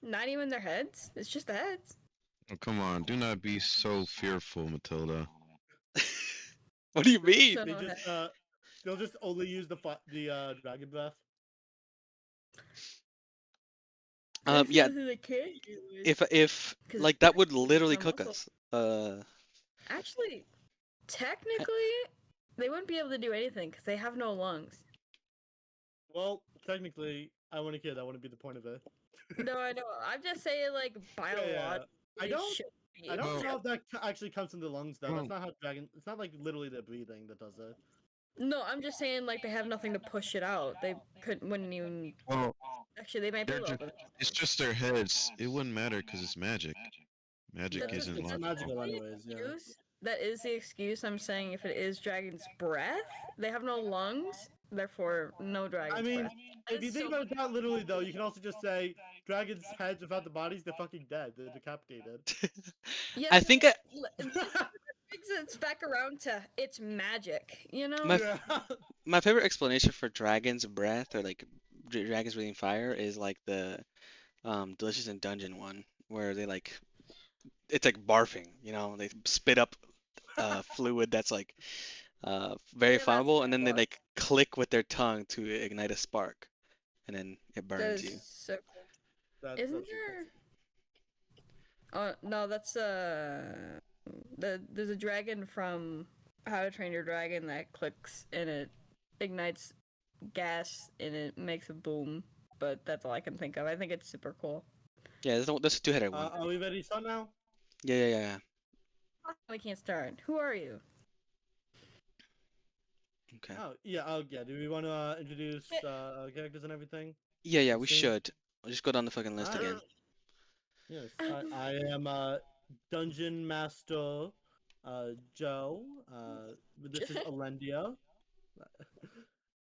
Not even their heads. It's just the heads. Oh, come on, do not be so fearful, Matilda. What do you mean? So They no just head. they'll just only use the dragon breath. Yeah. Something they can't use. If 'Cause like that would dragon literally breath's cook no us. Actually, technically, they wouldn't be able to do anything because they have no lungs. Well, technically, I want to kill. That wouldn't be the point of it. No, I know. I'm just saying, like, biologically, I don't. should be I able don't to. know if that actually comes from the lungs though. That's Well- not how dragon. It's not like literally the breathing that does it. No, I'm just saying, like, they have nothing to push it out. They wouldn't even. Well, Actually, they might be able to. it's just their heads. It wouldn't matter because it's magic. Magic That's isn't it's logical. magical anyways. Yeah. That is the excuse. I'm saying if it is dragon's breath, they have no lungs, therefore no dragon's I mean, breath. if you think about it that literally though, you can also just say dragons' heads without the bodies, they're fucking dead. They're decapitated. Yeah, I think it's back around to it's magic, you know? My- my favorite explanation for dragon's breath or like dragons breathing fire is like the Delicious in Dungeon one where they like it's like barfing, you know, they spit up fluid that's like very Yeah, that's flammable and then they fuck. like click with their tongue to ignite a spark and then it That burns is you. so cool. That's Isn't there? Oh no, that's there's a dragon from How to Train Your Dragon that clicks and it ignites gas and it makes a boom. But that's all I can think of. I think it's super cool. Yeah, there's a two-headed one. Are we ready to start now? Yeah. We can't start. Who are you? Okay. Oh yeah. Do we want to introduce characters and everything? Yeah, we Same. should. I'll just go down the fucking list again. Yes, I am Dungeon Master Joe. This is Alendia.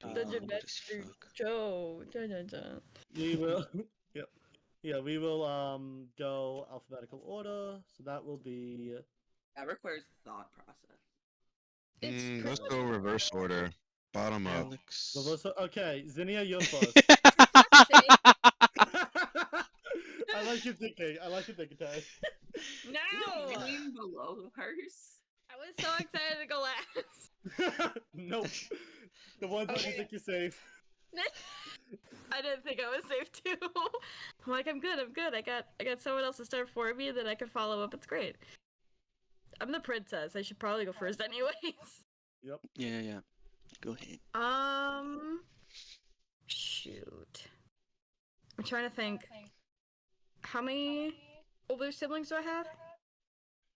Dungeon What Master the fuck? Joe. Dun, dun, dun. We will. Yep. Yeah, we will go alphabetical order. So that will be. That requires thought process. It's Let's pretty go reverse order. Bottom up. Alex. Okay, Zinnia, you're first. I like your thinking. Tay. No! Is it name below hers? I was so excited to go last. Nope. The ones that you think you're safe. I didn't think I was safe too. I'm like, I'm good. I got someone else to start for me that I can follow up. It's great. I'm the princess. I should probably go first anyways. Yep. Yeah. Go ahead. Shoot. I'm trying to think. How many older siblings do I have?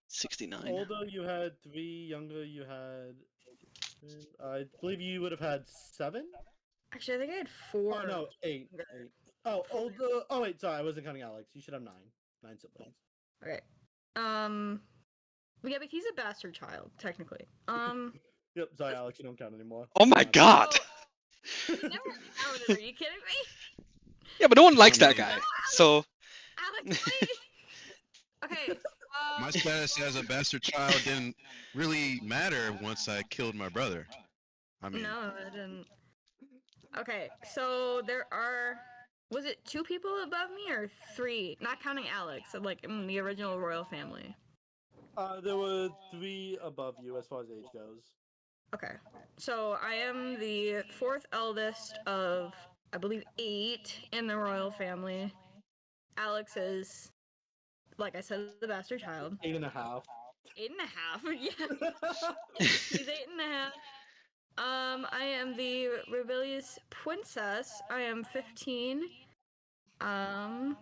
69. Older, you had 3. Younger, you had. I believe you would have had 7. Actually, I think I had 4. Oh no, 8. Oh, older. Oh wait, sorry, I wasn't counting Alex. You should have 9. 9 siblings. Okay. Yeah, but he's a bastard child, technically. Yep. Sorry, Alex. You don't count anymore. Oh my god! You never counted. Are you kidding me? Yeah, but no one likes that guy. So Alex, please. Okay. My status as a bastard child didn't really matter once I killed my brother. I mean, No, it didn't. Okay, so there are. Was it 2 people above me or 3? Not counting Alex, like in the original royal family. There were 3 above you as far as age goes. Okay, so I am the 4th eldest of, I believe, 8 in the royal family. Alex is, like I said, the bastard child. 8.5. 8.5, yeah. He's 8.5. I am the rebellious princess. I am 15. I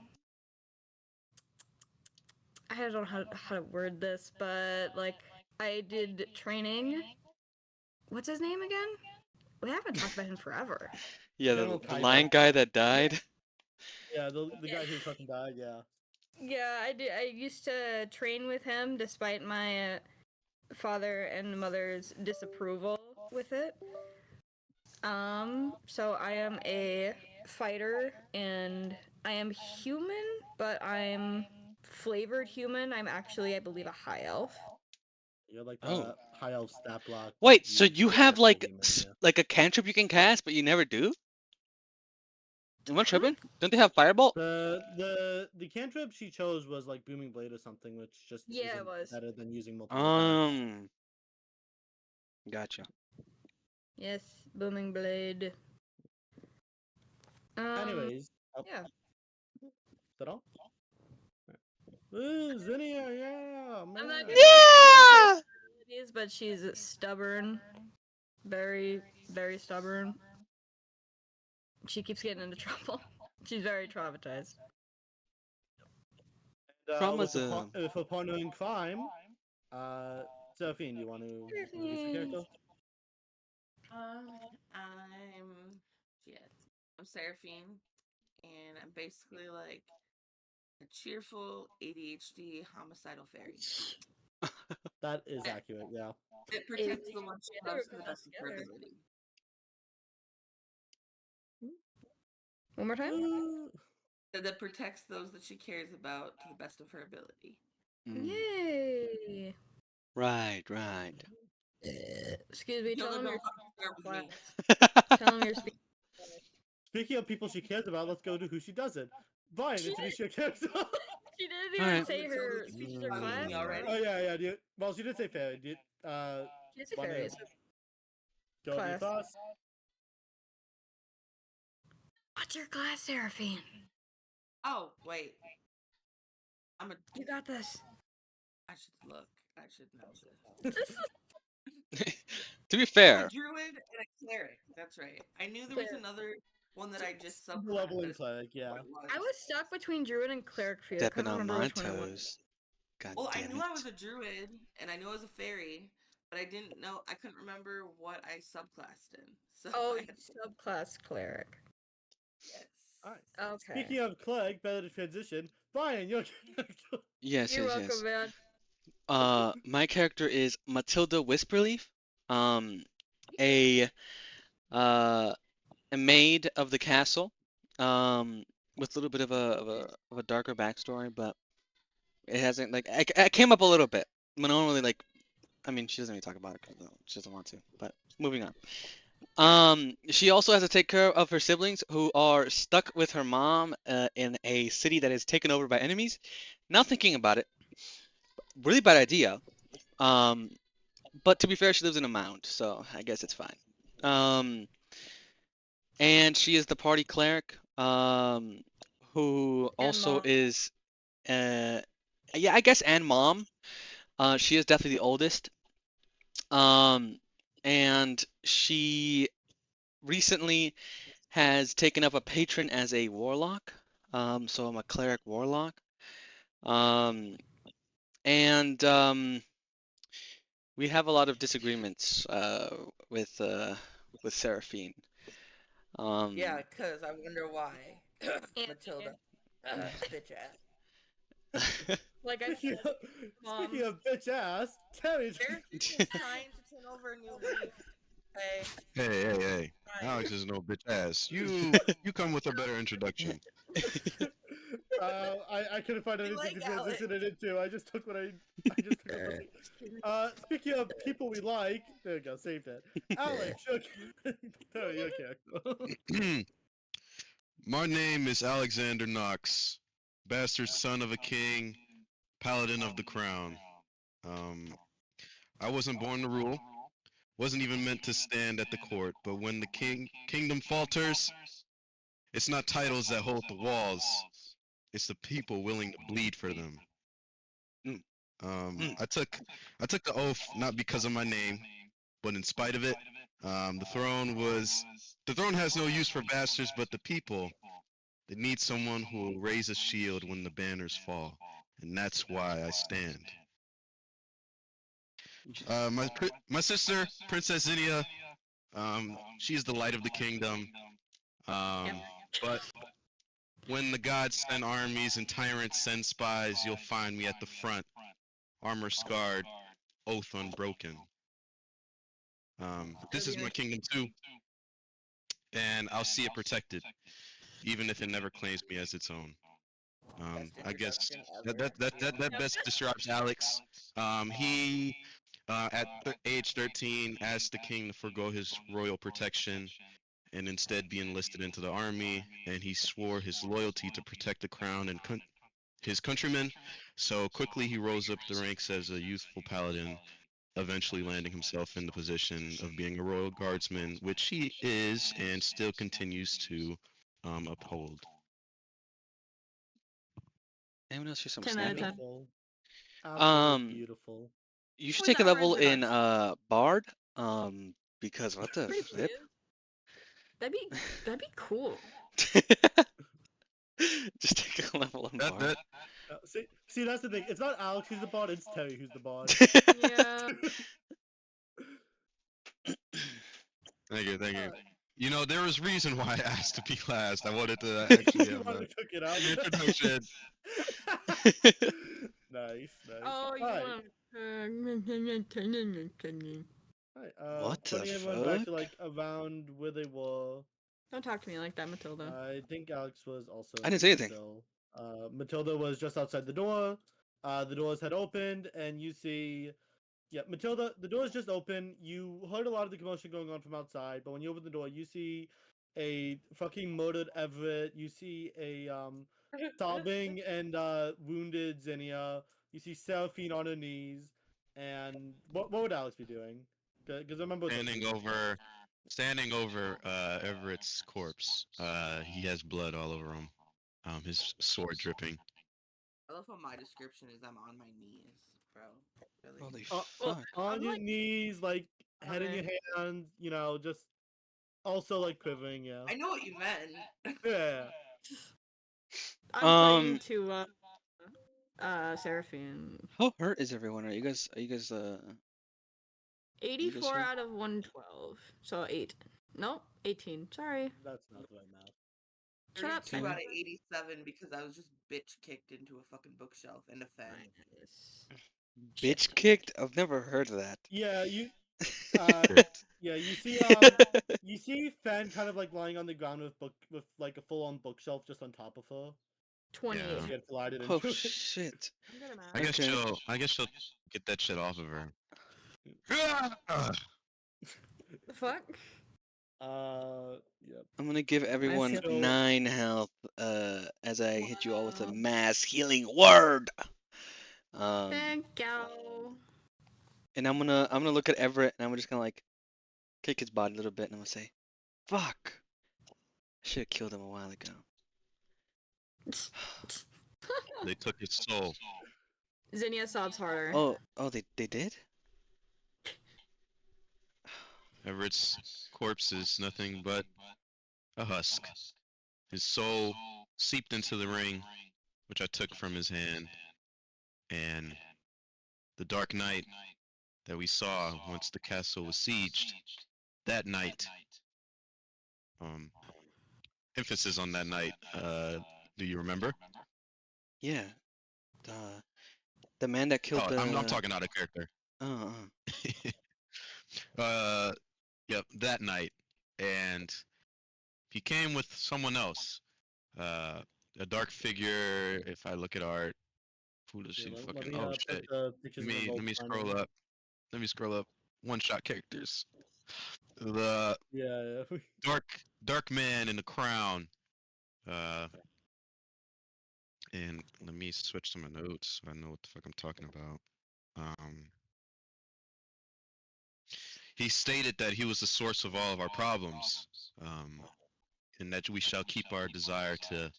don't know how to word this, but like I did training. What's his name again? We haven't talked about him forever. yeah, General the Kaiba. lion guy that died. Yeah, the guy who fucking died. Yeah. Yeah, I did. I used to train with him despite my father and mother's disapproval with it. So I am a fighter and I am human, but I'm flavored human. I'm actually, I believe, a high elf. You're like the Oh. high elf stat block. Wait, so you have successful like human, yeah. like a cantrip you can cast, but you never do? Am I tripping? Don't they have Firebolt? The cantrip she chose was like Booming Blade or something, which just Yeah, it isn't was. better than using multiple attacks. Gotcha. Yes, Booming Blade. Anyways, yeah. is that all? Ooh, Zinnia, yeah, man. I'm not gonna Yeah! her abilities, but she's stubborn. Very, very stubborn. She keeps getting into trouble. She's very traumatized. Trauma's a... With a partner in crime, Seraphine, do you want to introduce your character? I'm shit. I'm Seraphine, and I'm basically like a cheerful ADHD homicidal fairy. That is accurate, yeah. It protects the one she loves to the best of her ability. One more time? Ooh. That protects those that she cares about to the best of her ability. Yay! Right. Excuse me, tell You'll him know you're how to start with class. me. Tell him you're speaking. Speaking of people she cares about, let's go to who she doesn't. Brian, She introduce your character. She didn't All even right. say Matilda her speaks species or louder than class. me already. Oh yeah, dude. Well, she did say fairy. Dude, She is a wanna fairy. go to your Class. class. What's your class, Seraphine? Oh, wait. You got this. I should look. I should know this. To be I'm a fair, druid and a cleric. That's right. I knew there was another one that I just subclassed. Level but in it's cleric, yeah. what it was. I was stuck between druid and cleric for you. I stepping couldn't on remember my which one it was. toes. God Well, I damn knew it. I was a druid and I knew I was a fairy, but I didn't know. I couldn't remember what I subclassed in. So Oh, I had to, subclass cleric. yes. Alright. Okay. Speaking of cleric, better to transition. Brian, your character. Yes. You're welcome, man. My character is Matilda Whisperleaf. Um, a uh, a maid of the castle. With a little bit of a darker backstory, but it hasn't like I came up a little bit. But no one really like. I mean, she doesn't really talk about it because she doesn't want to. But moving on. She also has to take care of her siblings who are stuck with her mom in a city that is taken over by enemies. Now thinking about it, really bad idea. Um, but to be fair, she lives in a mound, so I guess it's fine. Um, and she is the party cleric, who And also mom. is, yeah, I guess, and mom. She is definitely the oldest. Um, and she recently has taken up a patron as a warlock. So I'm a cleric warlock. Um, and we have a lot of disagreements with Seraphine. Yeah, because I wonder why. And- Matilda. Bitch ass. Like I Speaking said, of, Mom. speaking of bitch ass, Terry. Seraphine is trying to turn over a new leaf. Okay. Hey. Alex is no bitch ass. You come with a better introduction. I couldn't find anything like to transition it into. I just took what I just took. Speaking of people we like, there we go. Saved it. Alex, Terry, your character. My name is Alexander Knox, bastard son of a king, paladin of the crown. I wasn't born to rule, wasn't even meant to stand at the court, but when the kingdom falters, it's not titles that hold the walls, it's the people willing to bleed for them. Mm. I took the oath not because of my name, but in spite of it. The throne has no use for bastards, but the people. They need someone who will raise a shield when the banners fall, and that's why I stand. My sister, Princess Zinnia, she's the light of the kingdom. But when the gods send armies and tyrants send spies, you'll find me at the front, armor scarred, oath unbroken. This is my kingdom too, and I'll see it protected, even if it never claims me as its own. I guess that best describes Alex. He at age 13 asked the king to forgo his royal protection and instead be enlisted into the army, and he swore his loyalty to protect the crown and his countrymen. So quickly he rose up the ranks as a youthful paladin, eventually landing himself in the position of being a royal guardsman, which he is and still continues to uphold. Anyone else hear some 10 out of 10. snapping? Beautiful. Absolutely Um, beautiful. you should Was take a that level hard to in Bard. Because what the Pretty flip? please. That'd be cool. Just take a level in That Bard. that See, that's the thing. It's not Alex who's the bot. It's Terry who's the bot. Yeah. Thank you, thank you. Alright. You know, there was reason why I asked to be last. I wanted to actually You have wanted to cook it up. an introduction. Nice, nice. Oh, you Alright. want Alright, What the putting everyone back to fuck? like around where they were. Don't talk to me like that, Matilda. I think Alex was also. I didn't say anything. Still. Matilda was just outside the door. The doors had opened, and you see. Yeah, Matilda, the doors just open. You heard a lot of the commotion going on from outside, but when you open the door, you see a fucking murdered Everett. You see a sobbing and wounded Zinnia. You see Seraphine on her knees. And what would Alex be doing? Because I remember what those Standing over Everett's corpse. He has blood all over him. His sword dripping. I love how my description is I'm on my knees, bro. Really? Holy Well, fuck. on I'm your like- knees, like head in your hands, just also like quivering, yeah. I know what you meant. Yeah. I'm playing to Seraphine. How hurt is everyone? Are you guys 84 hurt? out of 112. So 8. No, 18. Sorry. That's not the right math. Shut up. 32 Can out of 87 because I was just bitch kicked into a fucking bookshelf and a fan. Bitch kicked? I've never heard of that. Yeah, you you see Fan kind of like lying on the ground with like a full on bookshelf just on top of her. 28. Yeah. She had collided Oh into it. shit. I'm good at math. I guess she'll get that shit off of her. The fuck? Yep. I'm gonna give everyone feel- 9 health as I hit you all with a Wow. mass healing word. Thank you. And I'm gonna look at Everett and I'm just gonna like kick his body a little bit and I'm gonna say, "Fuck! I should have killed him a while ago." They took his soul. Zinnia sobs harder. Oh, they did? Everett's corpse is nothing but a husk. His soul seeped into the ring, which I took from his hand, and the dark night that we saw once the castle was sieged, that night, emphasis on that night, do you remember? Yeah. The man that killed Oh, I'm talking out of character. Yep, that night, and he came with someone else, a dark figure. If I look at art, who does she fucking? Oh shit! Put the Let me scroll up. Let me scroll up. One-shot characters. The Yeah. dark man in the crown. And let me switch to my notes so I know what the fuck I'm talking about. He stated that he was the source of all of our problems, and that we shall keep our desire to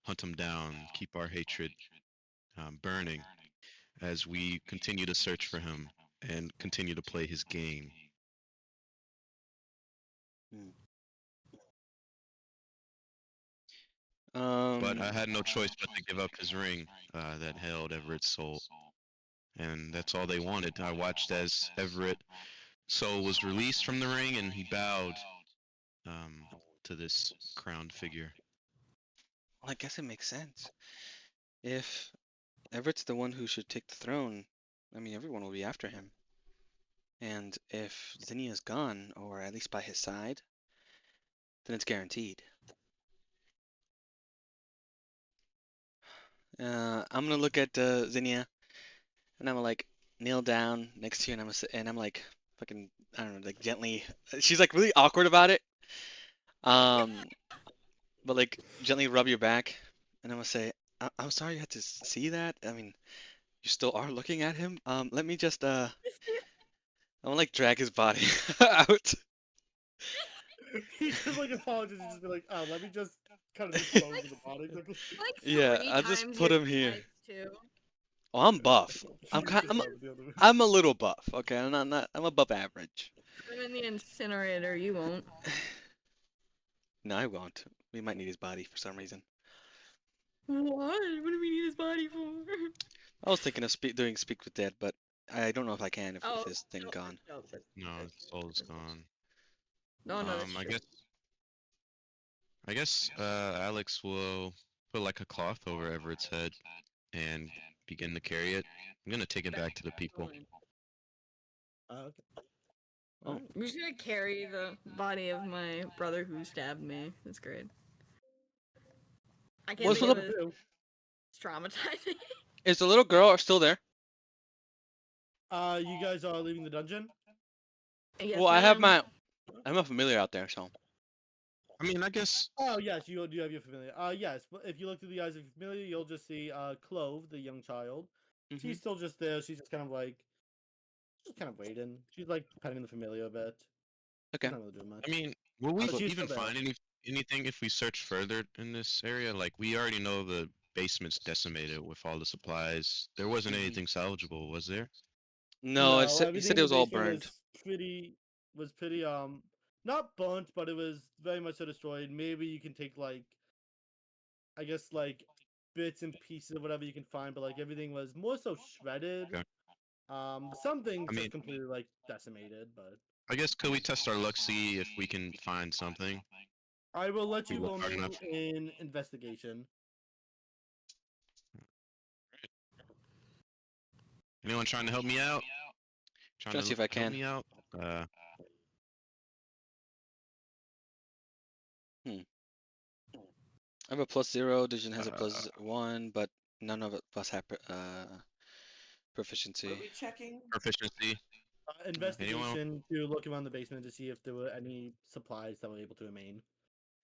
hunt him down, keep our hatred burning as we continue to search for him and continue to play his game. But I had no choice but to give up his ring that held Everett's soul. And that's all they wanted. I watched as Everett's soul was released from the ring and he bowed to this crowned figure. Well, I guess it makes sense. If Everett's the one who should take the throne, I mean, everyone will be after him. And if Zinnia's gone, or at least by his side, then it's guaranteed. I'm gonna look at Zinnia, and I'm gonna like kneel down next to you, and I'm like fucking, I don't know, like gently. She's like really awkward about it. But like gently rub your back, and I'm gonna say, I'm sorry you had to see that. I mean, you still are looking at him. Let me just I'm gonna like drag his body out. He just like apologizes. He just be like, "Oh, let me just kind of dispose of the body quickly." Like Yeah, 3 I'll just times put your him here. size too. Oh, I'm buff. I'm You kind. just have the other way. I'm a little buff. Okay, I'm not. I'm above average. I'm in the incinerator. You won't. No, I won't. We might need his body for some reason. What? What do we need his body for? I was thinking of doing Speak with Dead, but I don't know if I can if Oh, his thing no, gone. no, No, his soul's gone. no, that's I true. guess Alex will put like a cloth over Everett's head and begin to carry it. I'm gonna take it back to the people. Okay. Oh. Alright. I'm just gonna carry the body of my brother who stabbed me. That's great. I can't What's think with of the- it. It's traumatizing. Is the little girl still there? You guys are leaving the dungeon. Yes, Well, I have ma'am. I'm a familiar out there, so. I mean, I guess Oh yes, you do have your familiar. Yes, but if you look through the eyes of your familiar, you'll just see Clove, the young child. Mhm. She's still just there. She's just kind of like, just kind of waiting. She's like petting the familiar a bit. Okay. She's not really doing much. I mean, will we But she's even still there. find anything if we search further in this area? Like, we already know the basement's decimated with all the supplies. There wasn't Mhm. anything salvageable, was there? No, No, he everything said in it the was all basement burned. was pretty not burnt, but it was very much so destroyed. Maybe you can take like, I guess like bits and pieces of whatever you can find, but like everything was more so shredded. Okay. Some things I mean, just completely like decimated, but I guess could we test our luck, see if we can find something? I will let We you look roll hard me enough. in investigation. Anyone trying to help me out? Trying to see if I help can. me out? I have a +0. Division has a Uh, +1, but none of us have What proficiency. are we checking? proficiency. Investigation to look around the basement to see if there were any supplies that were able to remain.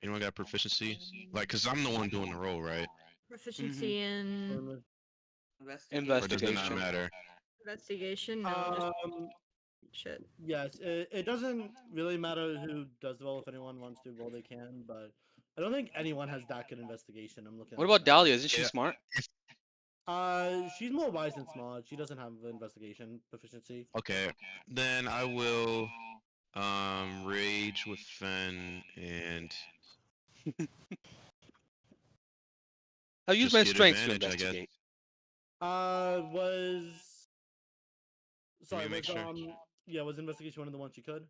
Anyone got proficiency? Like, cause I'm the one doing the roll, right? Proficiency in Or does it not Investigation. matter? investigation. No, just Um, shit. yes, it doesn't really matter who does the roll. If anyone wants to roll, they can, but I don't think anyone has that good investigation. I'm looking What at it about now. Dahlia? Isn't she Yeah. smart? She's more wise than smart. She doesn't have investigation proficiency. Okay, then I will rage with Fen and I'll use just my get strength to advantage, I guess. investigate. Was sorry, make was sure. yeah, was investigation one of the ones you could?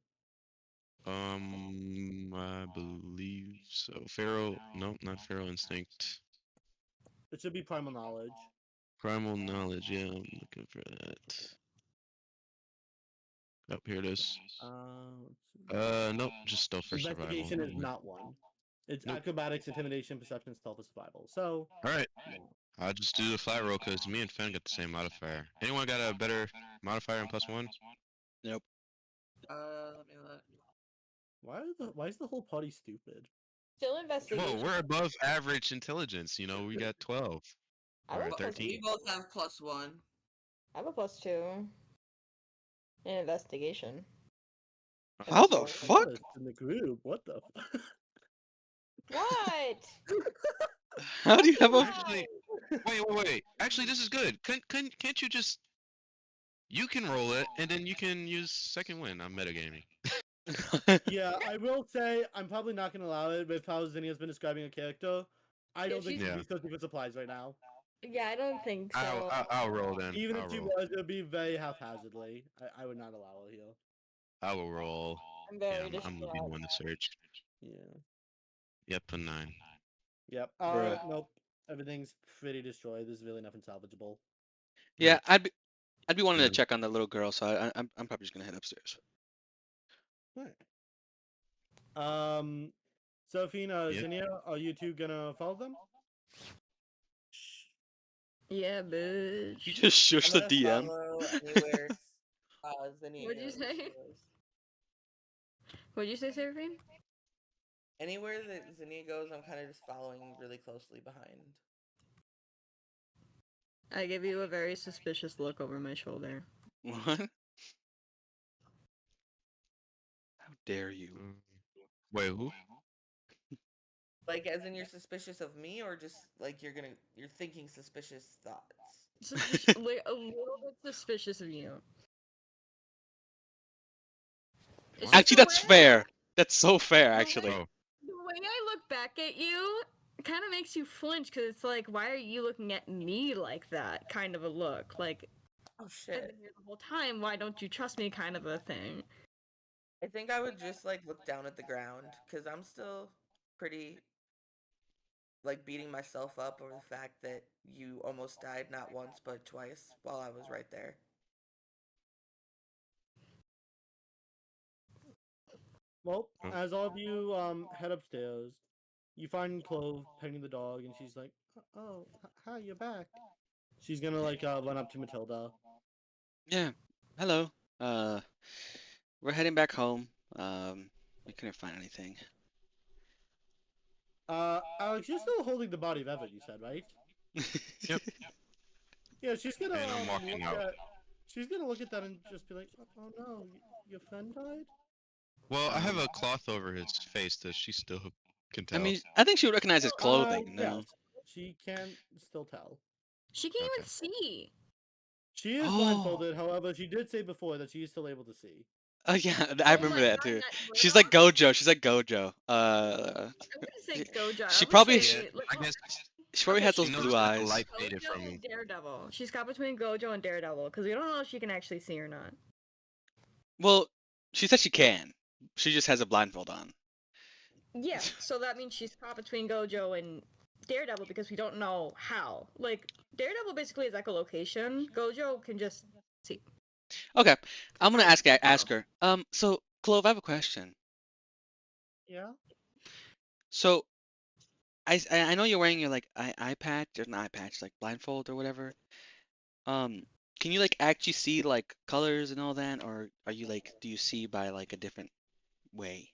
I believe so. Pharaoh, no, not Pharaoh instinct. It should be primal knowledge. Primal knowledge, yeah, I'm looking for that. Oh, here it is. Let's see. Nope, just stealth for survival. Investigation Never is mind. not one. It's Nope. acrobatics, intimidation, perception, stealth, and survival. So, Alright, yeah. I'll just do the flat roll because me and Fen got the same modifier. Anyone got a better modifier in +1? Nope. Let me look. Why is the whole party stupid? Still Whoa, investigation. we're above average intelligence, you know, we got 12. I Or have a plus 13. We both have +1. I have a +2 in investigation. How the That's fuck? In the group, what the? What? How do you have a? Actually, wait. Actually, this is good. Can't you just... You can roll it, and then you can use second win. I'm metagaming. Yeah, I will say I'm probably not gonna allow it with how Zinnia's been describing a character. I don't think she'd Yeah. be searching for supplies right now. Yeah, I don't think so. I'll roll then. Even I'll if she roll. was, it would be very haphazardly. I would not allow her here. I will roll. I'm Yeah, very I'm gonna be the distraught. one to search. Yeah. Yep, a 9. Yep. Bruh. Nope. Everything's pretty destroyed. There's really nothing salvageable. Yeah, I'd be wanting Yeah. to check on the little girl, so I'm probably just gonna head upstairs. Alright. Sophina, Yep. Zinnia, are you two gonna follow them? Yeah, bitch. You just shush I'm the gonna DM. follow anywhere Zinnia What'd you goes, say? goes. What'd you say, Seraphine? Anywhere that Zinnia goes, I'm kind of just following really closely behind. I give you a very suspicious look over my shoulder. What? How dare you? Wait, who? Like, as in you're suspicious of me, or just like you're thinking suspicious thoughts? Like, a little bit suspicious of you. It's just Actually, the that's way I fair. look. That's so fair, The way, actually. Oh, the way I look back at you kind of makes you flinch because it's like, why are you looking at me like that? Kind of a look. Like, Oh I've shit! been here the whole time. Why don't you trust me? Kind of a thing. I think I would just like look down at the ground because I'm still pretty like beating myself up over the fact that you almost died not once but twice while I was right there. Well, Oh. as all of you head upstairs, you find Clove petting the dog, and she's like, "Oh, hi, you're back." She's gonna like run up to Matilda. Yeah. Hello. Uh, we're heading back home. We couldn't find anything. Alex, you're still holding the body of Evan. You said, right? Yep. Yeah, she's gonna And I'm walking look out. at. She's gonna look at that and just be like, "Oh no, your friend died." Well, I have a cloth over his face that she still can I tell. mean, I think she would recognize his clothing. Yes, No. she can still tell. She can't Okay. even see. She is Oh. blindfolded. However, she did say before that she is still able to see. Oh yeah, I Oh remember my that god, too. that She's like Murdoch? Gojo. She's like Gojo. I wouldn't say she, Gojo. she I would probably say, Yeah, like, I guess she probably okay, has she's those she knows blue that the eyes. light faded Gojo from and me. Daredevil. She's caught between Gojo and Daredevil because we don't know if she can actually see or not. Well, she said she can. She just has a blindfold on. Yeah, so that means she's caught between Gojo and Daredevil because we don't know how. Like, Daredevil basically is echolocation. Gojo can just see. Okay, I'm gonna Or ask follow. her. So Clove, I have a question. Yeah. So I know you're wearing your like eye patch or an eye patch, like blindfold or whatever. Um, can you like actually see like colors and all that, or are you like do you see by like a different way?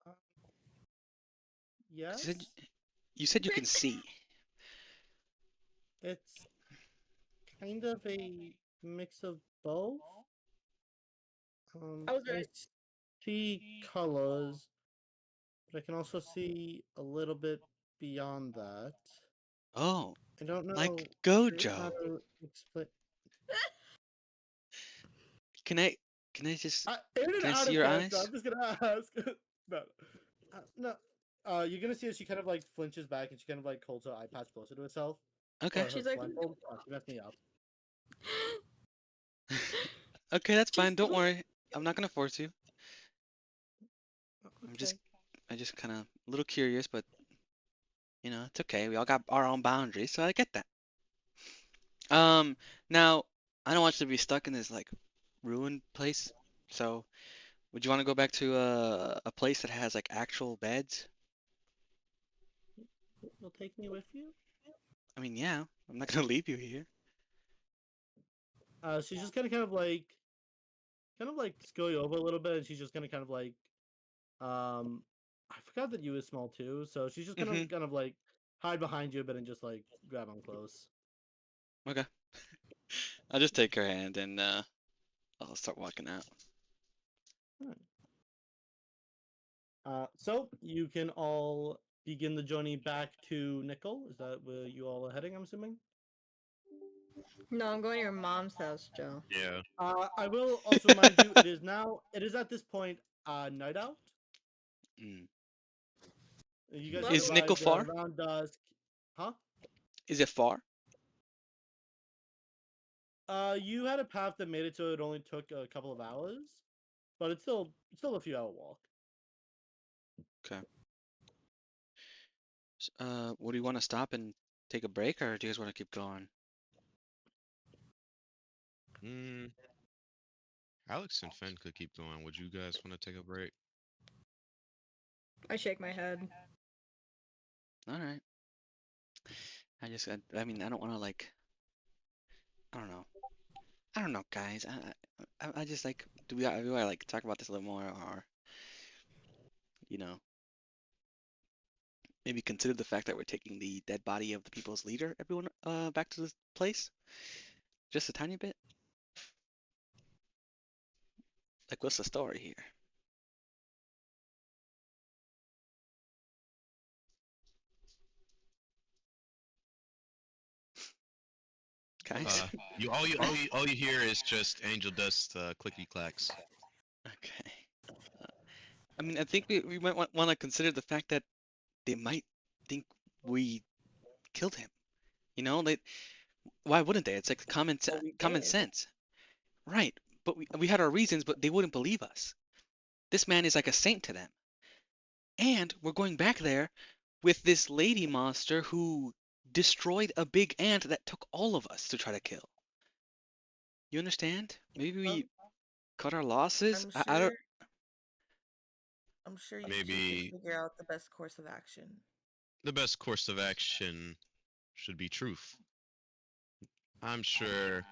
Uh, 'Cause yes. you said you can see. It's kind of a mix of both. I was I right. see colors, but I can also see a little bit beyond that. Oh, I don't know like sure how Gojo. to explain. Can I can I just In and can I out see of your character, eyes? I'm just gonna ask. No, no. You're gonna see as she kind of like flinches back and she kind of like holds her eye patch closer to herself. Okay. Or her She's like, blindfold. Oh, she messed me up. Okay, that's she's fine. Don't worry. I'm not gonna force you. I'm just Okay. I just kind of a little curious, but it's okay. We all got our own boundaries, so I get that. Um, now I don't want you to be stuck in this like ruined place. So, would you want to go back to a place that has like actual beds? You'll take me with you? I mean, yeah. I'm not gonna leave you here. She's just kind of like scurry over a little bit, and she's just gonna kind of like, I forgot that you was small too, so she's just gonna Mm-hmm. kind of like hide behind you a bit and just like grab on close. Okay. I'll just take her hand and I'll start walking out. Alright. So you can all begin the journey back to Nickel. Is that where you all are heading? I'm assuming. no, I'm going to your mom's house, Joe. Yeah. I will also remind you, it is at this point night out. Mm. You guys Well, had Is Nickel arrived far? around dusk. Huh? Is it far? You had a path that made it so it only took a couple of hours, but it's still a few hour walk. Okay. Would you want to stop and take a break, or do you guys want to keep going? Mm, Alex and Finn could keep going. Would you guys want to take a break? I shake my head. All right. I mean, I don't want to like, I don't know. I don't know, guys. I just like, do we like talk about this a little more, or, you know? maybe consider the fact that we're taking the dead body of the people's leader, everyone, back to this place? Just a tiny bit? Like, what's the story here? Guys? All you hear is just angel dust clicky clacks. Okay. Uh, I mean, I think we might want to consider the fact that they might think we killed him. You know, like, why wouldn't they? It's like Well, we common did. sense. Right. But we had our reasons, but they wouldn't believe us. This man is like a saint to them. And we're going back there with this lady monster who destroyed a big ant that took all of us to try to kill. You understand? Maybe we cut our losses. I don't. I'm sure you two Maybe can figure out the best course of action. the best course of action should be truth. I'm sure.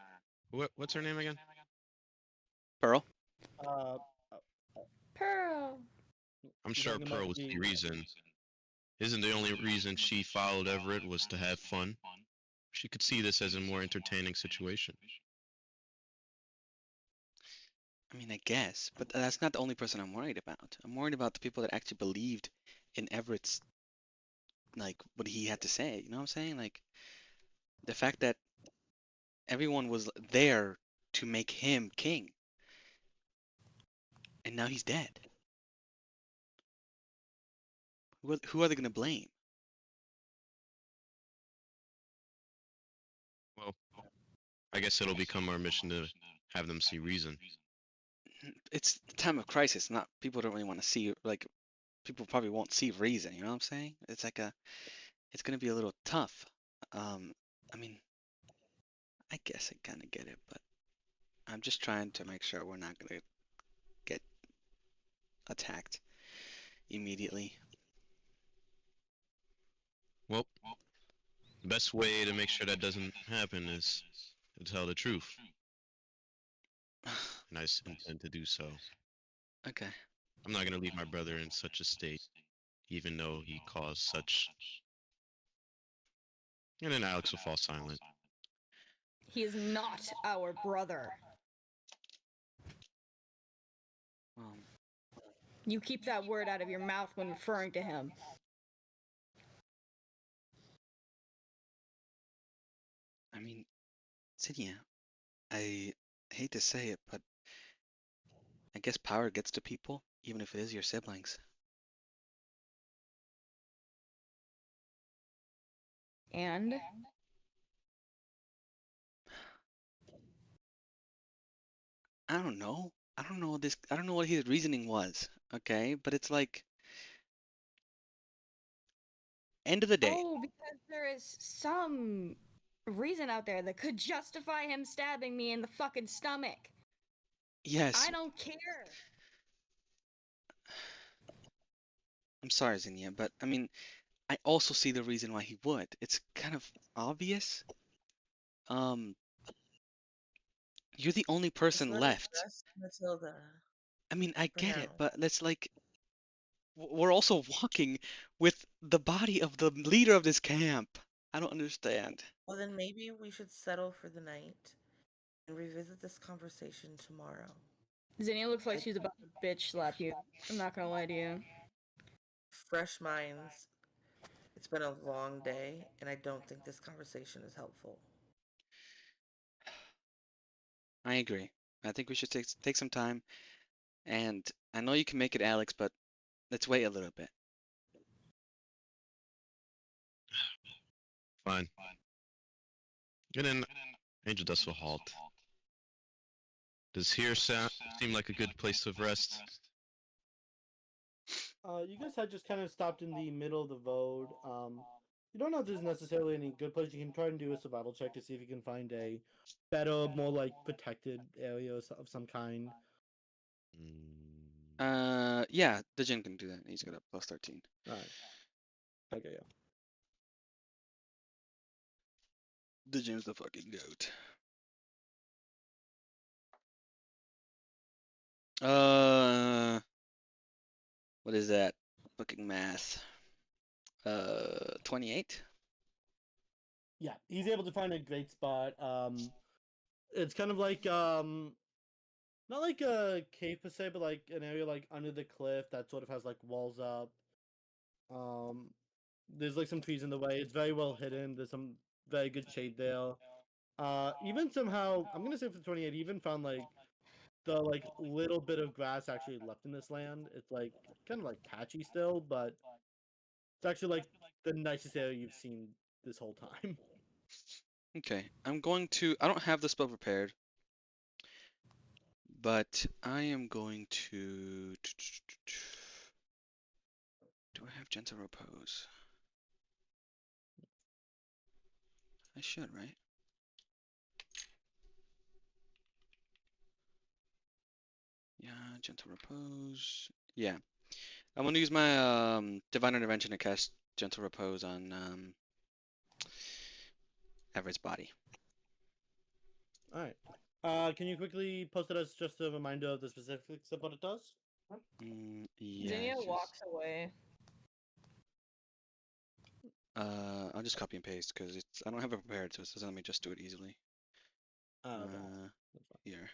What's her name again? Pearl. Uh, Pearl. I'm you're sure talking Pearl about would see the reason. Isn't the only reason she followed Everett was to have fun? She could see this as a more entertaining situation. I mean, I guess, but that's not the only person I'm worried about. I'm worried about the people that actually believed in Everett's, like, what he had to say. You know what I'm saying? Like, the fact that everyone was there to make him king, and now he's dead. Who are they going to blame? Well, I guess it'll become our mission to have them see reason. It's the time of crisis, not people don't really want to see, like, people probably won't see reason, you know what I'm saying? It's like it's going to be a little tough. I mean, I guess I kind of get it, but I'm just trying to make sure we're not going to get attacked immediately. Well, the best way to make sure that doesn't happen is to tell the truth, and I intend to do so. Okay. I'm not gonna leave my brother in such a state, even though he caused such. And then Alex will fall silent. He is not our brother. Well, You keep that word out of your mouth when referring to him. I mean, Zinnia, I hate to say it, but I guess power gets to people, even if it is your siblings. And I don't know. I don't know this. I don't know what his reasoning was. Okay, but it's like, end of the day. oh, because there is some reason out there that could justify him stabbing me in the fucking stomach. Yes, I don't care. I'm sorry, Zinnia, but I mean, I also see the reason why he would. It's kind of obvious. Um, you're the only Just person let us left. rest Matilda I mean, I for get now. it, but let's like, we're also walking with the body of the leader of this camp. I don't understand. Well, then maybe we should settle for the night and revisit this conversation tomorrow. Zinnia looks like she's about to bitch slap you. I'm not gonna lie to you. Fresh minds. It's been a long day, and I don't think this conversation is helpful. I agree. I think we should take some time, and I know you can make it, Alex, but let's wait a little bit. Fine. And then Angel Dust will halt. Does here seem like a good place of rest? you guys had just kind of stopped in the middle of the road. You don't know if there's necessarily any good place. You can try and do a survival check to see if you can find a better, more like protected area of some kind. Yeah, the Jin can do that. He's got a plus 13. All right. Okay, yeah. The Jin's the fucking goat. What is that? Fucking math. 28. Yeah, he's able to find a great spot. It's kind of like not like a cave per se, but like an area like under the cliff that sort of has like walls up. Um, there's like some trees in the way. It's very well hidden. There's some very good shade there. Even somehow, I'm gonna say for 28, he even found like the like little bit of grass actually left in this land. It's like kind of like patchy still, but it's actually like the nicest area you've seen this whole time. Okay, I'm going to. I don't have the spell prepared, but I am going to. Do I have gentle repose? I should, right? Yeah, gentle repose. Yeah, I'm gonna use my divine intervention to cast gentle repose on Everett's body. All right. Can you quickly post it as just a reminder of the specifics of what it does? Yeah. Zinnia just- walks away. I'll just copy and paste because it's I don't have it prepared, so it doesn't let me just do it easily. Okay. That's fine. Here.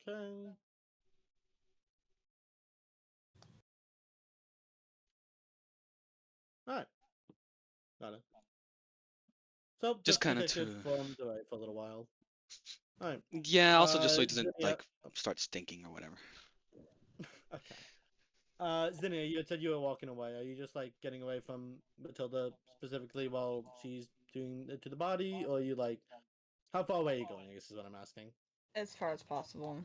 Okay. All right. Got it. So Just kinda protected to- from the right for a little while. All right. Yeah, also just so it doesn't Zinnia. like start stinking or whatever. Okay. Zinnia, you had said you were walking away. Are you just like getting away from Matilda specifically while she's doing it to the body, or are you like, how far away are you going? I guess is what I'm asking. As far as possible.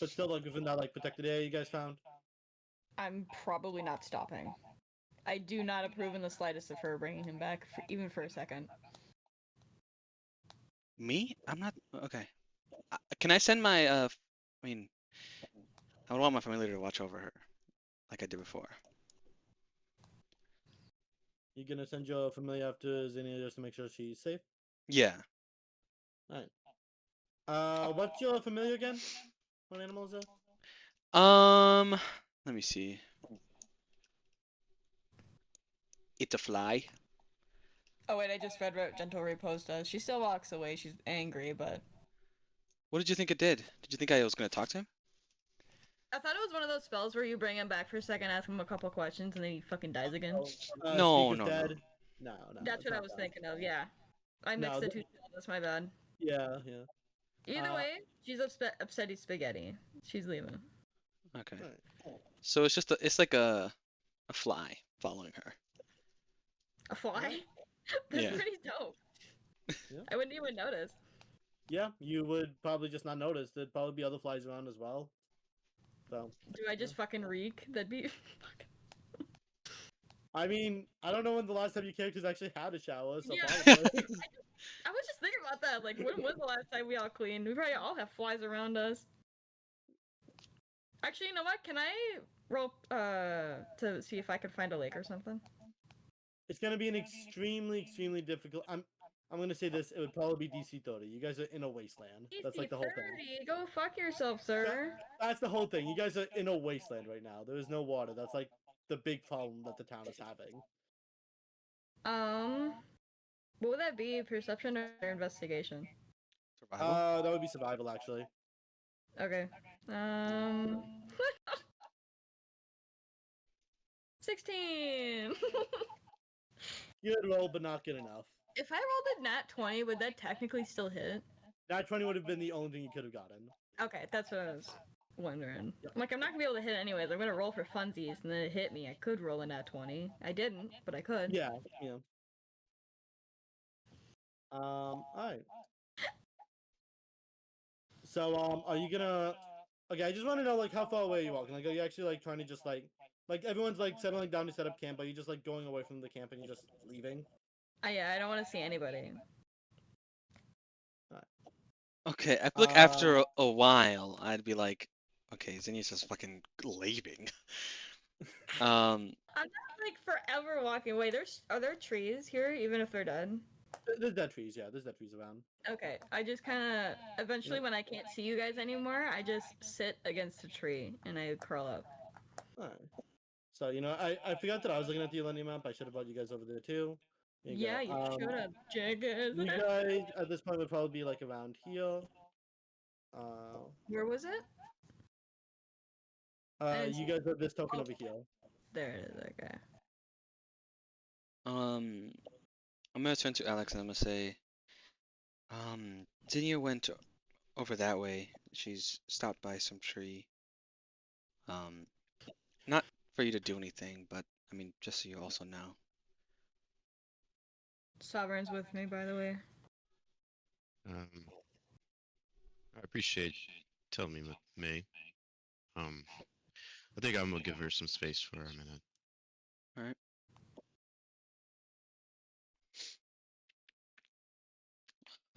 But still, like within that like protected area you guys found. I'm probably not stopping. I do not approve in the slightest of her bringing him back, even for a second. Me? I'm not okay. Can I send my I mean, I would want my family to watch over her, like I did before. You gonna send your familiar after Zinnia just to make sure she's safe? Yeah. What's your familiar again? What animal is it? Let me see. It's a fly. Oh wait, I just read what Gentle Repose does. She still walks away. She's angry, but What did you think it did? Did you think I was gonna talk to him? I thought it was one of those spells where you bring him back for a second, ask him a couple questions, and then he fucking dies again. No, Speak no, of no. Dead? No. That's it's what I not was that. thinking of. Yeah, I No, mixed the th- two spells. That's my bad. Yeah. Either Uh, way, she's upsetty spaghetti. She's leaving. Okay. Alright. So it's just it's like a fly following her. A fly? Alright. That's Yeah. pretty dope. Yeah. I wouldn't even notice. Yeah, you would probably just not notice. There'd probably be other flies around as well. So. Do I just fucking reek? That'd be. I mean, I don't know when the last time your characters actually had a shower, so Yeah. probably. I was just thinking about that. Like, when was the last time we all cleaned? We probably all have flies around us. Actually, you know what? Can I roll to see if I can find a lake or something? It's gonna be an extremely difficult. I'm gonna say this. It would probably be DC 30. You guys are in a wasteland. That's like the whole thing. DC 30. Go fuck yourself, sir. That's the whole thing. You guys are in a wasteland right now. There is no water. That's like the big problem that the town is having. What would that be? Perception or investigation? Survival? That would be survival actually. Okay. 16. Good roll, but not good enough. If I rolled a nat 20, would that technically still hit? Nat 20 would have been the only thing you could have gotten. Okay, that's what I was wondering. Like, I'm not gonna be able to hit it anyways. I'm gonna roll for funsies, and then it hit me. I could roll a nat 20. I didn't, but I could. Yeah. Alright. So, are you gonna? Okay, I just want to know like how far away you're walking. Like, are you actually like trying to just like everyone's like settling down to set up camp? Are you just like going away from the camp and you're just leaving? Yeah, I don't want to see anybody. Okay, I feel like after a while, I'd be like, okay, Zinnia's just fucking leaving. I'm not like forever walking away. Are there trees here, even if they're dead? There's dead trees, yeah. There's dead trees around. Okay, I just kind of eventually when I can't see you guys anymore, I just sit against a tree and I curl up. Alright. So, I forgot that I was looking at the Alendia map. I should have brought you guys over there too. There you Yeah, go. you should have, jackass. You guys at this point would probably be like around here. Where was it? You guys have this token over here. There it is. Okay. I'm gonna turn to Alex and I'm gonna say, Zinnia went over that way. She's stopped by some tree. Not for you to do anything, but I mean, just so you also know. Sovereign's with me, by the way. I appreciate telling me, May. I think I'm gonna give her some space for a minute. All right.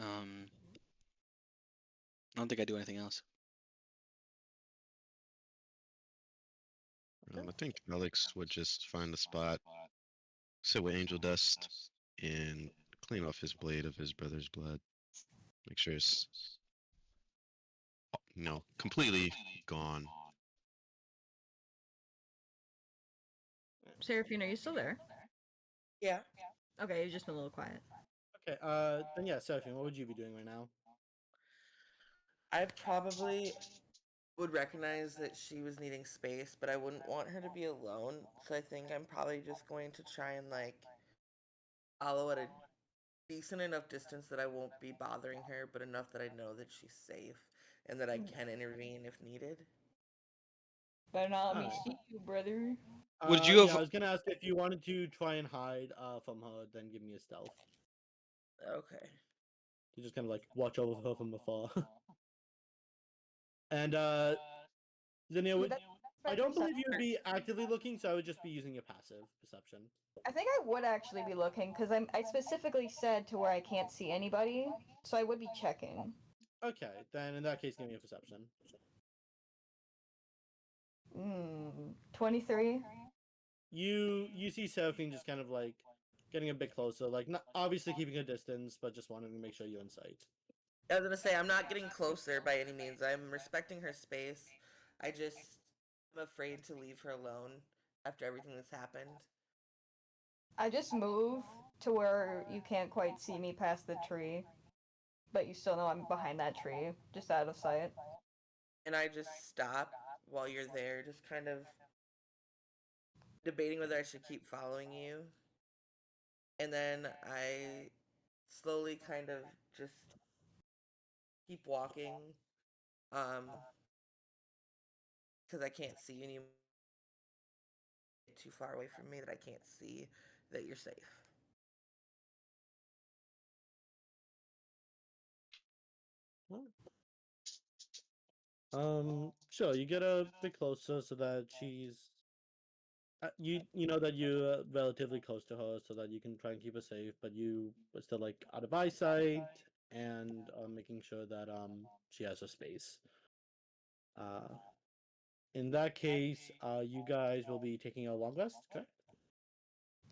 I don't think I do anything else. I think Alex would just find a spot, sit with Angel Dust, and clean off his blade of his brother's blood. Make sure it's, completely gone. Seraphine, are you still there? Yeah. Okay, you've just been a little quiet. Okay, then yeah, Seraphine, what would you be doing right now? I probably would recognize that she was needing space, but I wouldn't want her to be alone. So I think I'm probably just going to try and follow at a decent enough distance that I won't be bothering her, but enough that I know that she's safe and that I can intervene if needed. Better not let me Alright. see you, brother. Would you Yeah, I was gonna ask if you wanted to try and hide from her, then give me a stealth. Okay. You just kind of watch over her from afar. And Zinnia, I don't believe you would be actively looking, so I would just be using your passive perception. I think I would actually be looking because I specifically said to where I can't see anybody, so I would be checking. Okay, then in that case, give me a perception. 23. You see Seraphine just kind of getting a bit closer, not obviously keeping a distance, but just wanting to make sure you're in sight. I was gonna say I'm not getting closer by any means. I'm respecting her space. I'm afraid to leave her alone after everything that's happened. I just move to where you can't quite see me past the tree, but you still know I'm behind that tree, just out of sight. And I just stop while you're there, just kind of debating whether I should keep following you. And then I slowly kind of just keep walking. Because I can't see you anymore. Too far away from me that I can't see that you're safe. Sure, you get a bit closer so that she's you know that you're relatively close to her so that you can try and keep her safe, but you are still out of eyesight and making sure that she has her space. In that case, you guys will be taking a long rest, correct?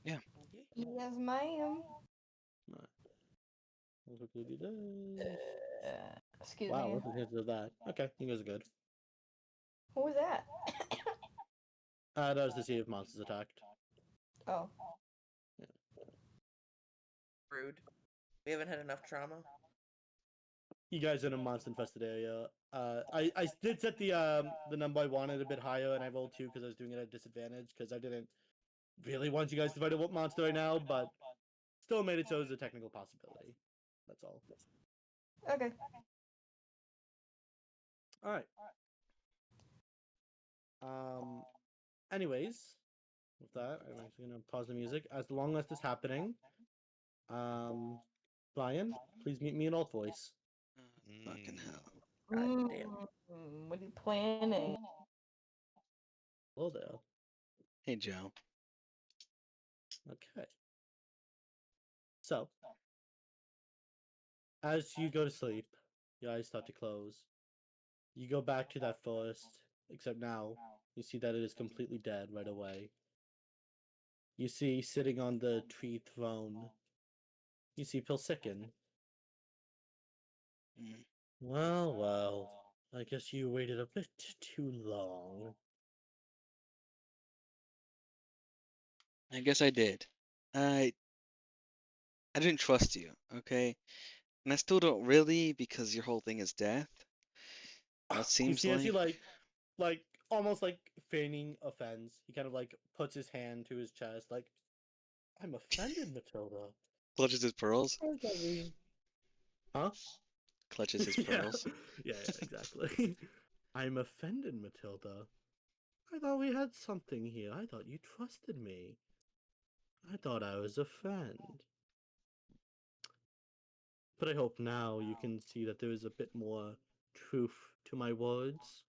Yeah. Yes, ma'am. Alright. We'll quickly do this. Excuse Wow, me. what's the chances of that? Okay, you guys are good. Who was that? That was to see if monsters attacked. Oh. Rude. We haven't had enough trauma. You guys are in a monster infested area. I did set the number I wanted a bit higher, and I rolled 2 because I was doing it at a disadvantage because I didn't really want you guys to fight a monster right now, but still made it so it was a technical possibility. That's all. Okay. All right. Anyways, with that, I'm actually gonna pause the music. As long as this is happening, Brian, please meet me in alt voice. Fucking hell. God damn. What are you planning? Hello there. Hey, Joe. Okay. So, as you go to sleep, your eyes start to close. You go back to that forest, except now you see that it is completely dead right away. You see sitting on the tree throne you see Pilsikin. Mm, Well, well, I guess you waited a bit too long. I guess I did. I I didn't trust you, okay? And I still don't really because your whole thing is death. That You seems see as he like like almost like feigning offense, he kind of like puts his hand to his chest, like, I'm offended, Matilda. clutches his pearls. How are we? Huh? Clutches his Yeah, pearls. yeah, exactly. I'm offended, Matilda. I thought we had something here. I thought you trusted me. I thought I was a friend. But I hope now you can see that there is a bit more truth to my words.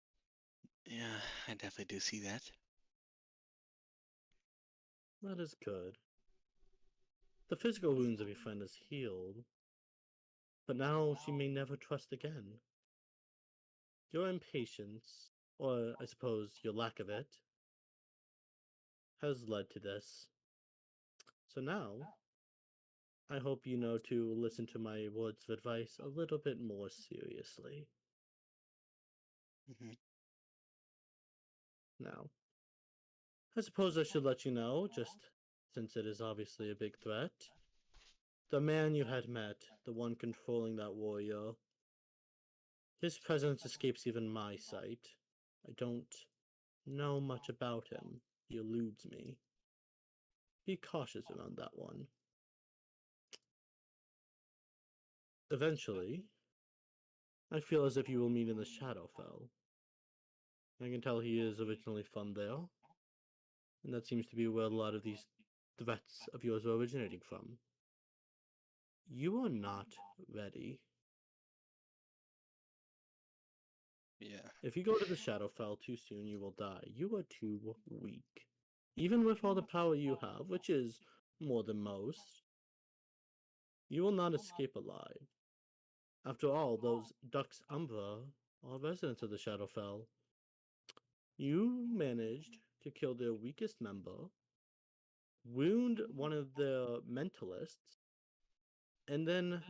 Yeah, I definitely do see that. That is good. The physical wounds of your friend is healed, but now she may never trust again. Your impatience, or I suppose your lack of it, has led to this. So now, I hope you know to listen to my words of advice a little bit more seriously. Hmm. Now, I suppose I should let you know, just since it is obviously a big threat, the man you had met, the one controlling that warrior, his presence escapes even my sight. I don't know much about him. He eludes me. Be cautious around that one. Eventually, I feel as if you will meet in the Shadowfell. I can tell he is originally from there, and that seems to be where a lot of these threats of yours are originating from. You are not ready. Yeah. If you go to the Shadowfell too soon, you will die. You are too weak. Even with all the power you have, which is more than most, you will not escape alive. After all, those Dux Umbra are residents of the Shadowfell. You managed to kill their weakest member, wound one of their mentalists, and then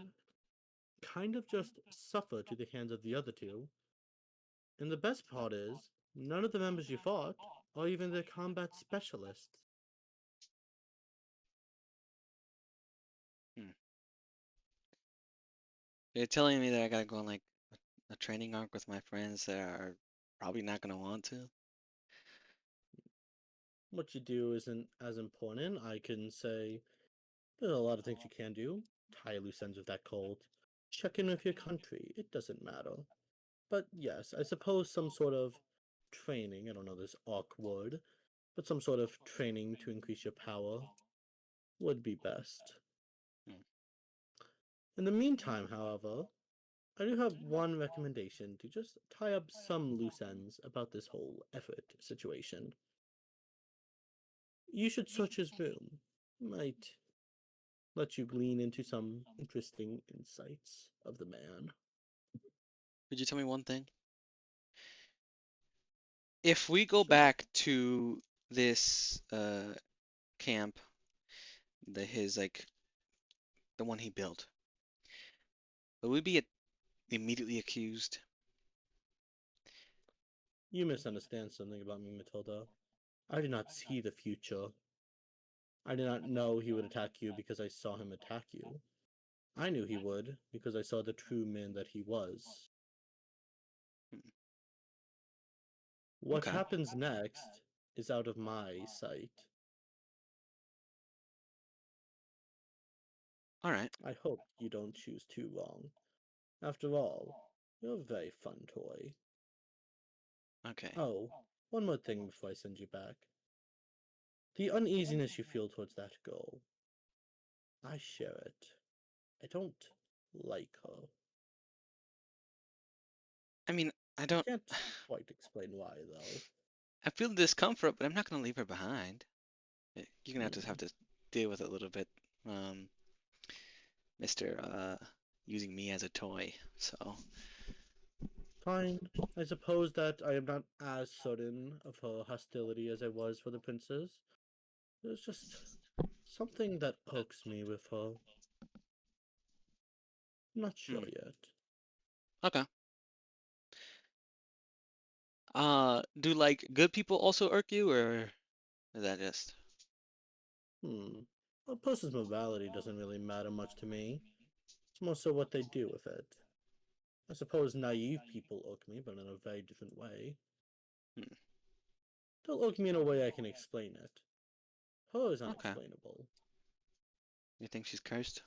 kind of just suffer to the hands of the other two. And the best part is, none of the members you fought are even their combat specialists. Hmm. You're telling me that I gotta go on like a training arc with my friends that are probably not gonna want to? What you do isn't as important. I can say there's a lot of things you can do. Tie loose ends with that cult. Check in with your country. It doesn't matter. But yes, I suppose some sort of training, I don't know this awkward, but some sort of training to increase your power would be best. Hmm. In the meantime, however, I do have one recommendation to just tie up some loose ends about this whole effort situation. You should search his room. Might let you glean into some interesting insights of the man. Could you tell me one thing? If we go Sure. back to this camp, his like the one he built, will we be immediately accused? You misunderstand something about me, Matilda. I do not see the future. I did not know he would attack you because I saw him attack you. I knew he would because I saw the true man that he was. Hmm. What Okay. happens next is out of my sight. All right. I hope you don't choose too wrong. After all, you're a very fun toy. Okay. Oh, one more thing before I send you back. The uneasiness you feel towards that girl, I share it. I don't like her. I mean, I I don't. can't quite explain why, though. I feel discomfort, but I'm not gonna leave her behind. You're gonna have Hmm. to deal with it a little bit, Mister. Using me as a toy. So. Fine. I suppose that I am not as certain of her hostility as I was for the princess. There's just something that irks me with her. Not sure yet. Okay. Do like good people also irk you, or is that just? A person's morality doesn't really matter much to me. It's more so what they do with it. I suppose naive people irk me, but in a very different way. Hmm. They'll irk me in a way I can explain it. Her is Okay. unexplainable. You think she's cursed?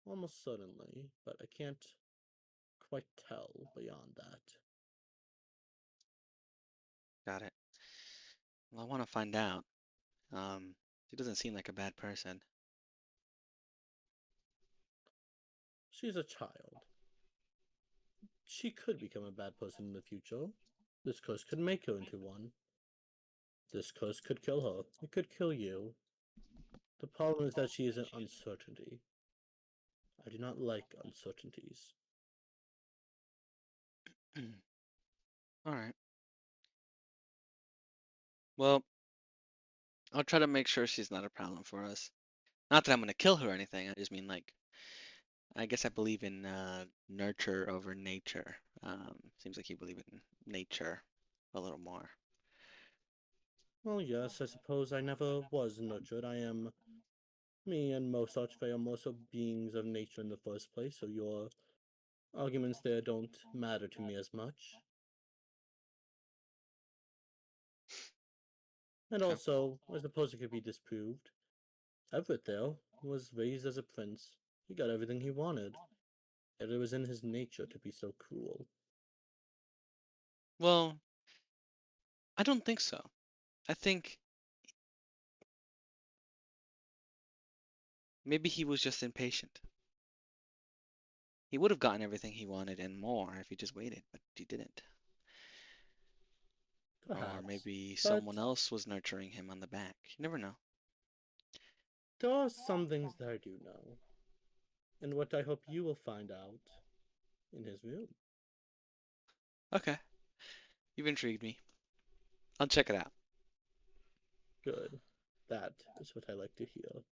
Almost certainly, but I can't quite tell beyond that. Got it. Well, I want to find out. She doesn't seem like a bad person. She's a child. She could become a bad person in the future. This curse could make her into one. This curse could kill her. It could kill you. The problem is that she is an uncertainty. I do not like uncertainties. All right. Well, I'll try to make sure she's not a problem for us. Not that I'm gonna kill her or anything. I just mean like, I guess I believe in nurture over nature. Seems like you believe in nature a little more. Well, yes, I suppose I never was nurtured. I am me and most such are more so beings of nature in the first place, so your arguments there don't matter to me as much. And Okay. also, I suppose it could be disproved. Everett there was raised as a prince. He got everything he wanted. Yet it was in his nature to be so cruel. Well, I don't think so. I think maybe he was just impatient. He would have gotten everything he wanted and more if he just waited, but he didn't. Or Perhaps. maybe But someone else was nurturing him on the back. You never know. there are some things that I do know. And what I hope you will find out in his room. Okay. You've intrigued me. I'll check it out. Good. That is what I like to hear.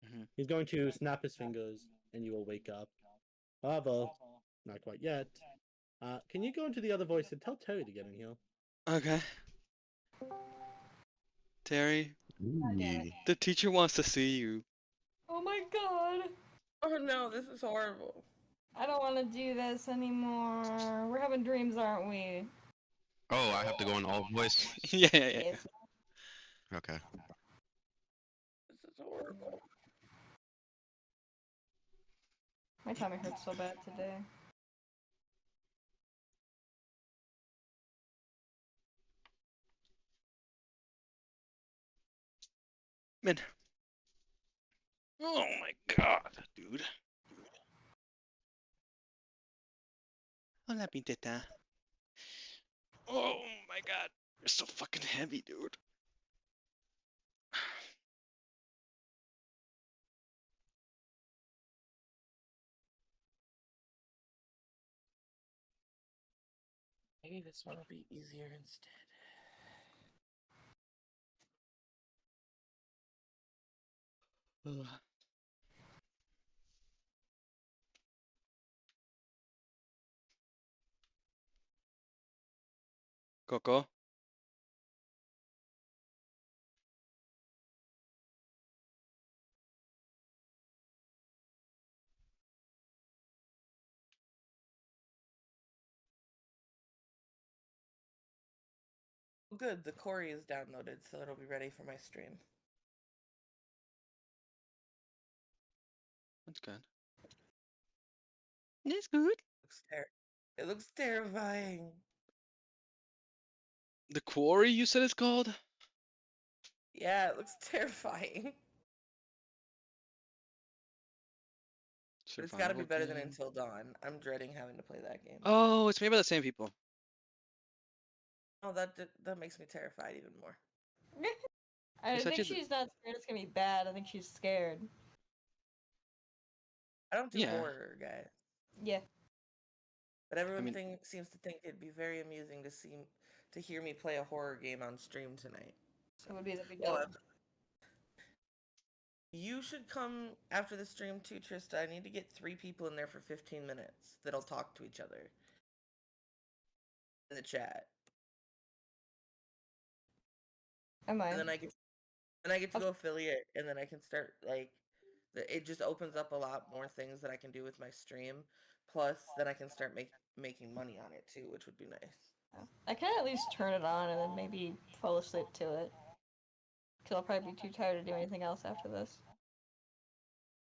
Hmm. He's going to snap his fingers, and you will wake up. However, not quite yet. Can you go into the other voice and tell Terry to get in here? Okay. Terry, God damn it. the teacher wants to see you. Oh my god. Oh no, this is horrible. I don't want to do this anymore. We're having dreams, aren't we? Oh, I have to go in all voice. Yeah. Yes. Okay. This is horrible. My tummy hurts so bad today. Man. Oh my god, dude. Hola, pinteta. Oh my god. You're so fucking heavy, dude. Maybe this one will be easier instead. Ugh. Coco? Good, the Corey is downloaded, so it'll be ready for my stream. That's good. That's good. It looks terrifying. The Quarry, you said it's called? Yeah, it looks terrifying. But it's gotta be Survival better than game. Until Dawn. I'm dreading having to play that game. Oh, it's made by the same people. Oh, that makes me terrified even more. I It's think actually she's not scared it's gonna be bad. I think she's scared. I don't do Yeah. horror, guys. Yeah. But everyone mean- seems to think it'd be very amusing to hear me play a horror game on stream tonight. It would be the big Well, deal. You should come after the stream too, Trista. I need to get 3 people in there for 15 minutes that'll talk to each other in the chat. I might. And then I get to go affiliate, and then I can start like it just opens up a lot more things that I can do with my stream. Plus, then I can start making money on it too, which would be nice. I can at least turn it on and then maybe fall asleep to it. Because I'll probably be too tired to do anything else after this.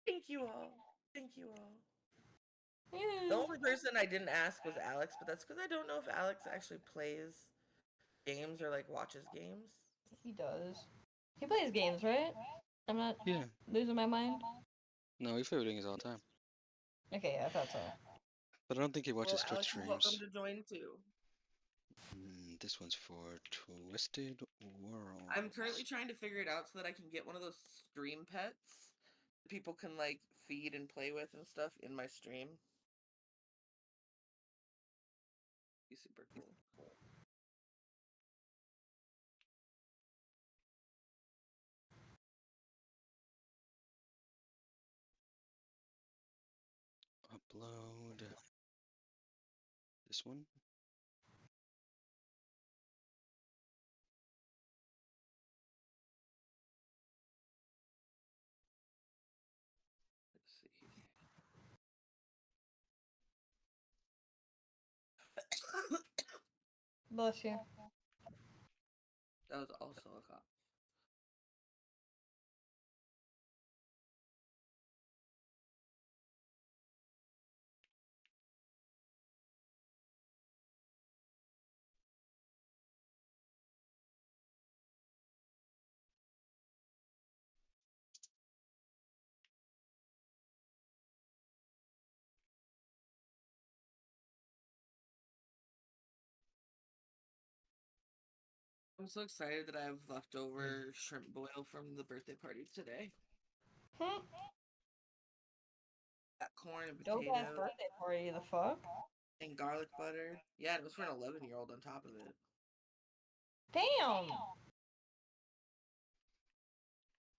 Thank you all. Thank you all. The Yeah. only person I didn't ask was Alex, but that's because I don't know if Alex actually plays games or like watches games. He does. He plays games, right? I'm not Yeah. losing my mind. No, we play video games all the time. Okay, yeah, I thought so. But I don't think he watches Twitch Alex is welcome streams. to join too. This one's for Twisted World. I'm currently trying to figure it out so that I can get one of those stream pets that people can like feed and play with and stuff in my stream. Be super cool. Upload this one. Let's see. Bless you. That was also a cop. I'm so excited that I have leftover shrimp boil from the birthday party today. Hmm. Got corn and Dope ass potatoes birthday party, the fuck? and garlic butter. Yeah, it was for an 11-year-old on top of it. Damn!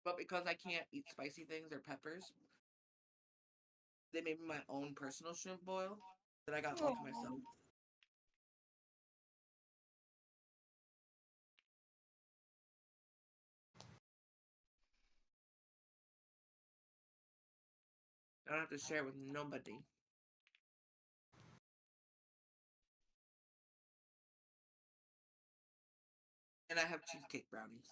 But because I can't eat spicy things or peppers, they made me my own personal shrimp boil that I got all to myself. I don't have to share it with nobody. And I have cheesecake brownies.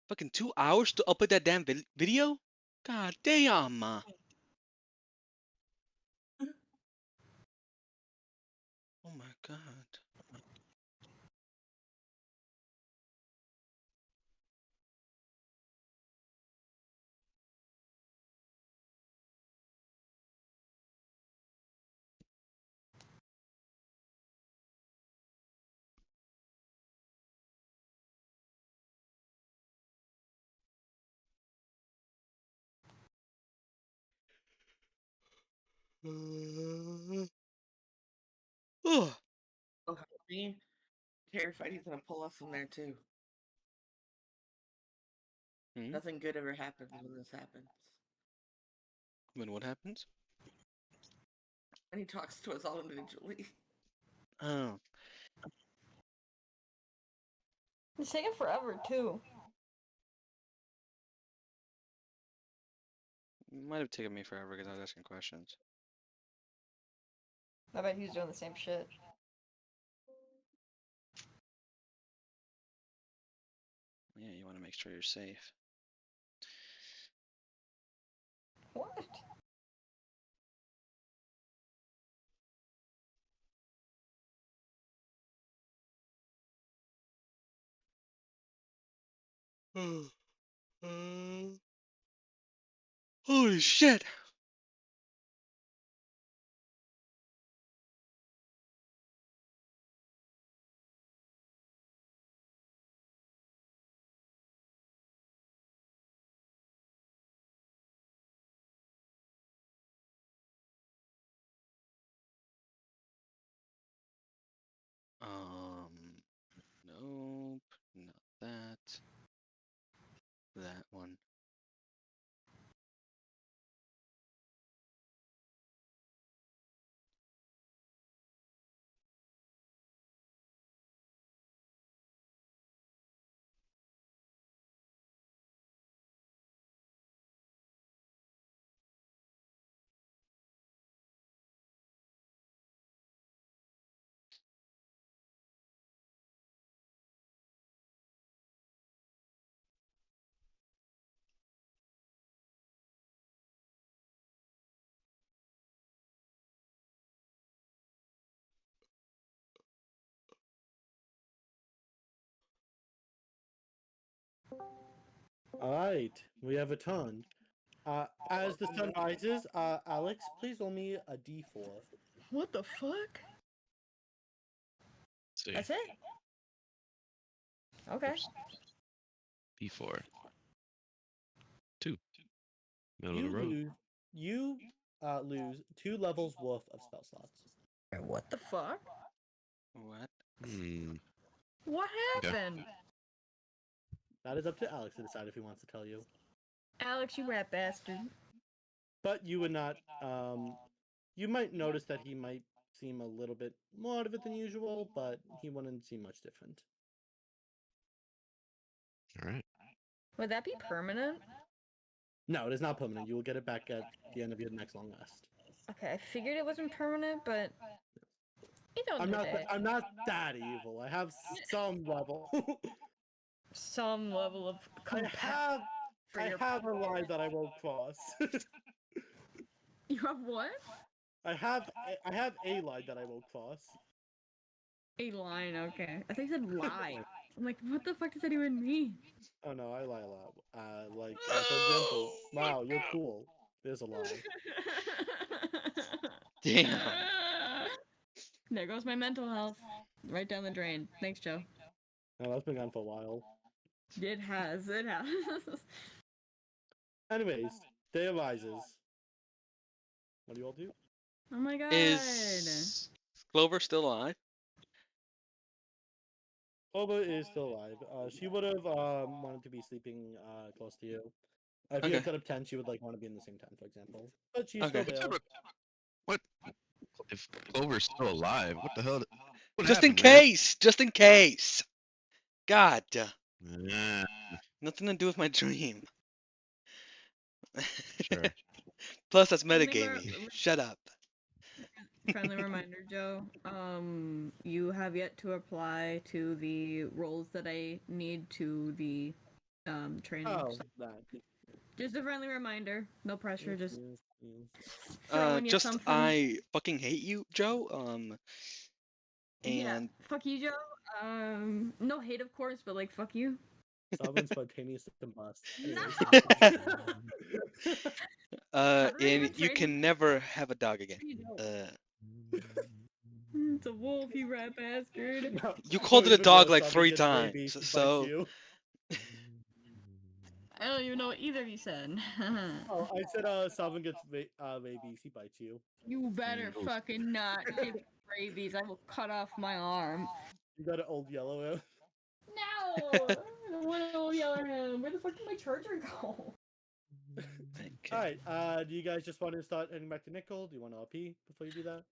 Fucking 2 hours to upload that damn video? God damn. Oh my god. Oh. Oh, me terrified he's gonna pull us from there too. Hmm? Nothing good ever happens when this happens. When what happens? And he talks to us all individually. Oh. It's taking forever, too. Might have taken me forever because I was asking questions. I bet he's doing the same shit. Yeah, you want to make sure you're safe. What? Holy shit! Nope, not that. That one. All right, we have a ton. As the sun rises, Alex, please roll me a d4. What the fuck? Let's see. That's it? Okay. Oops. B4. 2. Middle of You the road. lose 2 levels worth of spell slots. What the fuck? What? Hmm. What Okay. happened? That is up to Alex to decide if he wants to tell you. Alex, you rat bastard. But you would not. You might notice that he might seem a little bit more out of it than usual, but he wouldn't seem much different. All right. Would that be permanent? No, it is not permanent. You will get it back at the end of your next long rest. Okay, I figured it wasn't permanent, but you don't know that. I'm not that evil. I have some level. Some level of compassion. I have a line that I won't cross. You have what? I have a line that I won't cross. A line, okay. I think you said lie. I'm like, what the fuck does that even mean? Oh no, I lie a lot. For example, wow, you're cool. There's a lie. Damn. There goes my mental health. Right down the drain. Thanks, Joe. No, that's been gone for a while. It has. Anyways, day arises. What do you all do? Oh my god. Is Clover still alive? Oba is still alive. She would have wanted to be sleeping close to you. If you Okay. had set up tent, she would want to be in the same tent, for example. But she's Okay. still there. What? If Clover's still alive, what the hell? What Just in happened, man? case! Just in case! God. Yeah, Nothing to do with my dream. sure. Plus, that's Friendly metagaming. Shut up. Friendly reminder, Joe. You have yet to apply to the roles that I need to the training. Oh, So that. just a friendly reminder. No pressure. Just throwing you Just something. I fucking hate you, Joe. Yeah, And fuck you, Joe. No hate, of course, but like, fuck you. Sovereign spontaneous combust. No! and even you train can never have a dog again. You It's a wolf, you rat bastard. No, You called it a even dog worse, like Sovereign 3 gets rabies, times, he bites so you. I don't even know what either of you said. Oh, I said Sovereign gets rabies, he bites you. You better Oof. fucking not give me rabies. I will cut off my arm. You got an old yellow. No! I don't want to yell at him. Where the fuck did my charger go? okay. Alright, do you guys just want to start heading back to Nickel? Do you want to LP before you do that?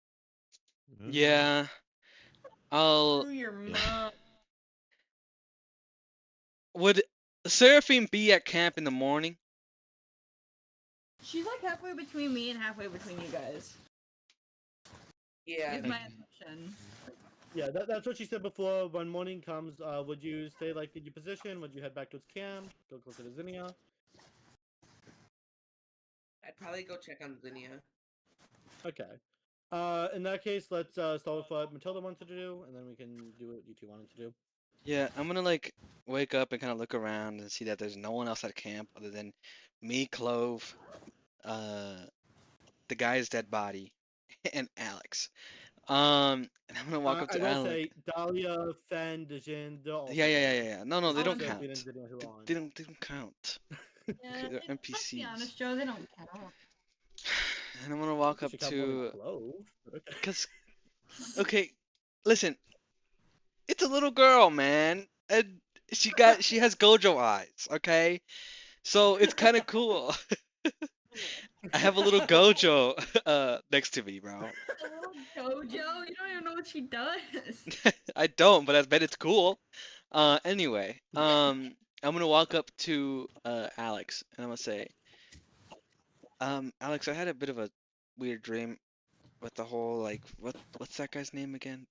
Yeah. I'll. Screw your mom. Would Seraphine be at camp in the morning? She's like halfway between me and halfway between you guys. Yeah. Is my assumption. Yeah, that's what she said before. When morning comes, would you stay in your position? Would you head back to its camp? Go closer to Zinnia? I'd probably go check on Zinnia. Okay. In that case, let's start with what Matilda wanted to do, and then we can do what you two wanted to do. Yeah, I'm gonna wake up and kind of look around and see that there's no one else at camp other than me, Clove, the guy's dead body, and Alex. And I'm gonna walk up I to will Alex. say Dahlia, Fen, Dejin, they're also Yeah. No, they Oh, don't no. count. Zinnia who aren't. They don't count. Yeah, They're let's be NPCs. honest, Joe, they don't count. And I'm gonna walk You up should count more than to, Clove. Okay. cause, okay, listen. It's a little girl, man, and she has Gojo eyes. Okay, so it's kind of cool. I have a little Gojo next to me, bro. A little Gojo? You don't even know what she does. I don't, but I bet it's cool. Anyway, I'm gonna walk up to Alex and I'm gonna say, Alex, I had a bit of a weird dream with the whole like what's that guy's name again?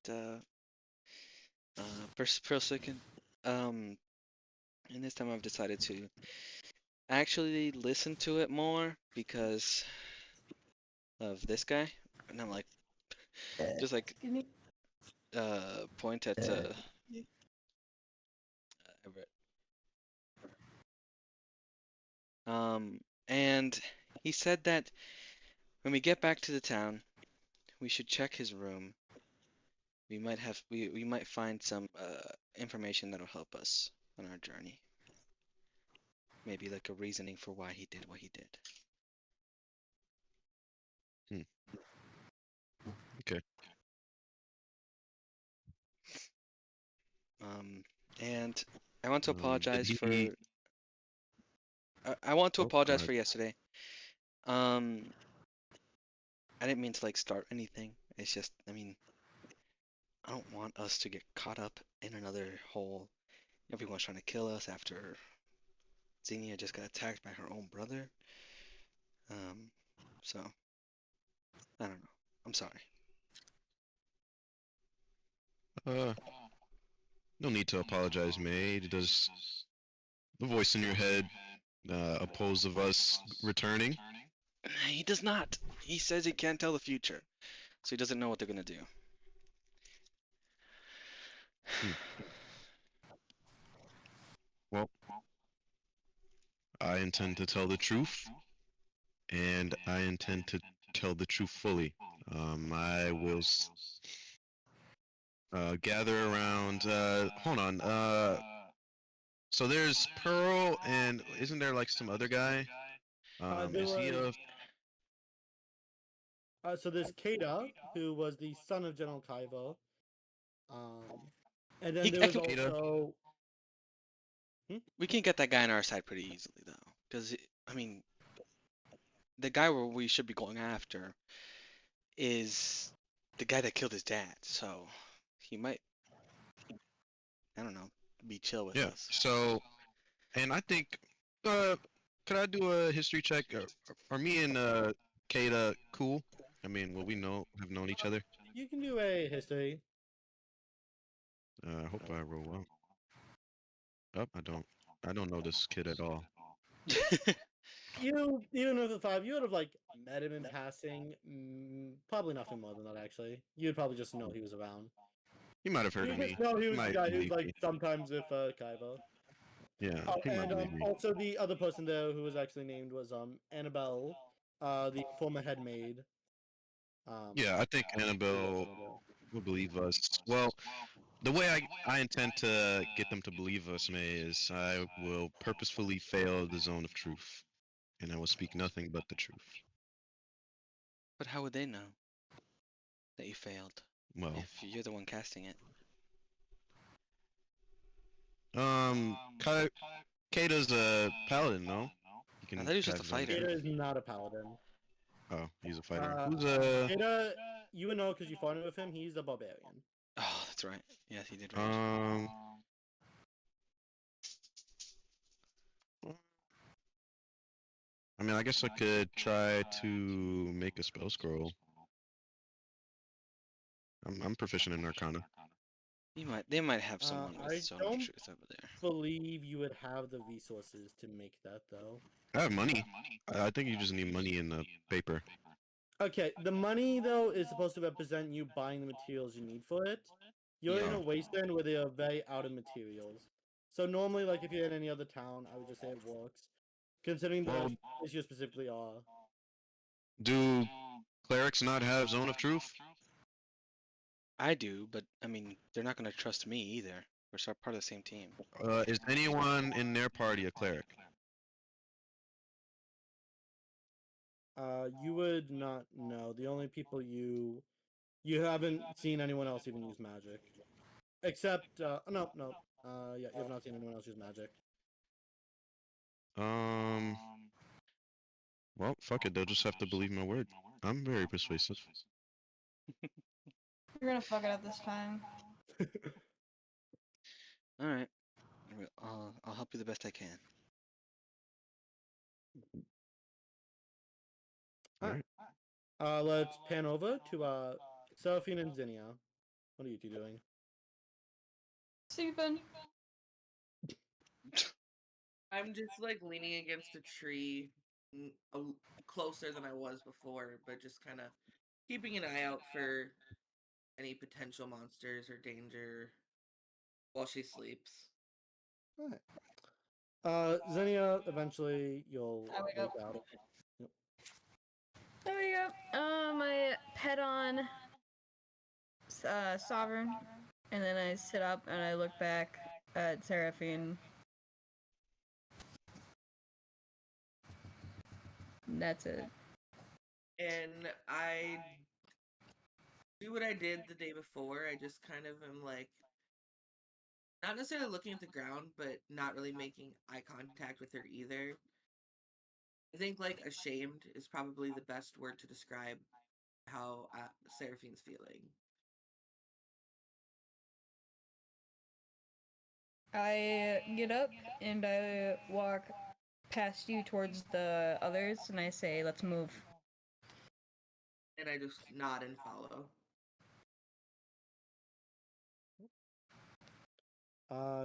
Pearl Second. Um, and this time I've decided to actually listen to it more because of this guy. And I'm like, just like Excuse me. point at Everett. And he said that when we get back to the town, we should check his room. We might find some information that'll help us on our journey. Maybe like a reasoning for why he did what he did. Okay. And I want to Did apologize for he? I want to Oh, go apologize ahead. for yesterday. Um, I didn't mean to like start anything. It's just, I mean, I don't want us to get caught up in another whole. Everyone's trying to kill us after Xenia just got attacked by her own brother. Um, so I don't know. I'm sorry. Uh, no need to apologize, mate. Does the voice in your head oppose of us returning? He does not. He says he can't tell the future, so he doesn't know what they're gonna do. Hmm. Well, I intend to tell the truth, and I intend to tell the truth fully. I will gather around. Hold on. So there's Pearl, and isn't there like some other guy? There Is he was a? so there's Kada, who was the son of General Kaivo. Um, and then there I was can, Ada? also we can get that guy on our side pretty easily though, because I mean, the guy where we should be going after is the guy that killed his dad, so he might, I don't know, be chill with Yeah. us. So, and I think, uh, could I do a history check? Are me and Kata cool? I mean, will we have known each other? you can do a history. I hope I roll well. Oh, I don't know this kid at all. You even with a 5, you would have like met him in passing. Probably nothing more than that. Actually, you'd probably just know he was around. He might have heard You of just me. know he was the Might guy who's believe like me. sometimes with Kaivo. Yeah, Oh, he might and believe me. also the other person there who was actually named was Annabelle, the former head maid. Yeah, I think Annabelle will believe us. Well, the way I intend to get them to believe us, May, is I will purposefully fail the zone of truth, and I will speak nothing but the truth. But how would they know that you failed Well, if you're the one casting it? Kata's a paladin, no? He I can thought he was just a have his own fighter. Ada truth. is not a paladin. Oh, he's a fighter. Uh, Who's a Ada, you would know because you fought with him. He's a barbarian. Oh, that's right. Yes, he did rage. um? I mean, I guess I could try to make a spell scroll. I'm proficient in Arcana. They might have someone with I Zone of don't Truth over there. believe you would have the resources to make that though. I have money. I think you just need money in the paper. Okay, the money though is supposed to represent you buying the materials you need for it. You're in Yeah. a wasteland where they are very out of materials. So normally, like if you're in any other town, I would just say it works. Considering the Well, place you specifically are. do clerics not have Zone of Truth? I do, but I mean, they're not gonna trust me either. We're part of the same team. Is anyone in their party a cleric? You would not know. The only people you haven't seen anyone else even use magic. Except, no. Yeah, you have not seen anyone else use magic. Well, fuck it. They'll just have to believe my word. I'm very persuasive. You're gonna fuck it up this time. All right. I'll help you the best I can. All right. Let's pan over to Seraphine and Zinnia. What are you two doing? Sleeping. I'm just like leaning against a tree, closer than I was before, but just kind of keeping an eye out for any potential monsters or danger while she sleeps. All right. Zinnia, eventually you'll I wake wake up. out. Yep. There we go. I pet on Sovereign, and then I sit up and I look back at Seraphine. That's it. And I do what I did the day before. I just kind of am like, not necessarily looking at the ground, but not really making eye contact with her either. I think like ashamed is probably the best word to describe how Seraphine's feeling. I get up and I walk past you towards the others, and I say, "Let's move." And I just nod and follow.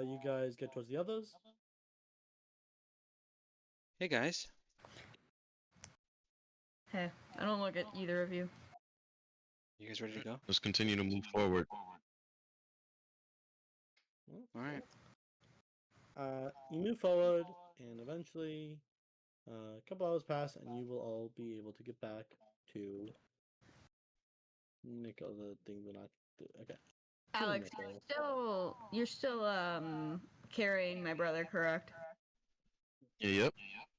You guys get towards the others. Hey guys. Hey, I don't look at either of you. You guys ready to go? Let's continue to move forward. All right. You move forward, and eventually, a couple hours pass, and you will all be able to get back to Nickel. The thing will not. Okay. Alex, you're still carrying my brother, correct? Yep.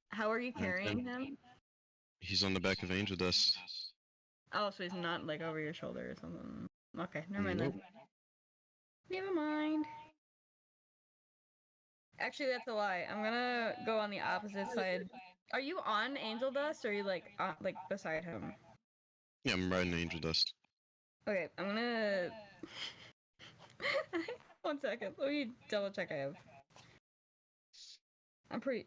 How are you carrying him? He's on the back of Angel Dust. Oh, so he's not like over your shoulder or something. Okay, never mind Nope. then. Never mind. Actually, that's a lie. I'm gonna go on the opposite side. Are you on Angel Dust, or are you like beside him? Yeah, I'm riding Angel Dust. Okay, I'm gonna. 1 second. Let me double check. I probably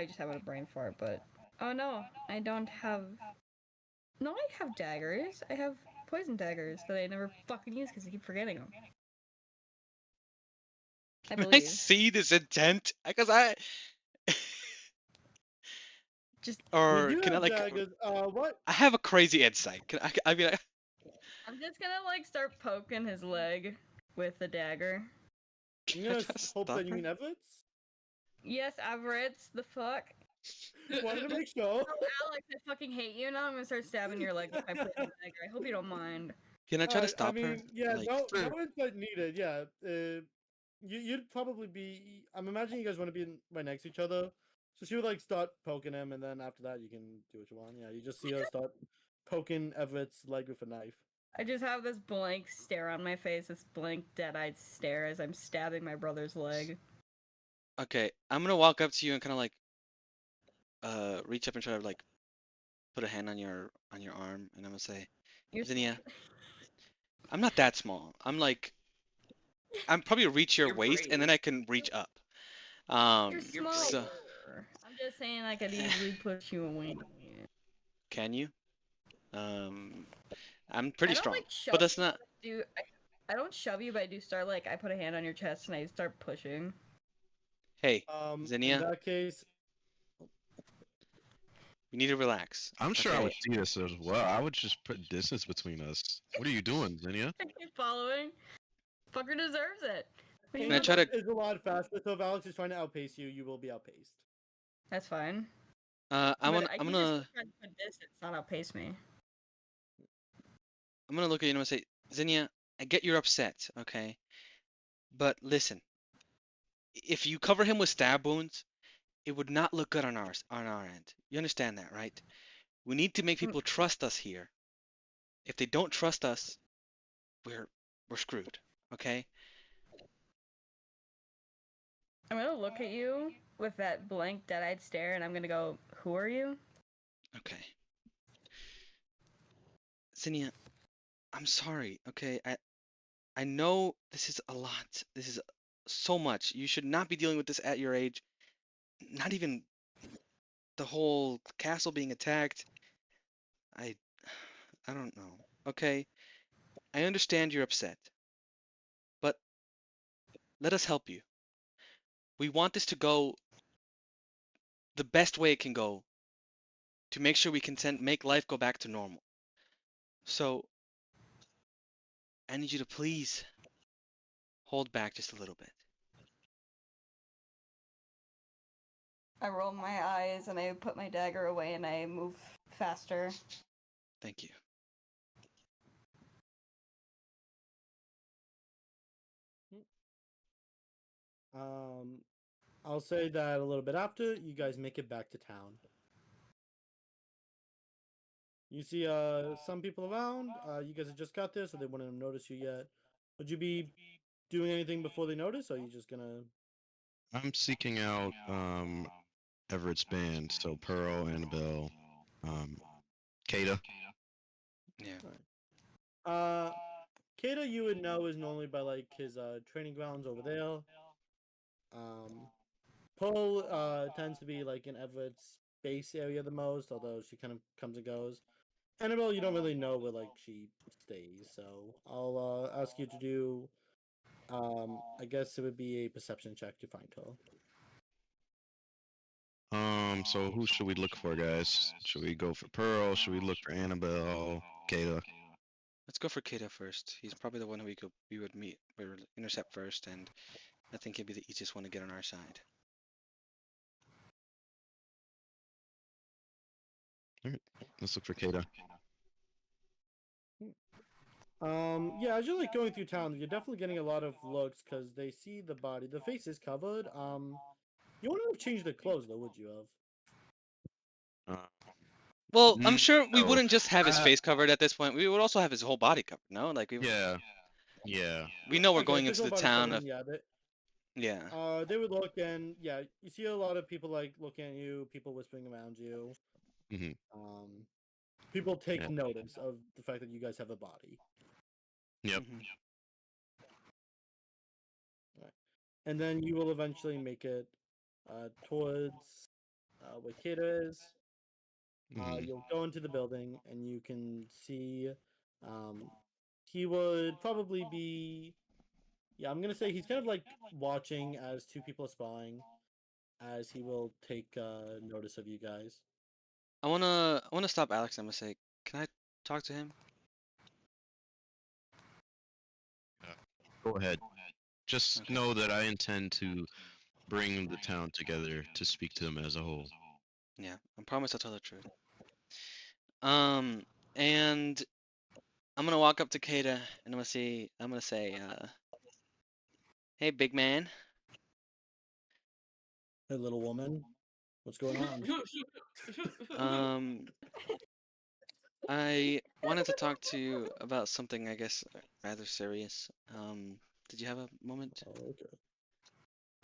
just having a brain fart, but oh no, I don't have. No, I have daggers. I have poison daggers that I never fucking use because I keep forgetting them. I Can I believe. see this intent? Because I. Just. Or You do can I have like? daggers. What? I have a crazy insight. Can I mean, I'm just gonna like start poking his leg with the dagger. can I'm I gonna try to hope stop that you her? mean Everett's. Yes, Everett's. The fuck. Wanted to make sure. Oh, Alex, I fucking hate you now. I'm gonna start stabbing your leg with my poison dagger. I hope you don't mind. Can I try to I stop her? mean, yeah, Like, no insight needed. Yeah, you'd probably be. I'm imagining you guys want to be right next to each other, so she would like start poking him, and then after that, you can do what you want. Yeah, you just see her start poking Everett's leg with a knife. I just have this blank stare on my face, this blank dead-eyed stare as I'm stabbing my brother's leg. okay, I'm gonna walk up to you and kind of like, reach up and try to like, put a hand on your arm, and I'm gonna say, Zinnia, I'm not that small. I'm probably reach your You're waist, and then brave. I can reach up. You're You're small. So I'm just saying I could easily push you away. can you? I'm pretty I don't strong, like shove but that's you, not. I don't shove you, but I do start like I put a hand on your chest and I start pushing. Hey, In Zinnia, that case, you need to relax. I'm sure I Okay. would see this as well. I would just put distance between us. What are you doing, Zinnia? I keep following. Fucker deserves it. What do you Can I want? try to? is a lot faster. So if Alex is trying to outpace you, you will be outpaced. That's fine. I'm But gonna I I'm can gonna just try to put distance, not outpace me. I'm gonna look at you and I'm gonna say, Zinnia, I get you're upset, okay? But listen, if you cover him with stab wounds, it would not look good on our end. You understand that, right? We need to make people trust us here. If they don't trust us, we're screwed. Okay? I'm gonna look at you with that blank, dead-eyed stare, and I'm gonna go, "Who are you?" Okay. Zinnia, I'm sorry. Okay, I know this is a lot. This is so much. You should not be dealing with this at your age. Not even the whole castle being attacked. I I don't know. Okay, I understand you're upset, but let us help you. We want this to go the best way it can go to make sure we can make life go back to normal. So I need you to please hold back just a little bit. I roll my eyes and I put my dagger away and I move faster. Thank you. I'll say that a little bit after you guys make it back to town. You see some people around. You guys have just got there, so they wouldn't have noticed you yet. Would you be doing anything before they notice, or are you just gonna? I'm seeking out Everett's band, so Pearl, Annabelle, um, Kata. Yeah. Kata you would know is normally by like his training grounds over there. Pearl tends to be like in Everett's base area the most, although she kind of comes and goes. Annabelle, you don't really know where like she stays, so I'll ask you to do. I guess it would be a perception check to find her. So who should we look for, guys? Should we go for Pearl? Should we look for Annabelle, Kata? Let's go for Kata first. He's probably the one who we would intercept first, and I think he'd be the easiest one to get on our side. All right, let's look for Kata. Yeah, as you're like going through town, you're definitely getting a lot of looks because they see the body. The face is covered. You wouldn't have changed the clothes though, would you have? Well, I'm sure we No. wouldn't just have his face covered at this point. We would also have his whole body covered, no? Like Yeah. we know we're Okay, going if his into whole the body's town covered, of then yeah. they would look and yeah, you see a lot of people like looking at you, people whispering around you. hmm People take Yeah. notice of the fact that you guys have a body. Yep. Mhm. Right. And then you will eventually make it towards where Kata is. hmm You'll go into the building and you can see he would probably be. Yeah, I'm gonna say he's kind of like watching as two people are spying, as he will take notice of you guys. I wanna stop Alex. I'm gonna say, can I talk to him? Go ahead. Just Okay. know that I intend to bring the town together to speak to them as a whole. Yeah, I promise I'll tell the truth. Um, and I'm gonna walk up to Kata and I'm gonna say, hey, big man. Hey, little woman, what's going on? Um, I wanted to talk to you about something, I guess, rather serious. Did you have a moment? Oh,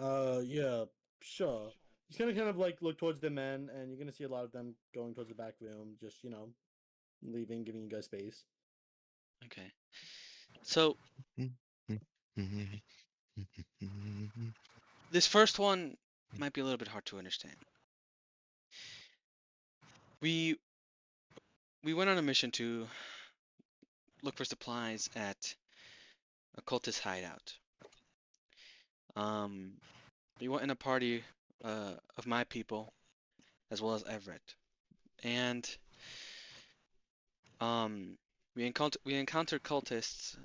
okay. Yeah, sure. He's gonna kind of like look towards the men, and you're gonna see a lot of them going towards the back room, just leaving, giving you guys space. Okay. So this first one might be a little bit hard to understand. We we went on a mission to look for supplies at a cultist hideout. Um, we went in a party of my people as well as Everett, and um, we encountered cultists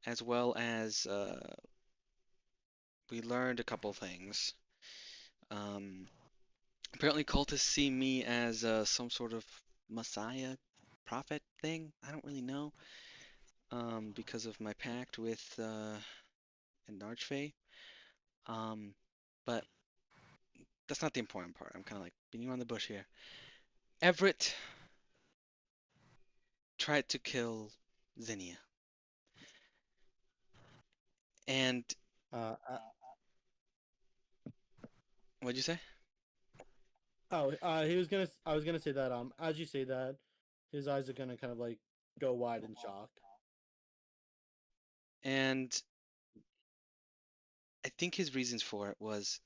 as well as we learned a couple things. Um, apparently, cultists see me as some sort of messiah, prophet thing. I don't really know because of my pact with an Archfey. Um, but that's not the important part. I'm kind of like beating around the bush here. Everett tried to kill Zinnia. And Uh, what'd you say? he was gonna. I was gonna say that. As you say that, his eyes are gonna kind of like go wide in shock. And I think his reasons for it was,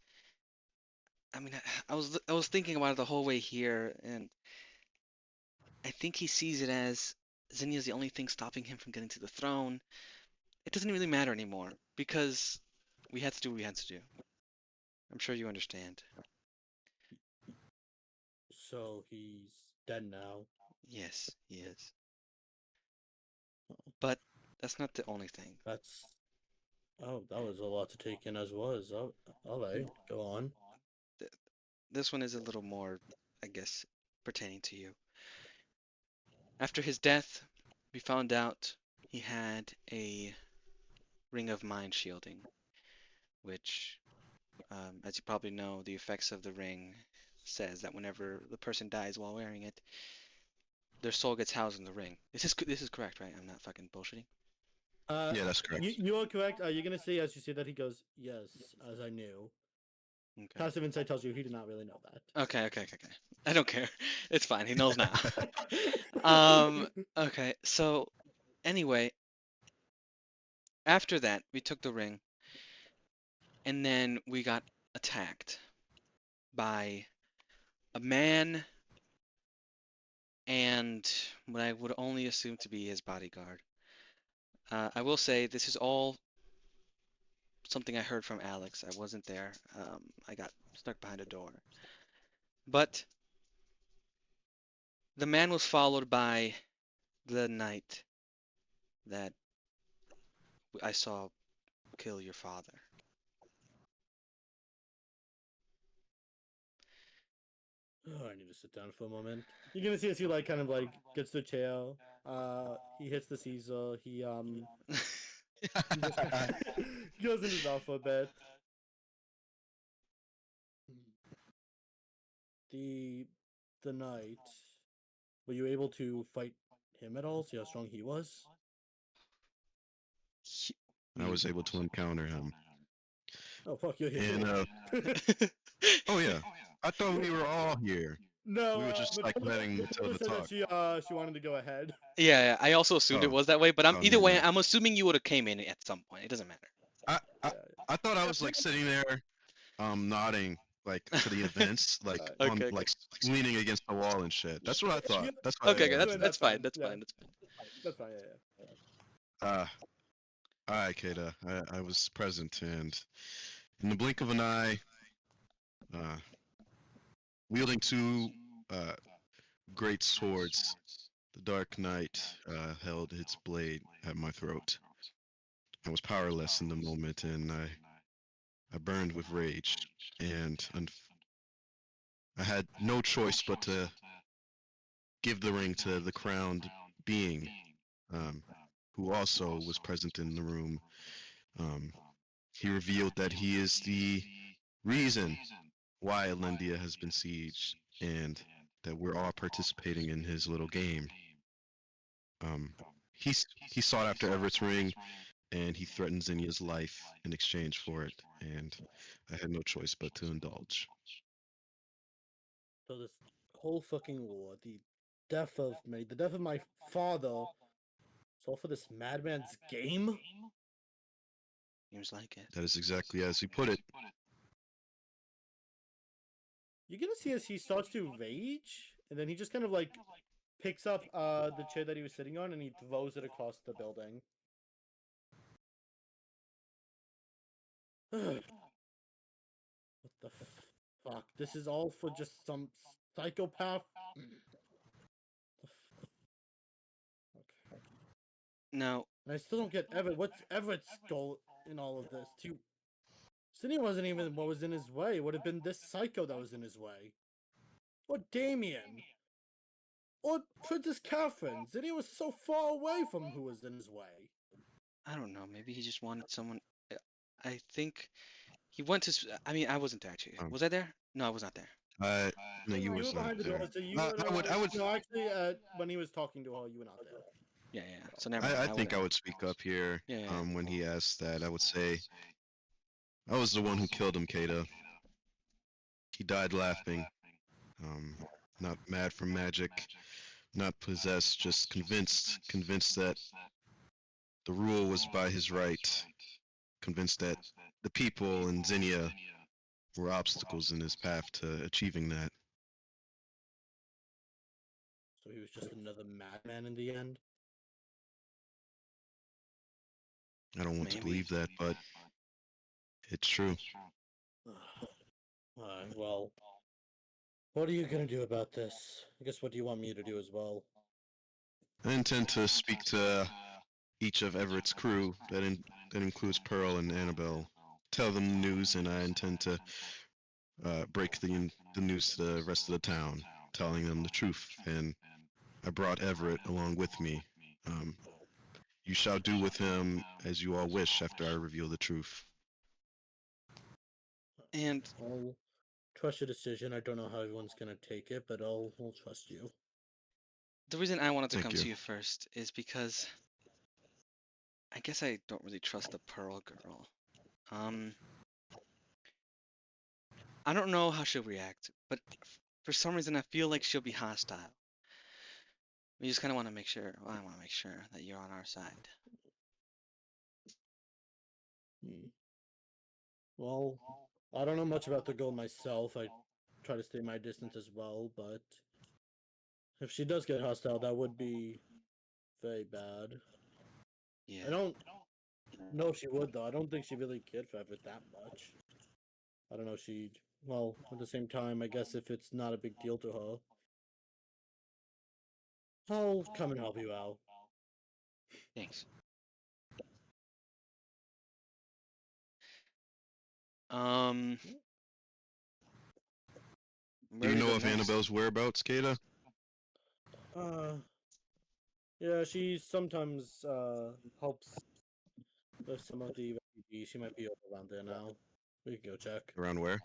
I mean, I was thinking about it the whole way here, and I think he sees it as Zinnia's the only thing stopping him from getting to the throne. It doesn't really matter anymore because we had to do what we had to do. I'm sure you understand. So he's dead now. Yes, he is. But that's not the only thing. That's. Oh, that was a lot to take in as was. Oh, all right, go on. This one is a little more, I guess, pertaining to you. After his death, we found out he had a ring of mind shielding, which, as you probably know, the effects of the ring says that whenever the person dies while wearing it, their soul gets housed in the ring. This is correct, right? I'm not fucking bullshitting. Yeah, that's correct. You are correct. You're gonna say as you say that he goes, yes, as I knew. Okay. Passive insight tells you he did not really know that. Okay. I don't care. It's fine. He knows now. Okay. So, anyway, after that, we took the ring, and then we got attacked by a man and what I would only assume to be his bodyguard. I will say this is all something I heard from Alex. I wasn't there. I got stuck behind a door. But the man was followed by the knight that I saw kill your father. Oh, I need to sit down for a moment. You're gonna see as he like kind of like gets the chair. He hits the Caesar. He just goes into his mouth for a bit. The knight. Were you able to fight him at all? See how strong he was? I was able to encounter him. Oh fuck, you're here. And oh yeah, I thought we were all here. No, We were just like letting Matilda said talk. that she wanted to go ahead. Yeah, I also assumed it Oh. was that way, but Oh, either no, way, no. I'm assuming you would have came in at some point. It doesn't matter. I thought I was like sitting there, nodding like to the events, like on Okay. like leaning against the wall and shit. That's what I thought. That's what Okay, I that's imagined. that's fine. fine. That's Yeah. fine. That's fine. That's fine. Yeah. All right, Kata. I was present, and in the blink of an eye, wielding two great swords, the Dark Knight held its blade at my throat. I was powerless in the moment, and I burned with rage, and I had no choice but to give the ring to the crowned being, who also was present in the room. Um, he revealed that he is the reason why Alendia has been sieged, and that we're all participating in his little game. He sought after Everett's ring, and he threatened Zinnia's life in exchange for it, and I had no choice but to indulge. So this whole fucking war, the death of my father, it's all for this madman's game? Seems like it. That is exactly as he put it. You're gonna see as he starts to rage, and then he just kind of like picks up the chair that he was sitting on and he throws it across the building. What the fuck? This is all for just some psychopath? Okay. Now, And I still don't get Everett. What's Everett's goal in all of this? Cindy wasn't even what was in his way. It would have been this psycho that was in his way. Or Damien. Or Princess Catherine. Zinnia was so far away from who was in his way. I don't know. Maybe he just wanted someone. I think he went to. I mean, I wasn't there actually. Was I there? No, I was not there. No, you You were were behind the there. door, so you I would. no, actually, when he was talking to her, you were not there. Yeah, yeah. So never mind. I think I would speak up here. Yeah, yeah. When he asked that, I would say, I was the one who killed him, Kata. He died laughing. Um, not mad from magic, not possessed, just convinced that the rule was by his right, convinced that the people in Zinnia were obstacles in his path to achieving that. So he was just another madman in the end. I don't want to Maybe. believe that, but it's true. Alright, well, what are you gonna do about this? I guess what do you want me to do as well? I intend to speak to each of Everett's crew, that includes Pearl and Annabelle. Tell them the news, and I intend to break the news to the rest of the town, telling them the truth. And I brought Everett along with me. Um, you shall do with him as you all wish after I reveal the truth. And I'll trust your decision. I don't know how everyone's gonna take it, but I'll trust you. the reason I wanted to Thank come you. to you first is because I guess I don't really trust the Pearl girl. I don't know how she'll react, but for some reason I feel like she'll be hostile. We just kind of want to make sure. Well, I want to make sure that you're on our side. Well, I don't know much about the girl myself. I try to stay my distance as well, but if she does get hostile, that would be very bad. Yeah. I don't know if she would, though. I don't think she really cared for Everett that much. I don't know if she'd. Well, at the same time, I guess if it's not a big deal to her, I'll come and help you out. Thanks. Do you Where do we know go of next? Annabelle's whereabouts, Kata? Yeah, she sometimes helps with some of the refugees. She might be over around there now. We can go check. Around where?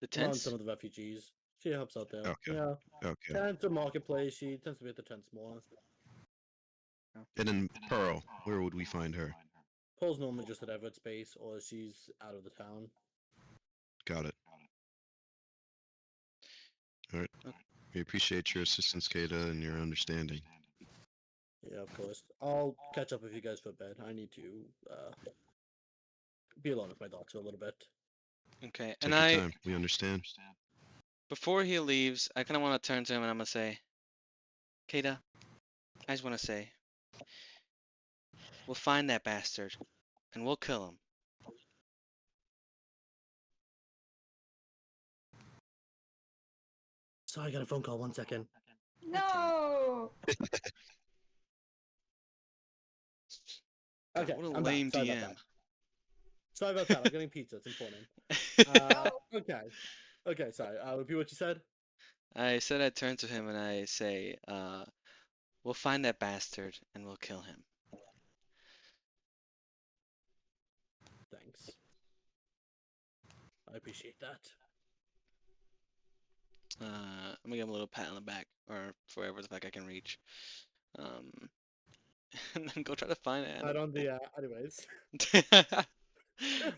The Around tents? some of the refugees. She helps out there. Okay. Yeah. Okay. Tents or marketplace. She tends to be at the tents more. And then Pearl, where would we find her? Pearl's normally just at Everett's base, or she's out of the town. Got it. All right. We appreciate your assistance, Kata, and your understanding. Yeah, of course. I'll catch up with you guys for a bit. I need to be alone with my dogs for a little bit. Okay. Take And your time. We understand. before he leaves, I kind of want to turn to him and I'm gonna say, Kata, I just want to say, we'll find that bastard and we'll kill him. Sorry, I got a phone call. 1 second. No. God, Okay, what a I'm lame back. Sorry DM. about that. Sorry about that. I'm getting pizza. It's important. Okay. Okay, sorry. Repeat what you said. I said I'd turn to him and I say, we'll find that bastard and we'll kill him. Thanks. I appreciate that. I'm gonna give him a little pat on the back or wherever the fuck I can reach. And then go try to find I Anna. don't the anyways.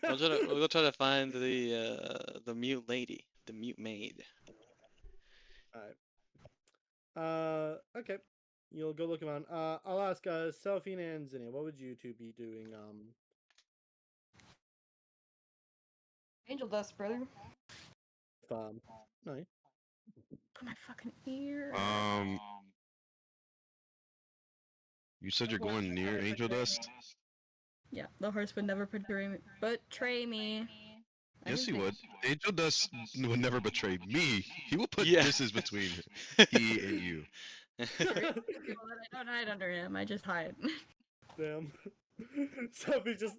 We'll go try to find the mute lady, the mute maid. Alright. Okay. You'll go look around. I'll ask Selfina and Zinnia, what would you two be doing? Angel dust, brother. No. Put my fucking ear. You said you're going near Angel Dust? Yeah, the horse would never betray me. Yes, he would. Angel Dust would never betray me. He will put Yeah. distance between he and you. People that I don't hide under him. I just hide. Damn. Sophie just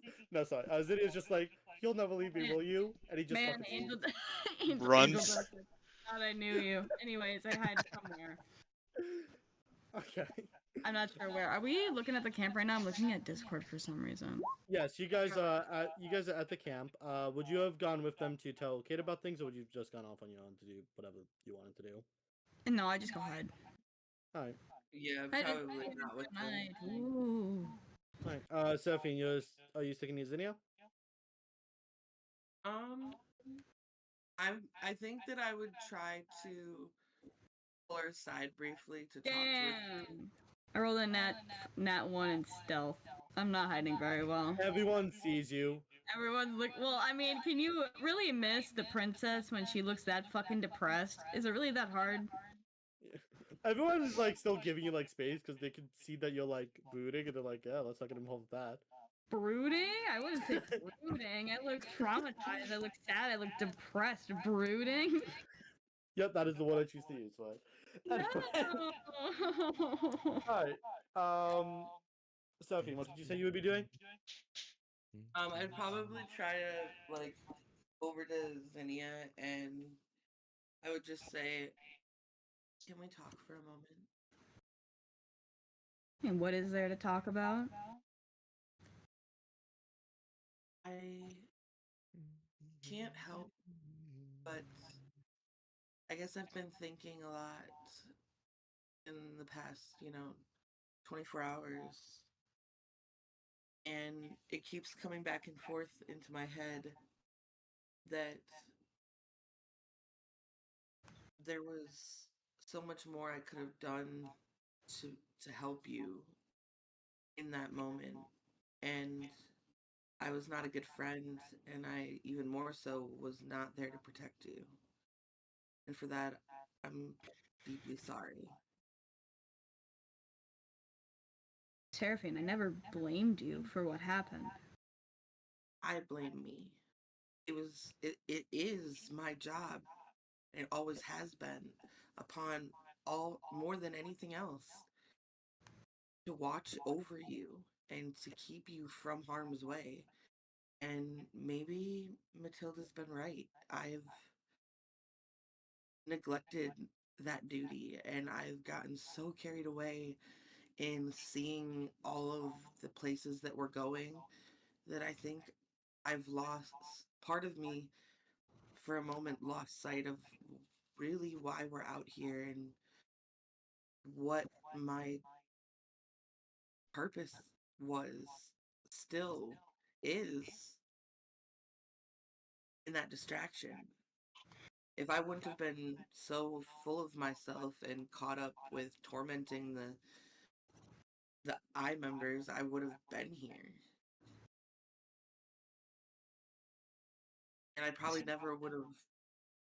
sorry. Zinnia's just like, you'll never leave me, will you? And he just Man, fucking Angel, leaves. Runs. Angel dust. Thought I knew you. Anyways, I hide somewhere. Okay. I'm not sure where. Are we looking at the camp right now? I'm looking at Discord for some reason. Yes, you guys are at the camp. Would you have gone with them to tell Kate about things, or would you have just gone off on your own to do whatever you wanted to do? No, I just go hide. Alright. Yeah, I didn't probably think not with them. tonight. Ooh. Alright, Seraphine, are you sticking to Zinnia? I think that I would try to pull her aside briefly to talk to her. Damn. I rolled a nat 1 in stealth. I'm not hiding very well. Everyone sees you. Everyone's like, well, I mean, can you really miss the princess when she looks that fucking depressed? Is it really that hard? Everyone is like still giving you like space because they can see that you're like brooding, and they're like, yeah, let's not get involved with that. Brooding? I wouldn't say brooding. I look traumatized. I look sad. I look depressed. Brooding? Yep, that is the one I choose to use. Fine. No. Alright. Seraphine, what did you say you would be doing? I'd probably try to like over to Zinnia, and I would just say, "Can we talk for a moment?" And what is there to talk about? I can't help but I guess I've been thinking a lot in the past, 24 hours, and it keeps coming back and forth into my head that there was so much more I could have done to help you in that moment, and I was not a good friend, and I even more so was not there to protect you. And for that, I'm deeply sorry. Seraphine, I never blamed you for what happened. I blame me. It is my job, and it always has been, upon all more than anything else, to watch over you and to keep you from harm's way. And maybe Matilda's been right. I've neglected that duty, and I've gotten so carried away in seeing all of the places that we're going that I think I've lost part of me for a moment, lost sight of really why we're out here and what my purpose was, still is, in that distraction. If I wouldn't have been so full of myself and caught up with tormenting the eye members, I would have been here. And I probably never would have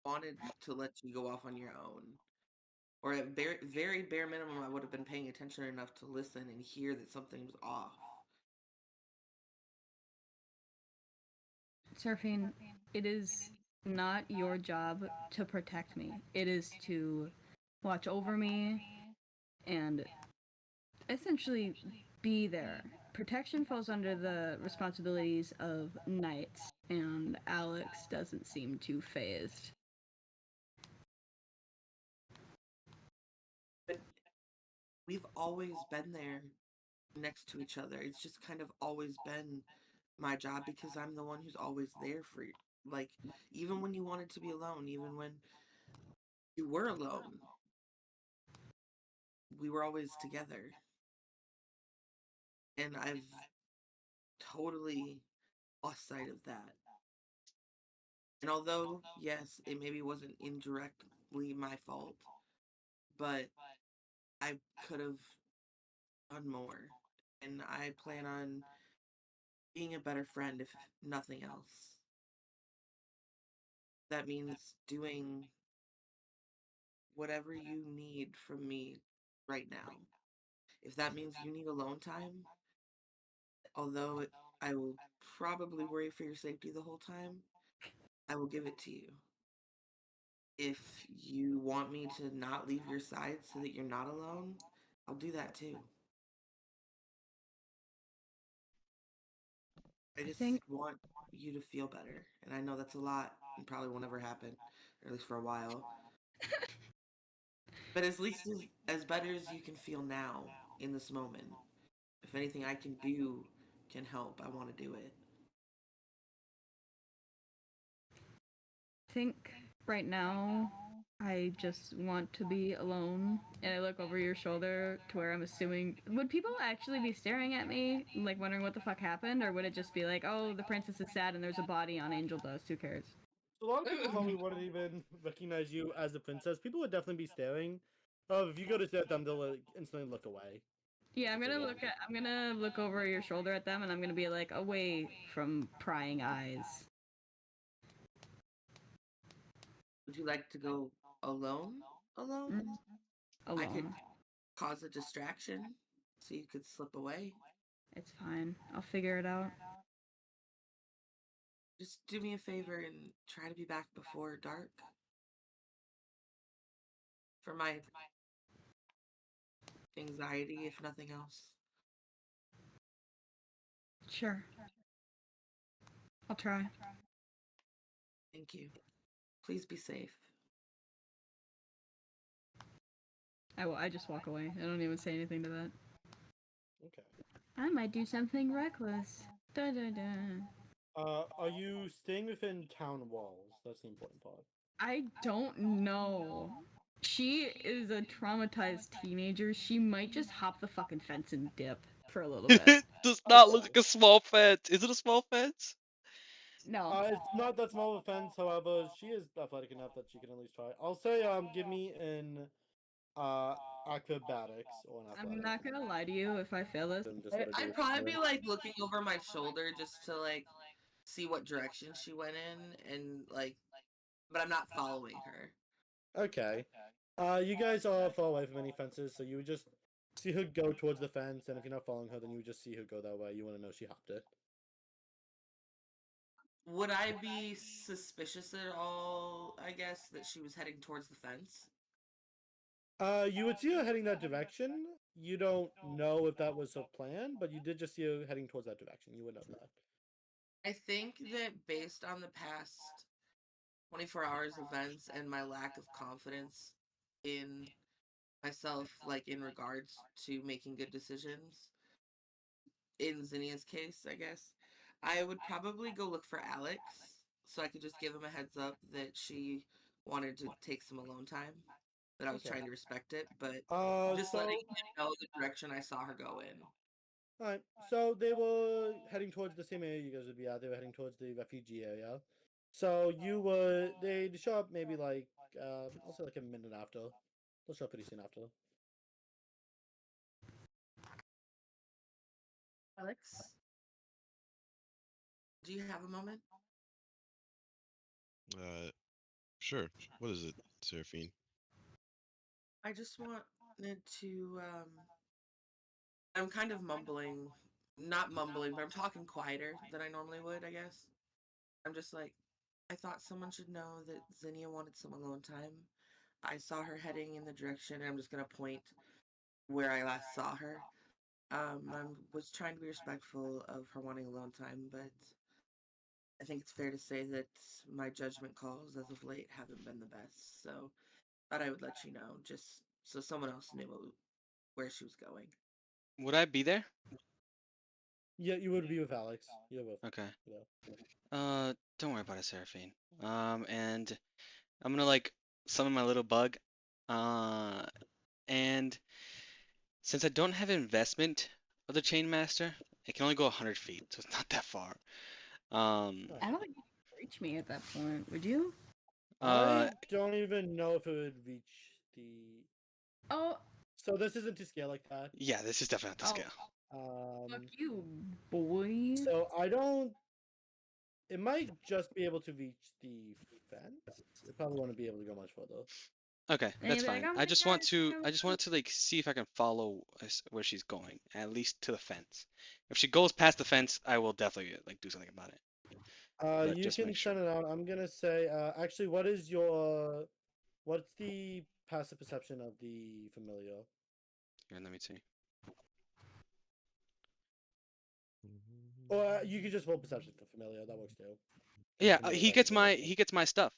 wanted to let you go off on your own. Or at very bare minimum, I would have been paying attention enough to listen and hear that something was off. Seraphine, it is not your job to protect me. It is to watch over me and essentially be there. Protection falls under the responsibilities of knights, and Alex doesn't seem too phased. But we've always been there next to each other. It's just kind of always been my job because I'm the one who's always there for you. Like, even when you wanted to be alone, even when you were alone, we were always together. And I've totally lost sight of that. And although, yes, it maybe wasn't indirectly my fault, but I could have done more. And I plan on being a better friend, if nothing else. That means doing whatever you need from me right now. If that means you need alone time, although I will probably worry for your safety the whole time, I will give it to you. If you want me to not leave your side so that you're not alone, I'll do that too. I just want you to feel better. And I know that's a lot and probably won't ever happen, or at least for a while. But at least as better as you can feel now in this moment. If anything I can do can help, I want to do it. I think right now I just want to be alone. And I look over your shoulder to where I'm assuming. Would people actually be staring at me, like wondering what the fuck happened? Or would it just be like, oh, the princess is sad and there's a body on Angel Dust? Who cares? A lot of people probably wouldn't even recognize you as the princess. People would definitely be staring. Oh, if you go to stare at them, they'll like, instantly look away. Yeah, I'm gonna look over your shoulder at them and I'm gonna be like, away from prying eyes. Would you like to go alone? Alone? Alone. I could cause a distraction so you could slip away. It's fine. I'll figure it out. Just do me a favor and try to be back before dark. For my anxiety, if nothing else. Sure. I'll try. Thank you. Please be safe. I just walk away. I don't even say anything to that. Okay. I might do something reckless. Da da da. Are you staying within town walls? That's the important part. I don't know. She is a traumatized teenager. She might just hop the fucking fence and dip for a little bit. It does not look like a small fence. Is it a small fence? No. It's not that small of a fence, however, she is athletic enough that she can at least try. I'll say, give me an acrobatics or an I'm athletics. not gonna lie to you if I fail this. Just what I do I'd with probably be her. like looking over my shoulder just to like see what direction she went in and like, but I'm not following her. Okay. You guys are far away from any fences, so you would just see her go towards the fence, and if you're not following her, then you would just see her go that way. You want to know she hopped it. Would I be suspicious at all, I guess, that she was heading towards the fence? You would see her heading that direction. You don't know if that was her plan, but you did just see her heading towards that direction. You would know that. I think that based on the past 24 hours events and my lack of confidence in myself, like in regards to making good decisions, in Zinnia's case, I guess, I would probably go look for Alex so I could just give him a heads up that she wanted to take some alone time, that I was Okay. trying to respect it, but just So letting him know the direction I saw her go in. Alright, so they were heading towards the same area you guys would be at. They were heading towards the refugee area. So they'd show up maybe like, I'll say like a minute after. They'll show up pretty soon after. Alex, do you have a moment? Sure. What is it, Seraphine? I just wanted to, I'm kind of mumbling. Not mumbling, but I'm talking quieter than I normally would, I guess. I'm just like, I thought someone should know that Zinnia wanted some alone time. I saw her heading in the direction, and I'm just gonna point where I last saw her. I was trying to be respectful of her wanting alone time, but I think it's fair to say that my judgment calls as of late haven't been the best. So, thought I would let you know, just so someone else knew where she was going. Would I be there? Yeah, you would be with Alex. You would. Okay. Yeah. Don't worry about it, Seraphine. And I'm gonna like summon my little bug. And since I don't have investment of the Chain Master, it can only go 100 feet, so it's not that far. I don't think you could reach me at that point, would you? I don't even know if it would reach the. Oh. So this isn't to scale like that. Yeah, this is definitely not to scale. Fuck you, boy. So I don't. It might just be able to reach the fence. It probably won't be able to go much further. Okay, And that's you'd be like, fine. "Oh I my just God, want to no, I just wanted to like see if I can follow where she's going, at least to the fence. If she goes past the fence, I will definitely like do something about it. But You just to can make sure. send it out. I'm gonna say, actually, what's the passive perception of the familiar? Here, let me see. Or you could just roll perception for familiar. That works too. Yeah, Familiar he doesn't gets my stuff.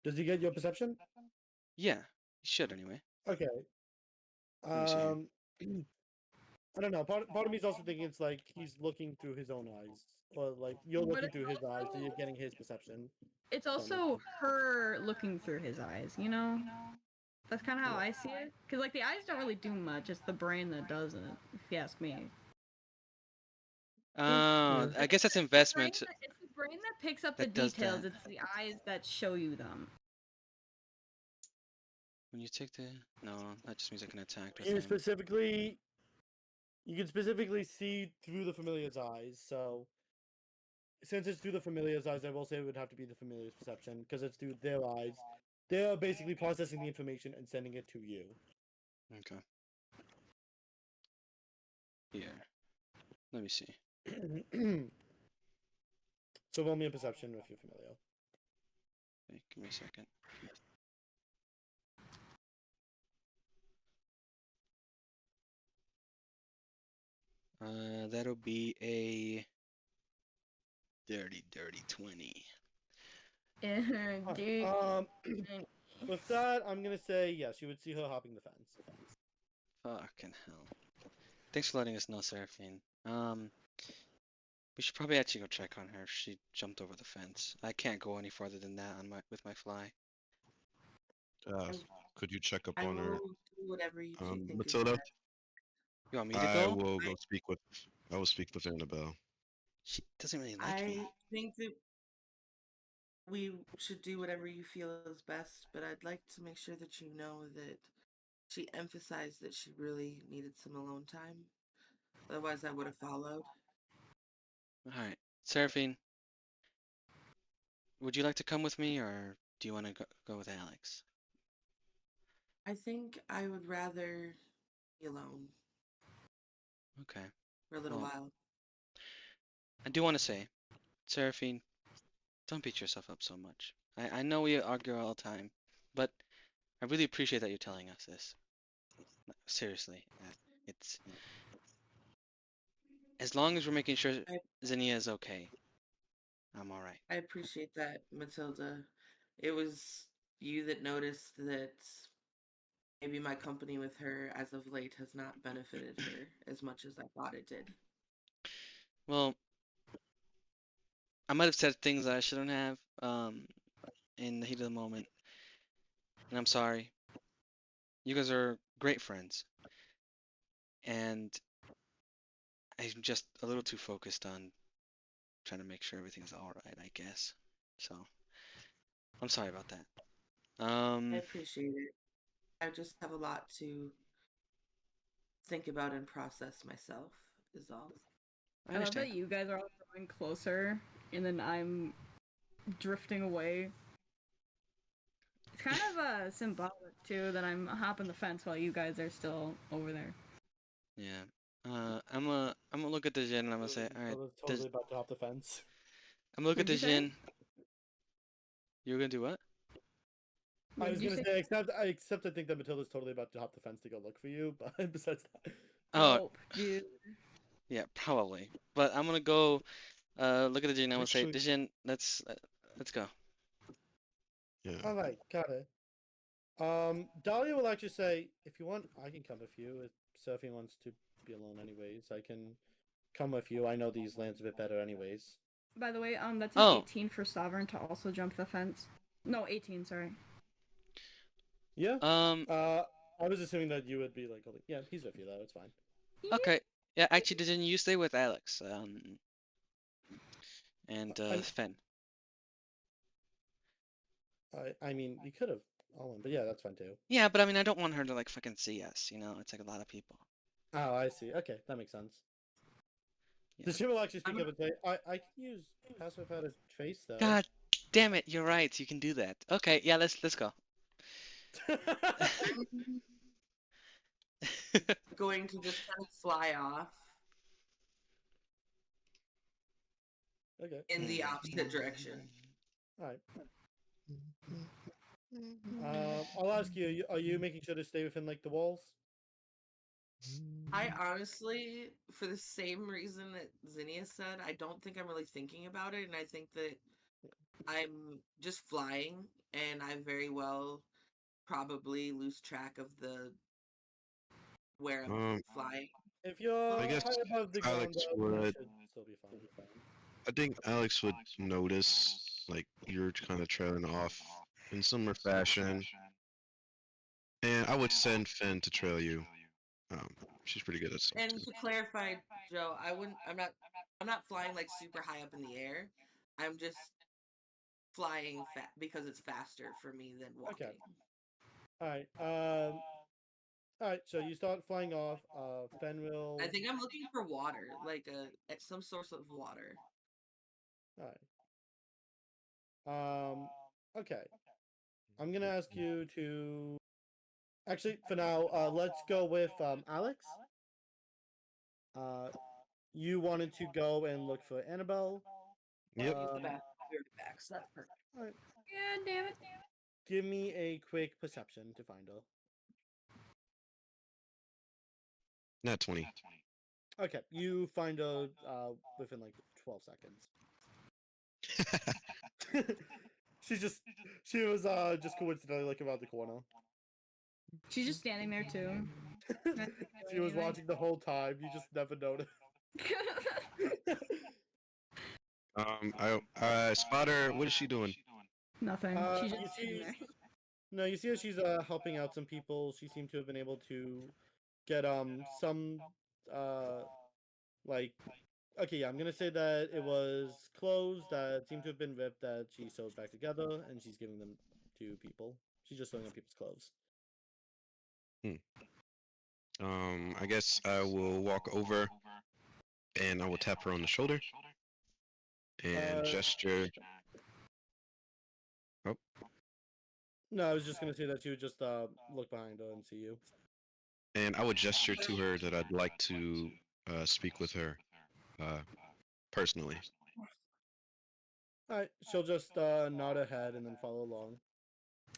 Does he get your perception? Yeah, he should anyway. Okay. Let me see here. I don't know. Part of me is also thinking it's like he's looking through his own eyes, or like you're But looking it's through his eyes, so also- you're getting his perception. It's That makes also her looking through his eyes, you know? That's kind of how I see it. Because, like, the eyes don't really do much. It's the brain that does it, if you ask me. I guess that's investment It's the brain that picks up the that does details. that. It's the eyes that show you them. When you take the no, that just means I can attack with You him. specifically, you can specifically see through the familiar's eyes. So, since it's through the familiar's eyes, I will say it would have to be the familiar's perception because it's through their eyes. They're basically processing the information and sending it to you. Okay. Here. Let me see. So roll me a perception with your familiar. Okay, give me a second. That'll be a dirty 20. Dude. With that, I'm gonna say yes. You would see her hopping the fence. Fucking hell. Thanks for letting us know, Seraphine. We should probably actually go check on her. She jumped over the fence. I can't go any farther than that on with my fly. Could you check up I on will her, do whatever you two think is Matilda? best. You want me to I go? will go speak with. I will speak with Annabelle. She doesn't really like me. I think that we should do whatever you feel is best, but I'd like to make sure that you know that she emphasized that she really needed some alone time. Otherwise, I would have followed. Alright. Seraphine, would you like to come with me, or do you want to go with Alex? I think I would rather be alone Okay. for a little Well, while. I do want to say, Seraphine, don't beat yourself up so much. I know we argue all the time, but I really appreciate that you're telling us this. Seriously, it's as long as we're making sure I, Zinnia is okay, I'm all right. I appreciate that, Matilda. It was you that noticed that maybe my company with her as of late has not benefited her as much as I thought it did. Well, I might have said things that I shouldn't have, in the heat of the moment, and I'm sorry. You guys are great friends, and I'm just a little too focused on trying to make sure everything's all right, I guess. So, I'm sorry about that. I appreciate it. I just have a lot to think about and process myself, is all. I I love that understand. you guys are all growing closer, and then I'm drifting away. It's kind of symbolic too that I'm hopping the fence while you guys are still over there. Yeah. I'm gonna look at the Jin and I'm gonna say, all I right, was totally about to hop the fence. I'm gonna look at What'd the you say? Jin. You're gonna do what? I What was did you gonna say? say, except I think that Matilda's totally about to hop the fence to go look for you. But besides that, Oh, Nope, dude. yeah, probably. But I'm gonna go look at the Jin and I'm gonna say, Actually, Jin, let's go. yeah. all right, got it. Dahlia will actually say, if you want, I can come with you. If Sophie wants to be alone, anyways, I can come with you. I know these lands a bit better, anyways. By the way, that's an Oh, 18 for Sovereign to also jump the fence. No, 18, sorry. Yeah. um, I was assuming that you would be like, yeah, he's with you though. It's fine. okay. Yeah, actually, Jin, you stay with Alex. And I'm, Fen. I mean, you could have all in, but yeah, that's fine too. Yeah, but I mean, I don't want her to like fucking see us. You know, it's like a lot of people. Oh, I see. Okay, that makes sense. Yeah. The ship will actually speak I'm- up and say, I can use passive without a trace though. God damn it, you're right. You can do that. Okay, yeah, let's go. I'm going to just kind of fly off Okay. in the opposite direction. All right. I'll ask you. Are you making sure to stay within like the walls? I honestly, for the same reason that Zinnia said, I don't think I'm really thinking about it, and I think that I'm just flying, and I very well probably lose track of where I'm Um, flying? If you're I guess high above the Alex ground, though, you would. should still be fine. I think Alex would notice, like, you're kind of trailing off in similar fashion, and I would send Finn to trail you. She's pretty good at stuff And too. to clarify, Joe, I'm not flying like super high up in the air. I'm just flying because it's faster for me than walking. Okay. All right. All right. So you start flying off. Fen will. I think I'm looking for water, like some source of water. All right. Okay. I'm gonna ask you to. Actually, for now, let's go with Alex. You wanted to go and look for Annabelle. Yep. Use the back. Back, so that's perfect. All right. God damn it. Give me a quick perception to find her. Not 20. Okay, you find her within like 12 seconds. She was just coincidentally like around the corner. She's just standing there too. She was watching the whole time. You just never noticed. I spot her. What is she doing? Nothing. She's You just sitting see, there. no, you see that she's helping out some people. She seemed to have been able to get some like okay, yeah, I'm gonna say that it was clothes that seemed to have been ripped that she sewed back together, and she's giving them to people. She's just sewing on people's clothes. I guess I will walk over and I will tap her on the shoulder and gesture. Oh, No, I was just gonna say that she would just look behind her and see you. and I would gesture to her that I'd like to speak with her personally. All right, she'll just nod her head and then follow along.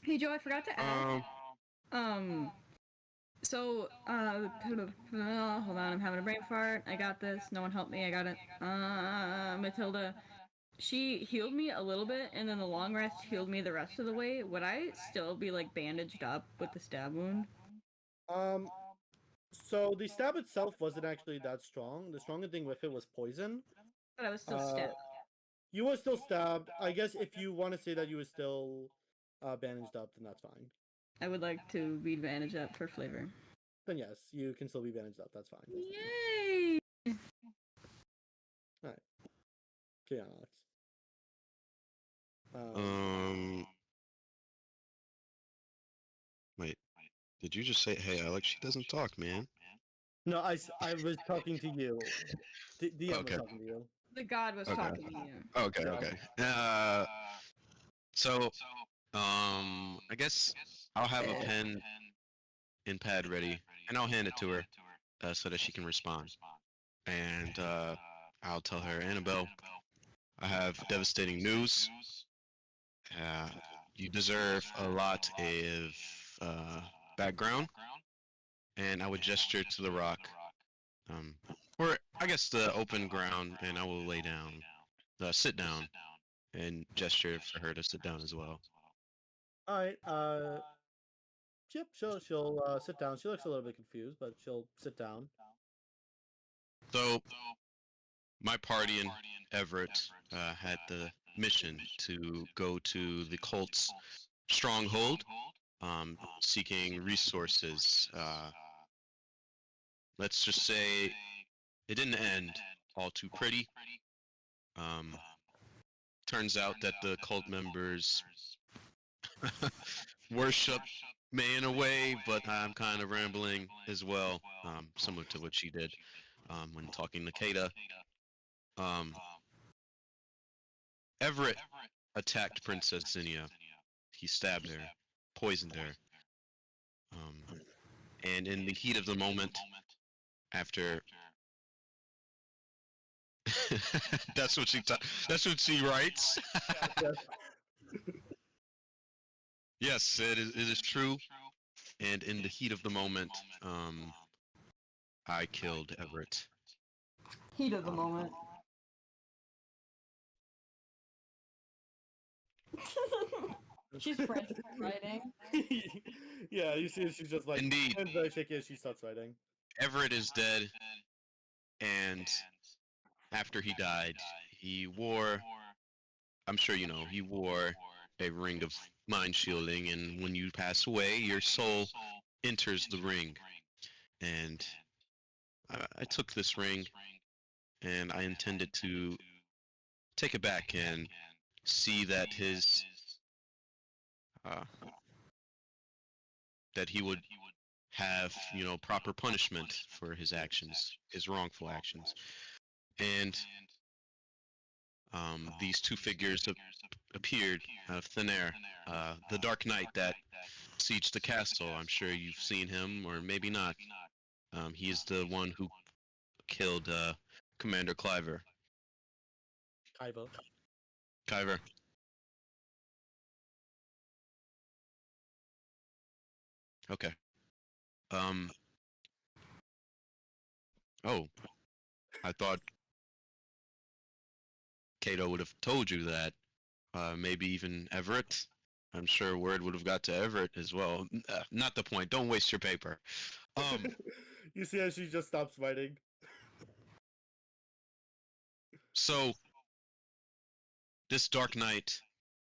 Hey Joe, I forgot to ask. So, hold on, I'm having a brain fart. I got this. No one help me. I got it. Matilda, she healed me a little bit, and then the long rest healed me the rest of the way. Would I still be like bandaged up with the stab wound? So the stab itself wasn't actually that strong. The stronger thing with it was poison. But I was still stabbed. You were still stabbed. I guess if you want to say that you were still bandaged up, then that's fine. I would like to be bandaged up for flavor. Then yes, you can still be bandaged up. That's fine. Yay! All right. Okay, Alex. Wait. Did you just say, "Hey, Alex"? She doesn't talk, man. No, I was talking to you. DM was Okay. talking to you. The god was Okay. talking to you. Okay. Yeah. Okay. So, I guess I'll have a pen and pad ready, and I'll hand it to her so that she can respond. And I'll tell her, Annabelle, I have devastating news. You deserve a lot of background, and I would gesture to the rock, or I guess the open ground, and I will lay down, sit down, and gesture for her to sit down as well. All right. Yep. She'll sit down. She looks a little bit confused, but she'll sit down. So, my party in Everett had the mission to go to the cult's stronghold, seeking resources. Let's just say it didn't end all too pretty. Turns out that the cult members worship me in a way, but I'm kind of rambling as well, similar to what she did when talking to Kata. Everett attacked Princess Zinnia. He stabbed her, poisoned her. And in the heat of the moment, after that's what that's what she writes. Yes, it is true. And in the heat of the moment, I killed Everett. Heat of the moment. She's frantic writing. Yeah, you see, she's just like Indeed. and very shaky as she starts writing. Everett is dead, and after he died, he wore, I'm sure you know, he wore a ring of mind shielding, and when you pass away, your soul enters the ring. And I took this ring, and I intended to take it back and see that uh, that he would have, you know, proper punishment for his actions, his wrongful actions. And these two figures appeared out of thin air. The Dark Knight that sieged the castle. I'm sure you've seen him, or maybe not. He is the one who killed Commander Cliver. Kaiba. Cliver. Okay. Um. Oh, I thought Kato would have told you that. Maybe even Everett. I'm sure word would have got to Everett as well. Not the point. Don't waste your paper. You see how she just stops writing? So this Dark Knight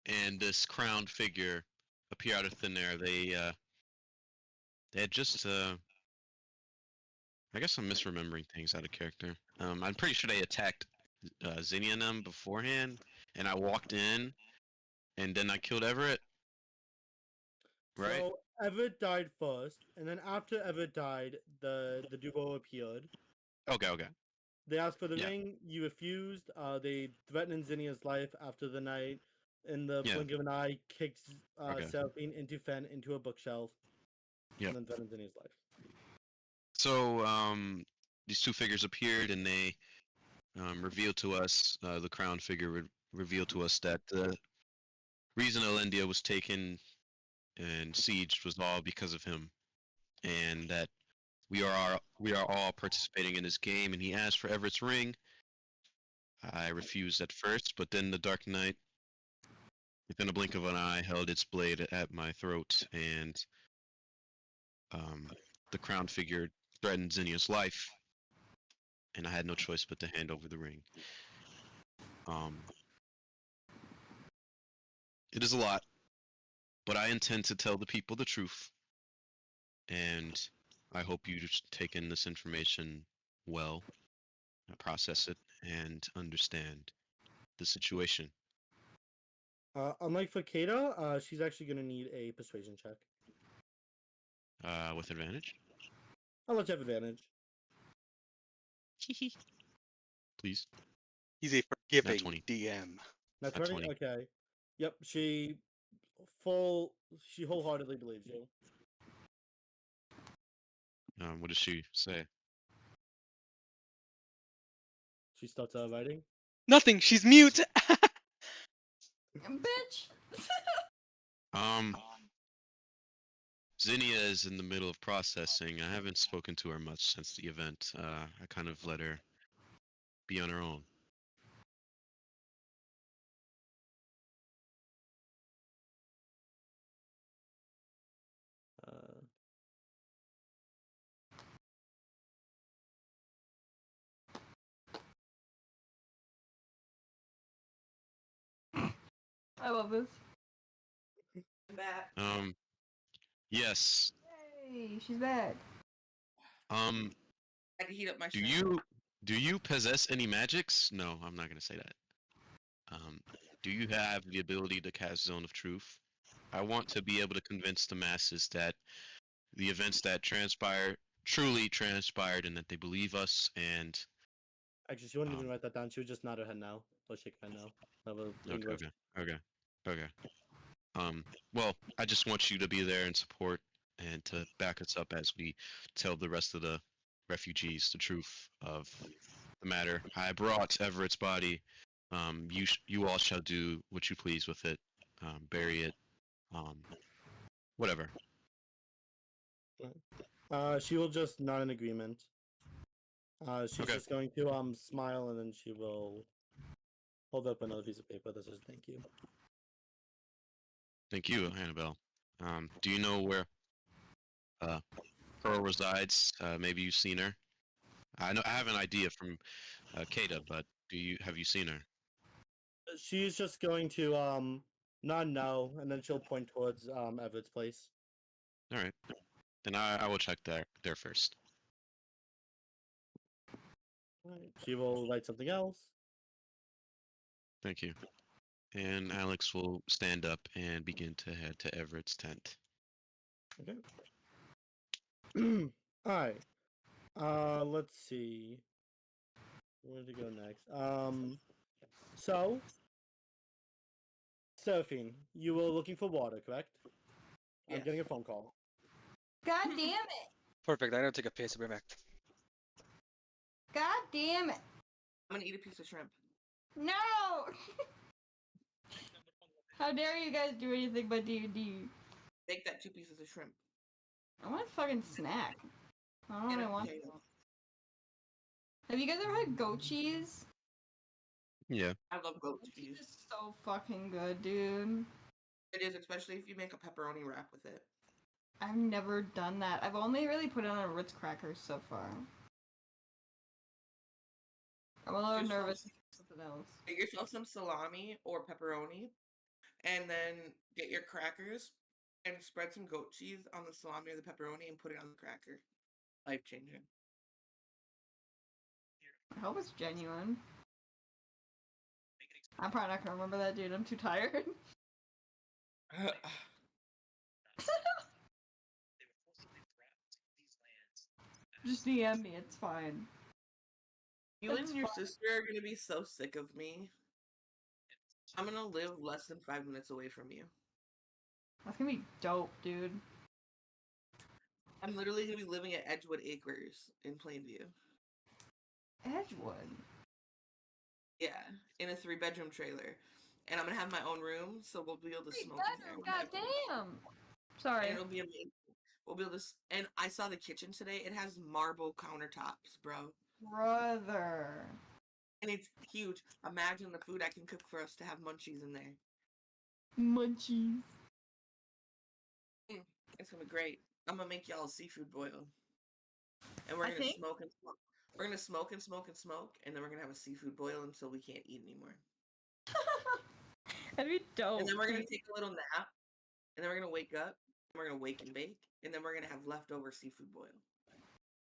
and this crowned figure appear out of thin air. They had just I guess I'm misremembering things out of character. I'm pretty sure they attacked Zinnia and them beforehand, and I walked in, and then I killed Everett. Right? So Everett died first, and then after Everett died, the duo appeared. Okay. Okay. They asked for the Yeah. ring. You refused. They threatened Zinnia's life after the night. In the Yeah. blink of an eye, kicked Okay. Seraphine into Fen into a bookshelf. Yep. And then threatened Zinnia's life. So these two figures appeared, and they revealed to us, the crown figure revealed to us that the reason Alendia was taken and sieged was all because of him, and that we are all participating in this game. And he asked for Everett's ring. I refused at first, but then the Dark Knight, within a blink of an eye, held its blade at my throat, and the crown figure threatened Zinnia's life, and I had no choice but to hand over the ring. It is a lot, but I intend to tell the people the truth, and I hope you just take in this information well, process it, and understand the situation. Unlike for Kata, she's actually going to need a persuasion check. With advantage? I'll let you have advantage. Please. He's a Nat forgiving 20. DM. Not Nat 20? 20. Okay. Yep, she wholeheartedly believes you. What does she say? She starts writing. Nothing. She's mute. Bitch. Zinnia is in the middle of processing. I haven't spoken to her much since the event. I kind of let her be on her own. I love this. Back. Yes. Yay, she's back. I had to heat up my Do shirt. you possess any magics? No, I'm not gonna say that. Do you have the ability to cast Zone of Truth? I want to be able to convince the masses that the events that transpire truly transpired, and that they believe us. And Actually, she wouldn't even write that down. She would just nod her head now. Or shake her head now. Okay. Well, I just want you to be there and support, and to back us up as we tell the rest of the refugees the truth of the matter. I brought Everett's body. You all shall do what you please with it. Bury it. Whatever. She will just nod in agreement. She's Okay. just going to smile, and then she will hold up another piece of paper that says thank you. Thank you, Annabelle. Do you know where Pearl resides. Maybe you've seen her. I know I have an idea from Kata, but have you seen her? She's just going to nod no, and then she'll point towards Everett's place. All right. Then I will check there first. Alright, she will write something else. Thank you. And Alex will stand up and begin to head to Everett's tent. Okay. Alright. Let's see. Where to go next? So Seraphine, you were looking for water, correct? I'm Yes. getting a phone call. God damn it! Perfect. I gotta take a piss. I'll be back. God damn it! I'm gonna eat a piece of shrimp. No! How dare you guys do anything but D&D? Make that 2 pieces of shrimp. I want a fucking snack. I don't And really a want. potato. Have you guys ever had goat cheese? Yeah. I love goat Goat cheese. cheese is so fucking good, dude. It is, especially if you make a pepperoni wrap with it. I've never done that. I've only really put it on a Ritz cracker so far. I'm a little Just nervous to do something else. Get yourself some salami or pepperoni, and then get your crackers and spread some goat cheese on the salami or the pepperoni and put it on the cracker. Life changing. I hope it's genuine. I'm probably not gonna remember that, dude. I'm too tired. Just DM me, it's fine. You It's and your fine. sister are gonna be so sick of me. I'm gonna live less than 5 minutes away from you. That's gonna be dope, dude. I'm literally gonna be living at Edgewood Acres in Plainview. Edgewood. Yeah, in a 3-bedroom trailer. And I'm gonna have my own room, so we'll be able to smoke in there. God damn. And Sorry. it'll be amazing. We'll be able to. And I saw the kitchen today. It has marble countertops, bro. Brother. And it's huge. Imagine the food I can cook for us to have munchies in there. Munchies. It's gonna be great. I'm gonna make y'all a seafood boil. And we're I gonna think- smoke and smoke. We're gonna smoke and smoke and smoke, and then we're gonna have a seafood boil until we can't eat anymore. That'd be dope. And then we're gonna take a little nap, and then we're gonna wake up, and we're gonna wake and bake, and then we're gonna have leftover seafood boil.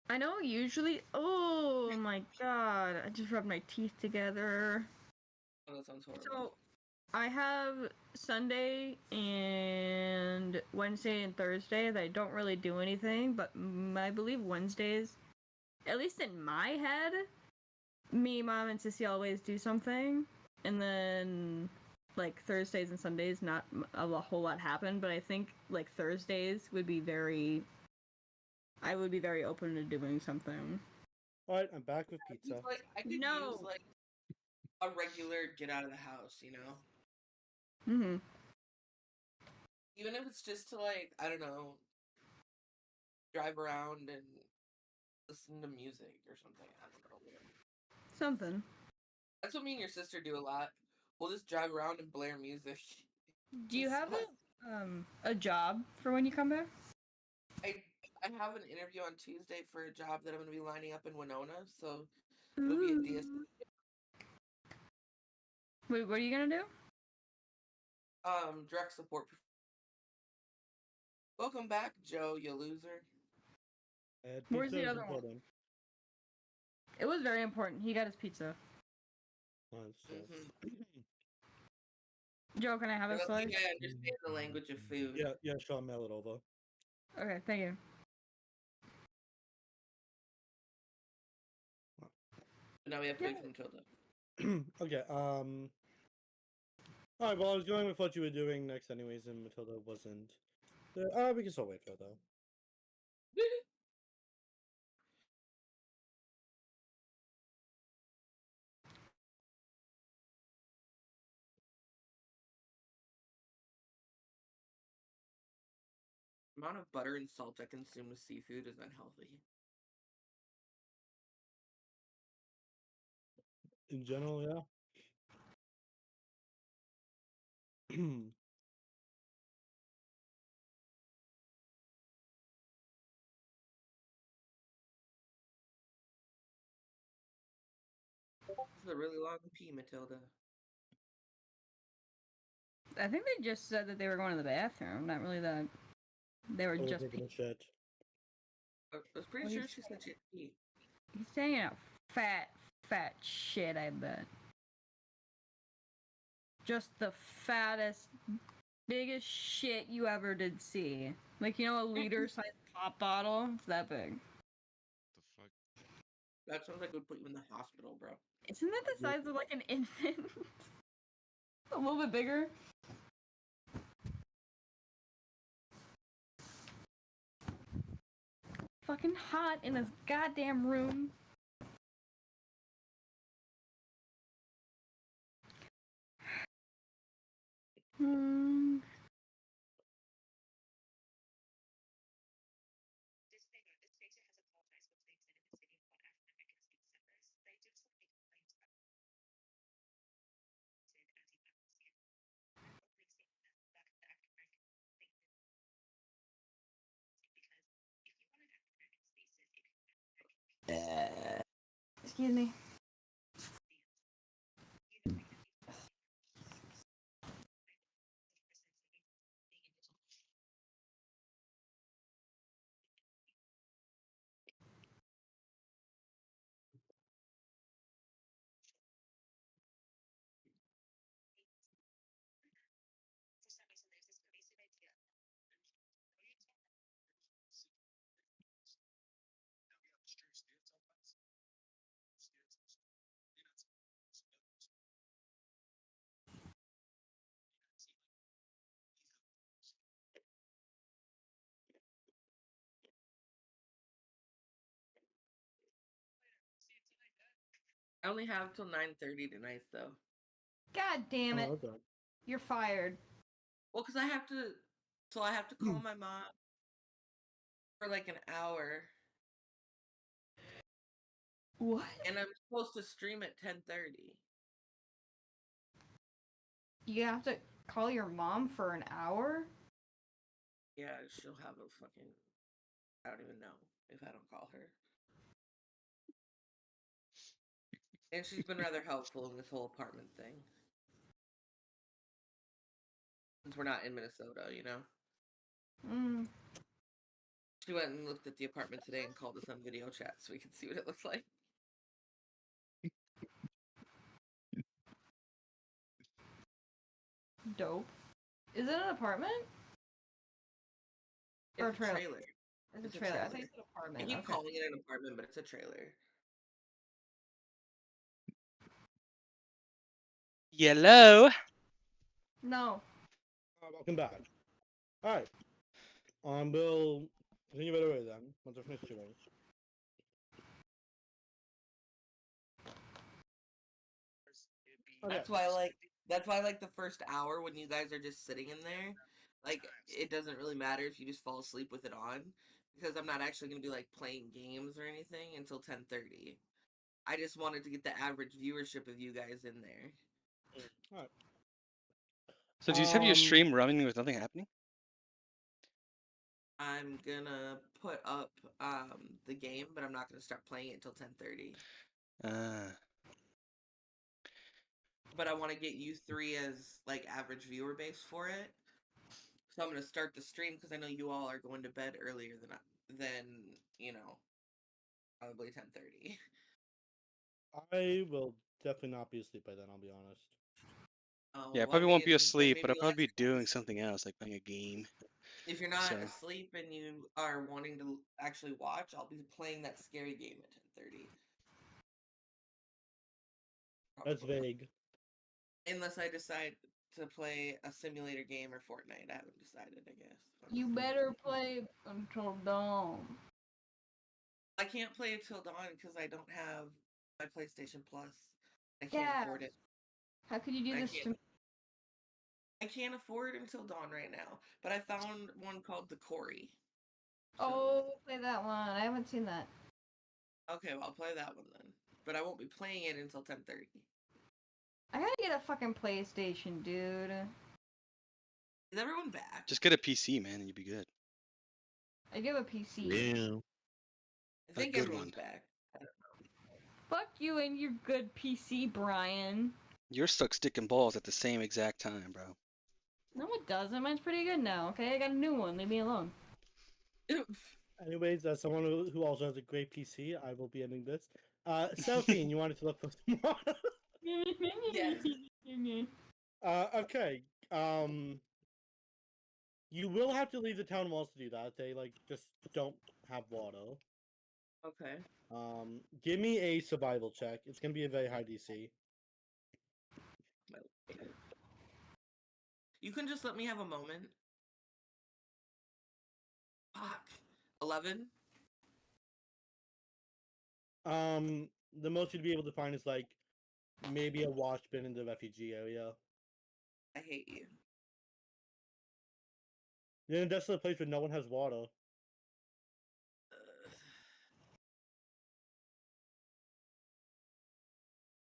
I know usually. Oh my god. I just rubbed my teeth together. Oh, that sounds horrible. So, I have Sunday and Wednesday and Thursday that I don't really do anything, but I believe Wednesdays, at least in my head, me, Mom, and Sissy always do something, and then like Thursdays and Sundays, not a whole lot happen. But I think like Thursdays would be I would be very open to doing something. Alright, I'm back with pizza. Like, I could No. use like a regular get out of the house, you know? Mm-hmm. Even if it's just to like, I don't know, drive around and listen to music or something. I don't know. Something. That's what me and your sister do a lot. We'll just drive around and blare music. Do you have a job for when you come back? I have an interview on Tuesday for a job that I'm going to be lining up in Winona, so it'll be a DS. Wait, what are you gonna do? Direct support. Welcome back, Joe, you loser. Where's Pizza the is other one? important. It was very important. He got his pizza. Joe, can I have I a don't slice? think I understand the language of food. Yeah, sure, I'll mail it over. Okay, thank you. Now we have to wait for Matilda. Okay, alright, well, I was going with what you were doing next anyways, and Matilda wasn't there. We can still wait for her, though. The amount of butter and salt I consume with seafood is unhealthy. In general, yeah. a really long pee, Matilda. I think they just said that they were going to the bathroom. Not really that. They were I was just. taking a shit. I was pretty What sure is- she said she had to pee. He's saying a fat shit. I bet. Just the fattest, biggest shit you ever did see. Like, you know, a liter-sized pop bottle? It's that big. The fuck? That sounds like it would put you in the hospital, bro. Isn't that the size of, like, an infant? A little bit bigger? Fucking hot in this goddamn room. Hmm. Excuse me. I only have till 9:30 tonight, though. God damn it. Oh, okay. You're fired. Well, because I have to. So I have to call my mom for like an hour, What? and I'm supposed to stream at 10:30. You have to call your mom for an hour? Yeah, she'll have a fucking. I don't even know if I don't call her. And she's been rather helpful in this whole apartment thing. Since we're not in Minnesota, you know? Mm. She went and looked at the apartment today and called us on video chat so we could see what it looks like. Dope. Is it an apartment? Or a It's a trailer? trailer. It's a trailer. I think it's an I apartment. keep Okay. calling it an apartment, but it's a trailer. Yellow. No. Welcome back. All right. We'll continue right away then. Once I finish chewing. Okay. That's why like the first hour when you guys are just sitting in there, like it doesn't really matter if you just fall asleep with it on, because I'm not actually gonna be like playing games or anything until 10:30. I just wanted to get the average viewership of you guys in there. All right. So do you just have your stream running with nothing happening? I'm gonna put up the game, but I'm not gonna start playing it until 10:30. But I want to get you three as like average viewer base for it. So I'm gonna start the stream because I know you all are going to bed earlier than you know, probably 10:30. I will definitely not be asleep by then. I'll be honest. Yeah, I Well, probably won't be then asleep, but maybe I'll probably be let's- doing something else, like playing a game. If you're not So- asleep and you are wanting to actually watch, I'll be playing that scary game at 10:30. That's vague. Unless I decide to play a simulator game or Fortnite. I haven't decided, I guess. You better play until dawn. I can't play it till dawn because I don't have my PlayStation Plus. I can't Yeah. afford it. How could you do I this to me? I can't afford it until dawn right now. But I found one called the Corey. So, Oh, play that one. I haven't seen that. okay, well, I'll play that one then. But I won't be playing it until 10:30. I gotta get a fucking PlayStation, dude. Is everyone back? Just get a PC, man, and you'll be good. I give a PC. Yeah. I think good everyone's one. back. I don't know. Fuck you and your good PC, Brian. You're stuck sticking balls at the same exact time, bro. No, it doesn't. Mine's pretty good now. Okay, I got a new one. Leave me alone. Anyways, as someone who also has a great PC, I will be ending this. Selfie, you wanted to look for some more? Yes. Okay. You will have to leave the town walls to do that. They just don't have water. Okay. Give me a survival check. It's gonna be a very high DC. You can just let me have a moment. Fuck. 11. The most you'd be able to find is maybe a wash bin in the refugee area. I hate you. You're in a desolate place where no one has water.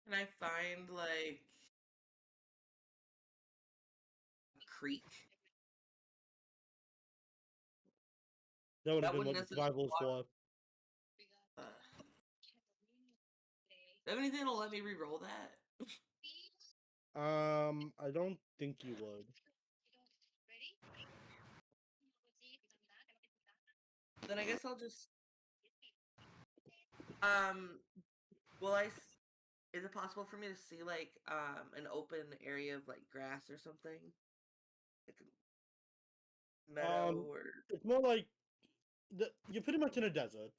Can I find like a creek? That would have That been wouldn't what necessarily survival is for. Do you have anything to let me re-roll that? I don't think you would. Then I guess I'll just will is it possible for me to see like an open area of like grass or something? Like a meadow or It's more like you're pretty much in a desert.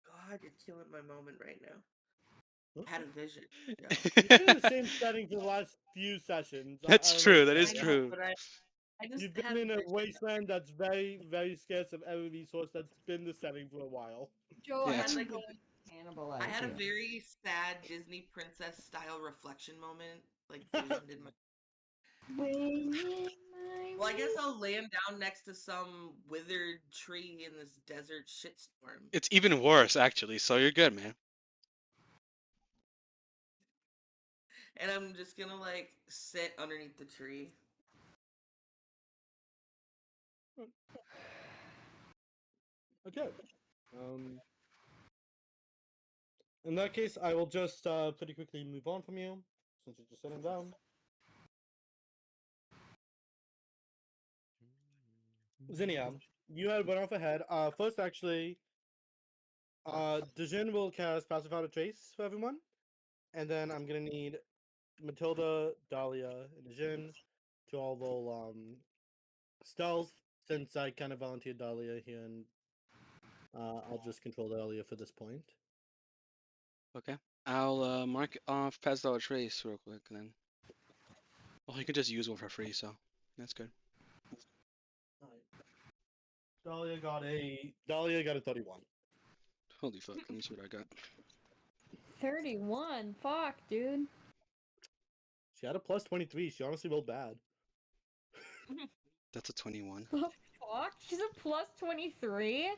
God, you're killing my moment right now. I had a vision. Yo. You've been in the same setting for the last few sessions. That's I don't know true. if That you is I know know, true. but I just You've had been a in a vision. wasteland that's very, very scarce of every resource that's been the setting for a while. Joe, Yeah, I'm it's- like going to cannibalize I had a you. very sad Disney princess style reflection moment, like visioned in my. Well, I guess I'll lay him down next to some withered tree in this desert shitstorm. It's even worse, actually. So you're good, man. And I'm just gonna like sit underneath the tree. Okay. In that case, I will just pretty quickly move on from you since you're just sitting down. Zinnia, you had one off ahead. First, actually, Dejin will cast Passive Out of Trace for everyone, and then I'm gonna need Matilda, Dahlia, and Dejin to all roll stealth since I kind of volunteered Dahlia here, and I'll just control Dahlia for this point. Okay. I'll mark off Pass Dollar Trace real quick then. Well, you can just use one for free, so that's good. Dahlia got a 31. Holy fuck. Let me see what I got. 31. Fuck, dude. She had a plus 23. She honestly rolled bad. That's a 21. The fuck? She's a plus 23?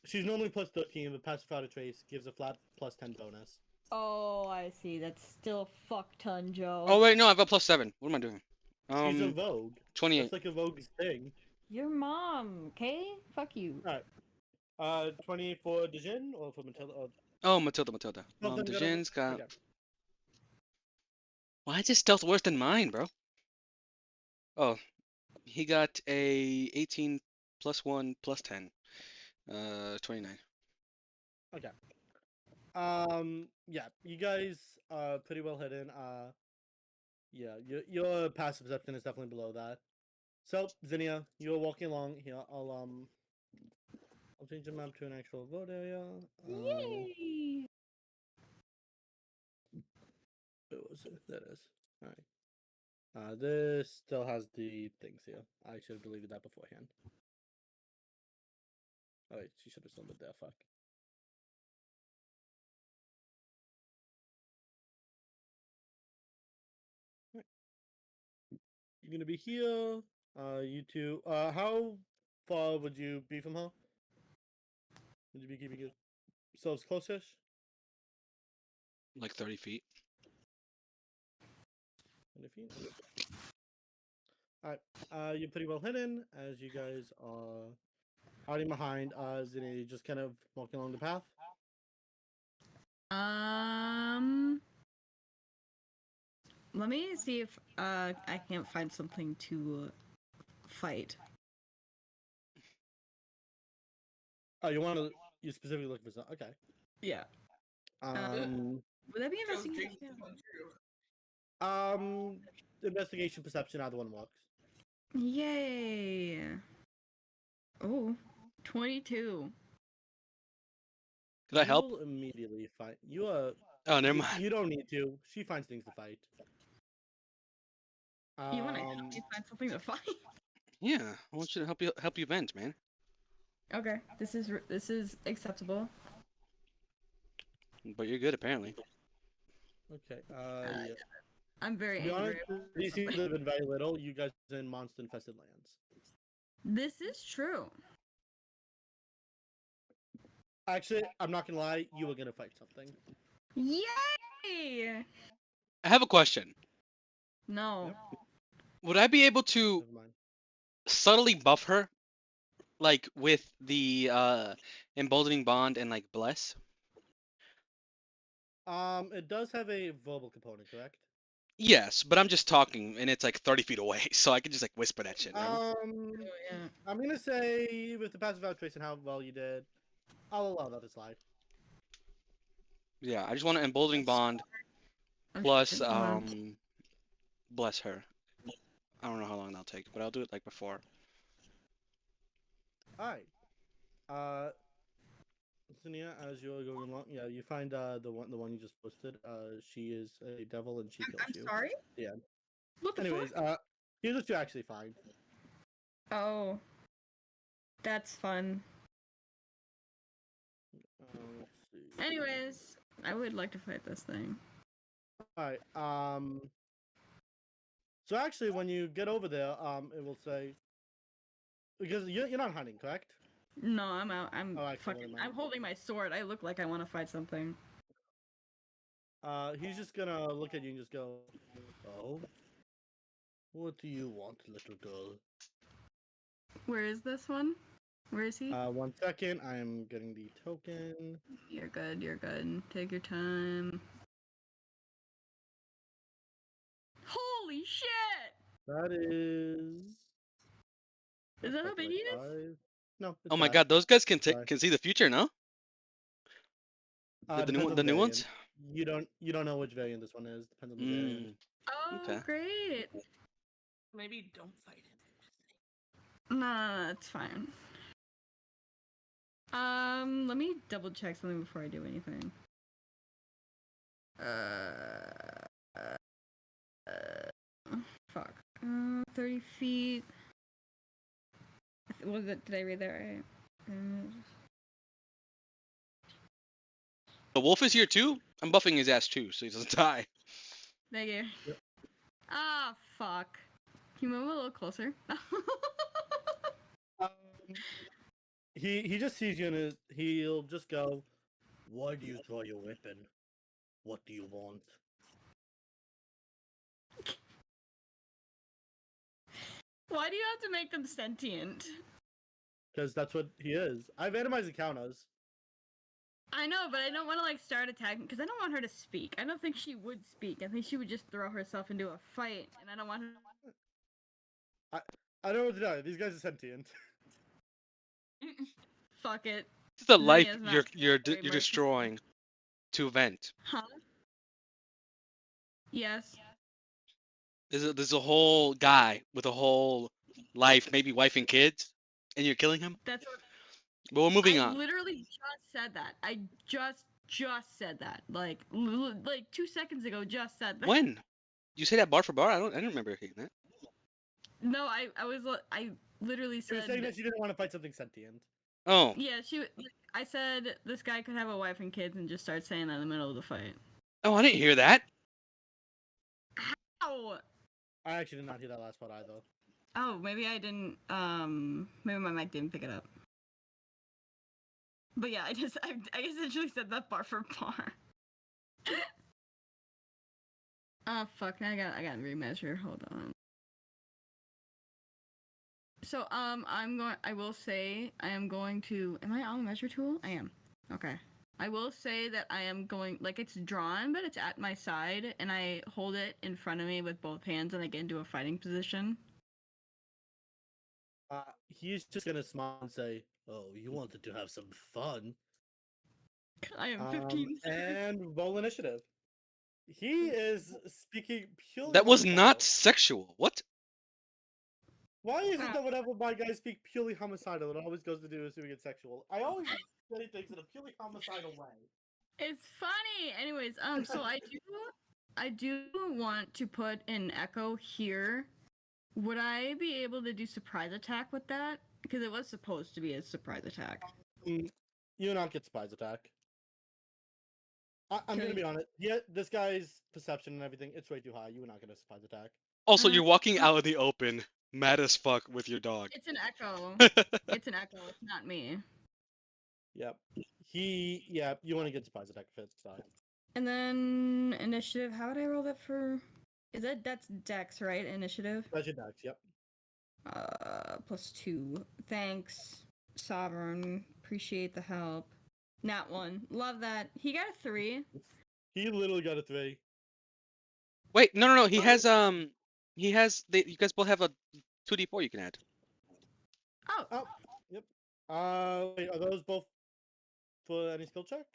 She's normally plus 13, but Passive Out of Trace gives a flat plus 10 bonus. Oh, I see. That's still a fuck ton, Joe. Oh wait, no, I've got plus 7. What am I doing? She's a rogue. 28. That's like a rogue's thing. Your mom, okay? Fuck you. Alright. 20 for Dejin or for Matilda? Oh, Matilda. Dejin's got. Okay. Why is his stealth worse than mine, bro? Oh, he got a 18 plus 1 plus 10. 29. Okay. Yeah, you guys are pretty well hidden. Yeah, your passive perception is definitely below that. So, Zinnia, you're walking along here. I'll change the map to an actual vote area. Yay! Where was it? There it is. Alright. This still has the things here. I should have deleted that beforehand. Oh wait, she should have still been there, fuck. Right. You're gonna be here. You two. How far would you be from her? Would you be keeping yourselves close-ish? Like 30 feet. 20 feet? Alright. You're pretty well hidden as you guys are hiding behind Zinnia, just kind of walking along the path. Let me see if I can't find something to fight. Oh, you specifically look for something. Okay. Yeah. Would that be Joe's investigation? dreams come true. Investigation, perception, either one works. Yay! Oh, 22. Could I help? You will immediately fight. You are. Oh, never mind. You don't need to. She finds things to fight. You want to help me find something to fight? Yeah, I want you to help you vent, man. Okay, this is acceptable. But you're good apparently. Okay. Yeah. I'm very To be angry. honest, these seasons have been very little. You guys are in monster-infested lands. This is true. Actually, I'm not gonna lie. You were gonna fight something. Yay! I have a question. No. Yep. Would I be able to Never mind. subtly buff her, like with the emboldening bond and like bless? It does have a verbal component, correct? Yes, but I'm just talking, and it's like 30 feet away, so I can just like whisper that shit, right? Oh, yeah. I'm gonna say with the passive trace and how well you did, I'll allow that to slide. Yeah, I just want an emboldening bond Oh, plus shit, hold on. bless her. I don't know how long that'll take, but I'll do it like before. All right. Sinia, as you're going along, yeah, you find the one you just posted. She is a devil and she kills I'm you. sorry? Yeah. What the Anyways, fuck? here's what you actually find. Oh. That's fun. Let's see. Anyways, I would like to fight this thing. All right. So actually, when you get over there, it will say because you're not hunting, correct? No, I'm out. I'm Oh, actually, never fucking. mind. I'm holding my sword. I look like I want to fight something. He's just gonna look at you and just go, "Oh, what do you want, little girl?" Where is this one? Where is he? 1 second. I am getting the token. You're good. You're good. Take your time. Holy shit! That is. Is that how big he is? 5. No. It's Oh my 5. god, those guys can Sorry. can see the future, no? The Depends new on the new ones? variant. You don't know which variant this one is. Depends on the variant. Oh, Okay. great. Maybe don't fight him. Nah, it's fine. Let me double check something before I do anything. Fuck. 30 feet. Was it? Did I read that right? The wolf is here too? I'm buffing his ass too, so he doesn't die. Thank you. Yep. Ah, fuck. Can you move a little closer? Um, he just sees you and he'll just go, "Why do you draw your weapon? What do you want?" Why do you have to make them sentient? Because that's what he is. I've randomized the counters. I know, but I don't want to like start attacking because I don't want her to speak. I don't think she would speak. I think she would just throw herself into a fight, and I don't want her. I don't know what to do. These guys are sentient. Fuck it. This is the life Xenia's not you're very you're merciful. destroying to vent. Huh? Yes. There's a whole guy with a whole life, maybe wife and kids, and you're killing him? That's what But we're moving I on. literally just said that. I just said that. Like 2 seconds ago, just said that. When? You say that bar for bar? I didn't remember hearing that. No, I literally She was said. saying that she didn't want to fight something sentient. Oh. Yeah, I said this guy could have a wife and kids and just start saying that in the middle of the fight. Oh, I didn't hear that. Ow! I actually did not hear that last part either. Oh, maybe I didn't. Maybe my mic didn't pick it up. But yeah, I essentially said that bar for bar. Oh fuck! Now I got remeasure. Hold on. So I will say I am going to. Am I on the measure tool? I am. Okay. I will say that I am going, like, it's drawn, but it's at my side, and I hold it in front of me with both hands, and I get into a fighting position. He's just gonna smile and say, "Oh, you wanted to have some fun." I am 15. And roll initiative. He is speaking purely That was not homicidal. sexual. What? Why is it Ah. that whenever my guys speak purely homicidal, it always goes to do with doing it sexual? I always say things in a purely homicidal way. It's funny. Anyways, so I do want to put an echo here. Would I be able to do surprise attack with that? Because it was supposed to be a surprise attack. You do not get surprise attack. I'm gonna Okay. be honest. Yeah, this guy's perception and everything, it's way too high. You are not gonna surprise attack. Also, you're walking Uh, out in the open, mad as fuck with your dog. It's an echo. It's an echo. It's not me. Yep. You want to get surprise attack if it's die. And then initiative. How would I roll that for? That's Dex, right? Initiative. That's your dex, yep. +2. Thanks, Sovereign. Appreciate the help. Nat 1. Love that. He got a 3. He literally got a 3. Wait, no. He What? has you guys both have a 2d4 you can add. Oh, Oh, yep. Wait, are those both for any skill check?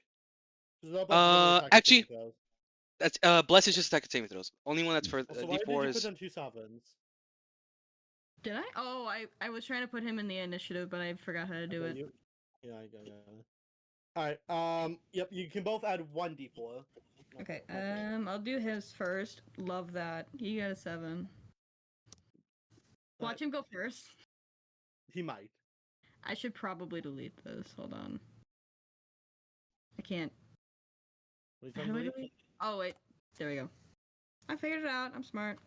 'Cause they're both regular attack Actually, saving throws. that's bless is just attack and saving throws. Only one that's for Also, why did d4 you put is. down 2 sovereigns? did I? Oh, I was trying to put him in the initiative, but I forgot how to do it. Yeah, I got it. Alright, yep, you can both add 1 d4. Okay, I'll do his first. Love that. He got a 7. Watch him go first. He might. I should probably delete this. Hold on. I can't. What are you How trying do to I delete? delete? Oh, wait. There we go. I figured it out. I'm smart.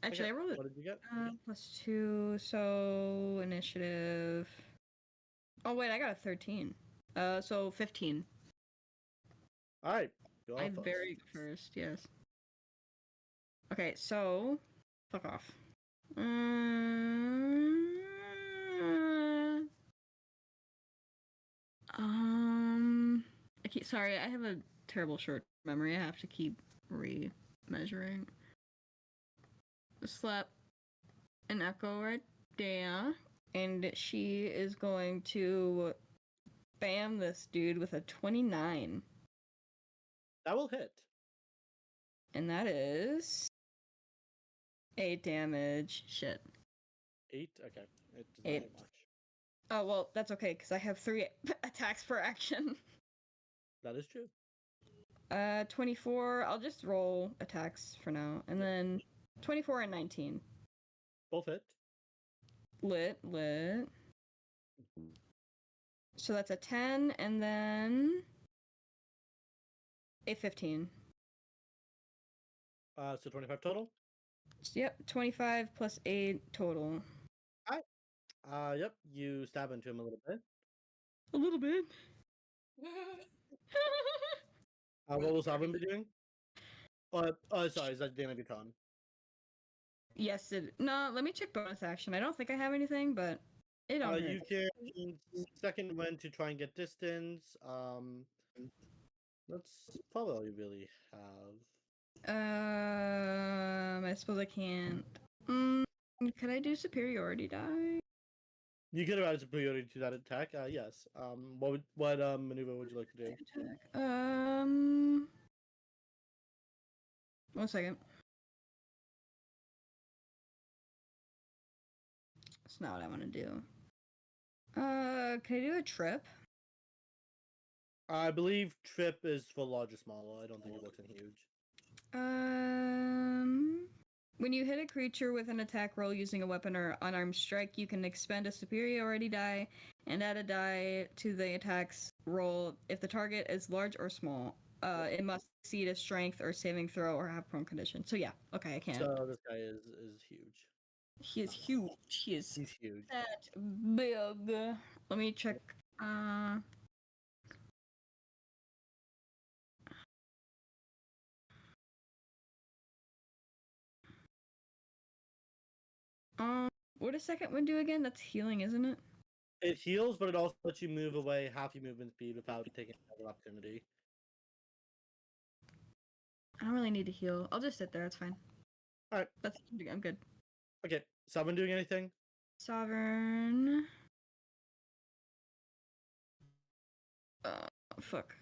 Actually, Okay, I rolled it. what did you get? +2, so initiative. Oh, wait, I got a 13. So 15. Alright, go I off first. very first, yes. Okay, so fuck off. Sorry, I have a terrible short memory. I have to keep re-measuring. Slap an echo right there, and she is going to bam this dude with a 29, That will hit. and that is 8 damage. Shit. 8? Okay. It does not 8. hit much. Oh well, that's okay because I have 3 attacks per action. That is true. 24. I'll just roll attacks for now, and then 24 and 19. Both hit. Lit. So that's a 10, and then a 15. So 25 total? Yep, 25 plus 8 total. Yep, you stab into him a little bit. A little bit. What will Sovereign be doing? Sorry, is that the end of your turn? Yes, no, let me check bonus action. I don't think I have anything, but it don't hurt. You can second wind to try and get distance. That's probably all you really have. I suppose I can't. Could I do superiority die? You could have added superiority to that attack. Yes. What maneuver would you like to do? Attack. 1 second. That's not what I want to do. Can I do a trip? I believe trip is for large or small. I don't think it works in huge. When you hit a creature with an attack roll using a weapon or unarmed strike, you can expend a superiority die and add a die to the attack's roll if the target is large or small. It must exceed a strength or saving throw or have prone condition. So yeah, okay, I can't. So this guy is huge. He is huge. He's huge. that big. Let me check. What does second wind do again? That's healing, isn't it? It heals, but it also lets you move away half your movement speed without taking another opportunity. I don't really need to heal. I'll just sit there. It's fine. Alright. I'm good. Okay, Sovereign doing anything? Sovereign. Fuck.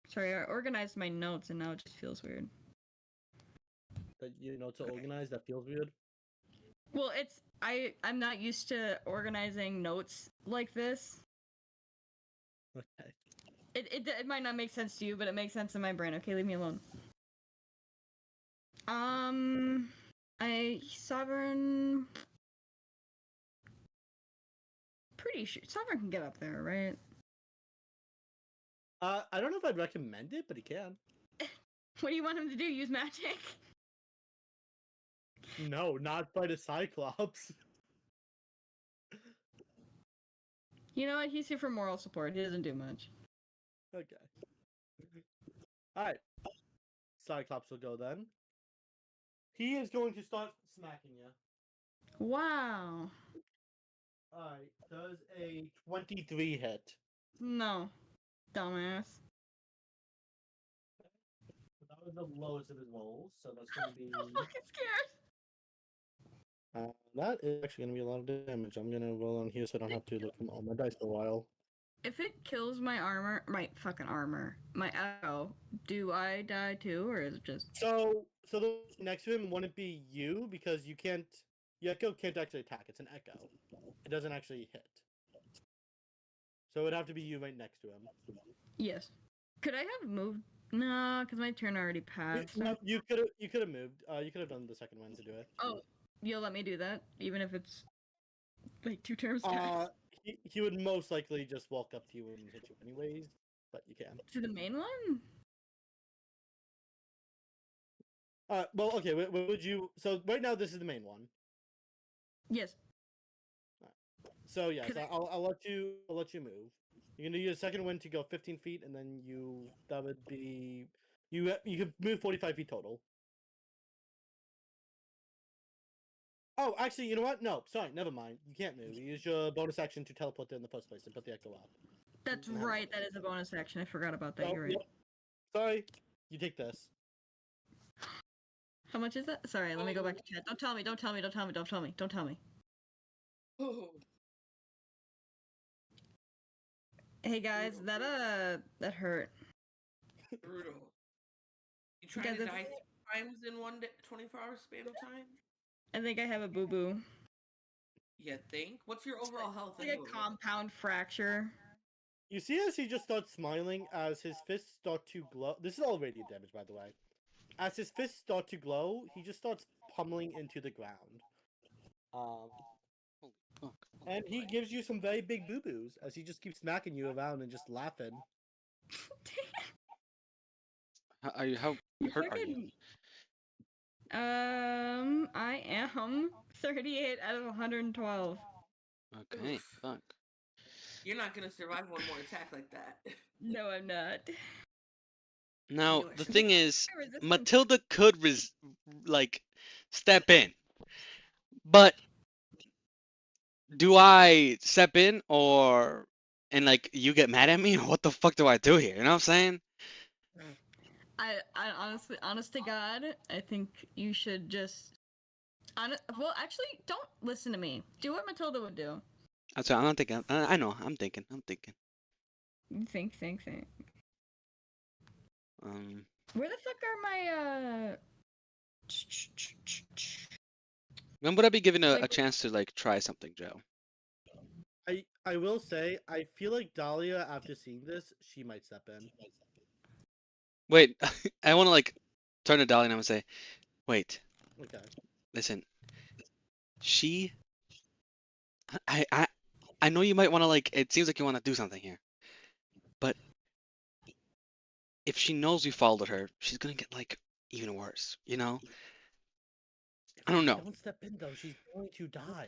Sorry, I organized my notes and now it just feels weird. That you know to organize? That feels weird. Well, I'm not used to organizing notes like this. Okay. It might not make sense to you, but it makes sense in my brain. Okay, leave me alone. Sovereign. Pretty sure Sovereign can get up there, right? I don't know if I'd recommend it, but he can. What do you want him to do? Use magic? No, not fight a Cyclops. You know what? He's here for moral support. He doesn't do much. Okay. Alright. Cyclops will go then. He is going to start smacking you. Wow. Alright, does a 23 hit? No. Dumbass. That was the lowest of his rolls, so that's going to be... I'm fucking scared. that is actually going to be a lot of damage. I'm going to roll on here so I don't have to look at all my dice for a while. If it kills my fucking armor, my echo, do I die too, or is it just... So the next to him wouldn't be you, because you can't... Your echo can't actually attack. It's an echo. It doesn't actually hit. So it would have to be you right next to him. Yes. Could I have moved? No, because my turn already passed. No, you could have moved. You could have done the second one to do it. Oh, you'll let me do that, even if it's like 2 turns past? He would most likely just walk up to you and hit you anyways, but you can. To the main one? Well, okay. Would you? So right now this is the main one. Yes. So yes, I'll let you move. You're gonna use a second wind to go 15 feet, and then that would be you could move 45 feet total. Oh, actually, you know what? No, sorry, never mind. You can't move. You use your bonus action to teleport there in the first place and put the echo up. That's right. That is a bonus action. I forgot about that. Oh, You're right. yep. Sorry, you take this. How much is that? Sorry, let me go back to chat. Don't tell me. Don't tell me. Don't tell me. Don't tell me. Don't tell me. Oh. Hey guys, that hurt. Brutal. You trying Guys, to it's- die 3 times in one 24-hour span of time? I think I have a boo boo. You think? What's your overall health? It's like a compound fracture. You see as he just starts smiling as his fists start to glow. This is all radiant damage, by the way. As his fists start to glow, he just starts pummeling into the ground. And he gives you some very big boo-boos as he just keeps smacking you around and just laughing. How hurt are you? I am 38 out of 112. Okay, Oof. fuck. You're not gonna survive one more attack like that. No, I'm not. Now knew it. the thing is, Resistance. Matilda could step in, but do I step in and like you get mad at me, or what the fuck do I do here? You know what I'm saying? I honestly, honest to God, I think you should just. Well, actually, don't listen to me. Do what Matilda would do. I'm not thinking. I know. I'm thinking. Think. When Where the fuck are my would I be given a Like- chance to like try something, Joe? I will say, I feel like Dahlia, after seeing this, she might step in. Wait, I want to like turn to Dolly and I'm gonna say, wait, Okay. listen. I know you might want to like. It seems like you want to do something here, but if she knows we followed her, she's gonna get like even worse. You know? I don't know. Don't step in though. She's going to die.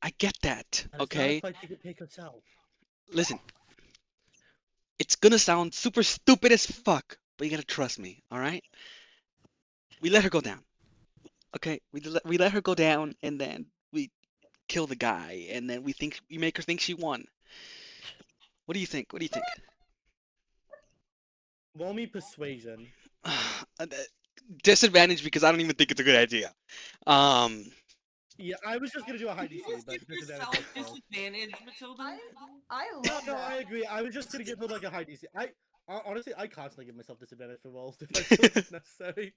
I get that. And Okay. It's not a fight she could take herself. Listen. It's gonna sound super stupid as fuck, but you gotta trust me. All right? We let her go down. Okay? We let her go down, and then we kill the guy, and then we make her think she won. What do you think? What do you think? Roll me persuasion. Disadvantage because I don't even think it's a good idea. Yeah, I was just gonna do a high Did you DC, just but give disadvantage yourself does fail. disadvantage, Matilda? I No, love no, that. I agree. I was just gonna give her like a high DC. Honestly, I constantly give myself disadvantage for rolls if I feel like it's necessary.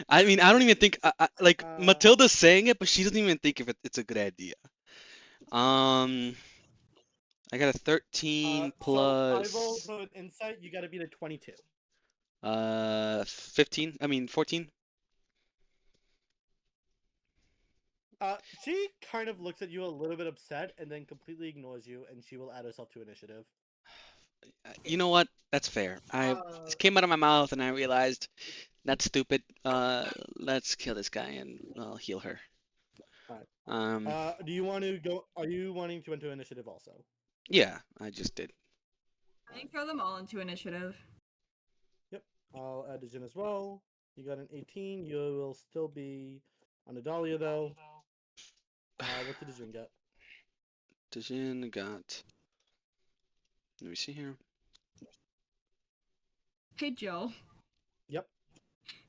I mean, I don't even think like Uh, Matilda's saying it, but she doesn't even think if it's a good idea. I got a 13 So I rolled plus for an insight. You got to beat a 22. 15. I mean 14. She kind of looks at you a little bit upset and then completely ignores you, and she will add herself to initiative. You know what? That's fair. It came out of my mouth and I realized that's stupid. Let's kill this guy and I'll heal her. Alright. Do you want to go? Are you wanting to enter initiative also? Yeah, I just did. I think throw them all into initiative. Yep. I'll add it in as well. You got an 18. You will still be on Adalia though. What did Jin get? Dejin got. Let me see here. Hey Joe. Yep.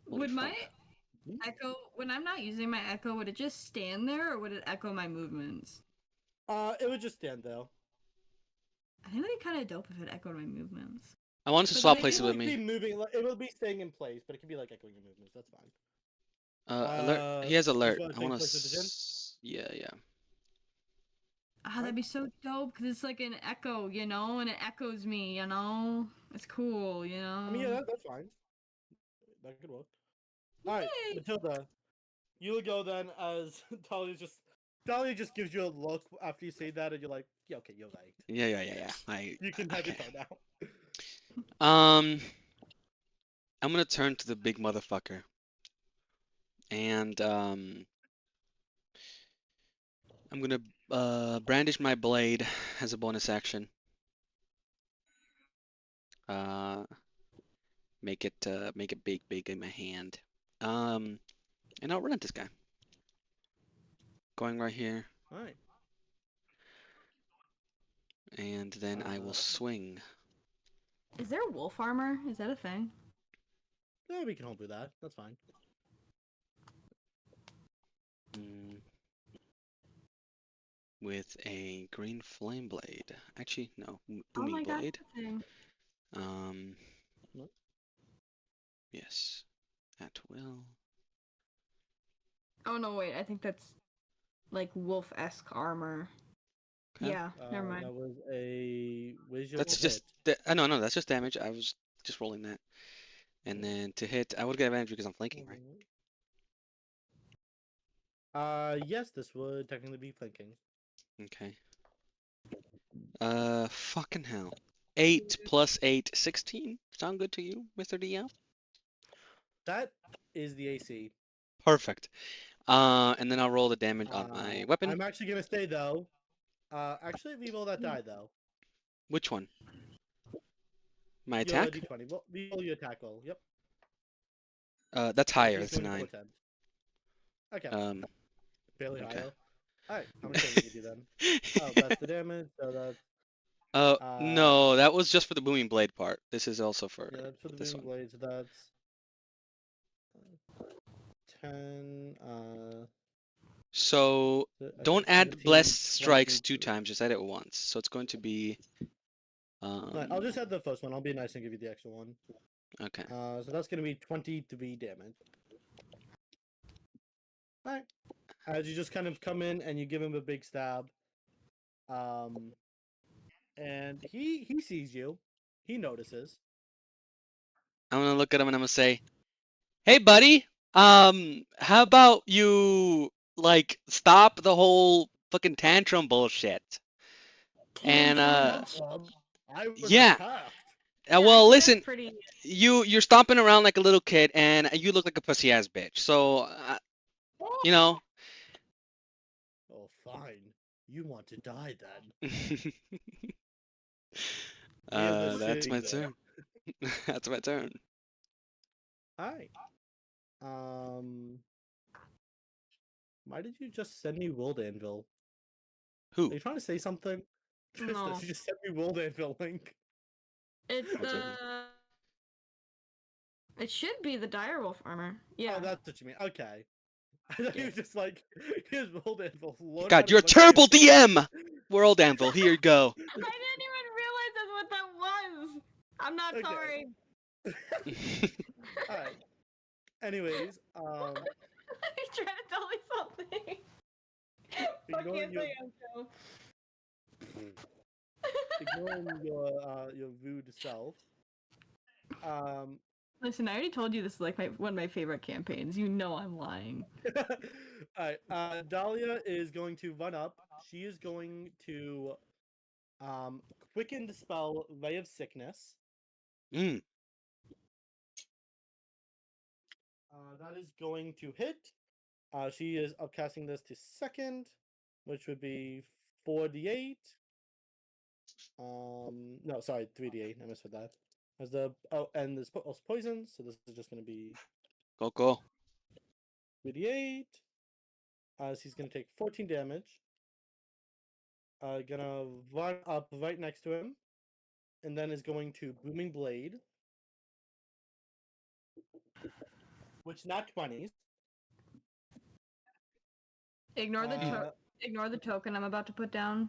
Holy Would my fuck. echo, when I'm not using my echo, would it just stand there or would it echo my movements? It would just stand there. I think that'd be kind of dope if it echoed my movements. I wanted to But swap they places can, with It would me. be moving. It will be staying in place, but it could be like echoing your movements. That's fine. Alert. He has You alert. just want to I take want place with the gym? to. Yeah, yeah. Ah, that'd be so dope because it's like an echo, you know, and it echoes me, you know. It's cool, you know. I mean, yeah, that's fine. That could work. All right, Yay! Matilda, you'll go then. As Dahlia just gives you a look after you say that, and you're like, yeah, okay, you're right. Yeah, yeah, yeah, yeah. You can have okay. your turn now. I'm gonna turn to the big motherfucker. And I'm gonna brandish my blade as a bonus action. Make it big in my hand. And I'll run at this guy. Going right here, All right. and then I will swing. Is there wolf armor? Is that a thing? No, we can hold through that. That's fine. With a green flame blade. Actually, no, Oh booming my god, blade. that's a thing. Nope. Yes, at will. Oh no, wait, I think that's like wolf-esque armor. Okay. Yeah, never mind. That was a visual That's hit. just no, that's just damage. I was just rolling that. And then to hit, I would get advantage because I'm flanking, right? Yes, this would technically be flanking. Okay. Fucking hell. 8 plus 8, 16. Sound good to you, Mr. DM? That is the AC. Perfect. And then I'll roll the damage on my weapon. I'm actually gonna say though. Actually, re-roll that die though. Which one? My Your attack? D20. Well, re-roll your attack roll. Yep. That's higher. She's That's a doing a full 9. attempt. Okay. Barely Okay. higher. Alright, how much damage did you do then? Oh, that's the damage, so that's No, that was just for the booming blade part. This is also for yeah, that's for the this booming one. blade, so that's 10 So I don't think add 17, blessed strikes 2 22. times. Just add it once. So it's going to be Alright, I'll just add the first one. I'll be nice and give you the extra one. okay. So that's gonna be 23 damage. Alright. As you just kind of come in and you give him a big stab. And he sees you. He notices. I'm gonna look at him and I'm gonna say, "Hey, buddy. How about you like stop the whole fucking tantrum bullshit?" And I was yeah. attacked. Yeah, I Well, think that's listen, pretty. you're stomping around like a little kid, and you look like a pussy ass bitch. So, you know. Oh, fine. You want to die then? That's my turn. That's my turn. Hi. Why did you just send me World Anvil? Who? Are you trying to say something? Trista, No. she just sent me World Anvil link. It's What's the. it? It should be the direwolf armor. Yeah. Oh, that's what you mean. Okay. I thought he Yeah. was just like, here's World Anvil. Learn God, how you're a to terrible play Anvil." DM. World Anvil. Here you go. I didn't even realize that's what that was. I'm not Okay. sorry. All right. Anyways, He's trying to tell me something. Fuck ignoring yes, your, I am too. ignoring your rude self. Listen, I already told you this is like one of my favorite campaigns. You know I'm lying. Alright, Dahlia is going to run up. She is going to quicken the spell Ray of Sickness. Mm. That is going to hit. She is upcasting this to second, which would be 4d8. No, sorry, 3d8. I misread that. As the and there's also poison, so this is just going to be Go. 3d8. He's going to take 14 damage. Gonna run up right next to him, and then is going to Booming Blade, which not 20s. Ignore the Uh, ignore the token I'm about to put down.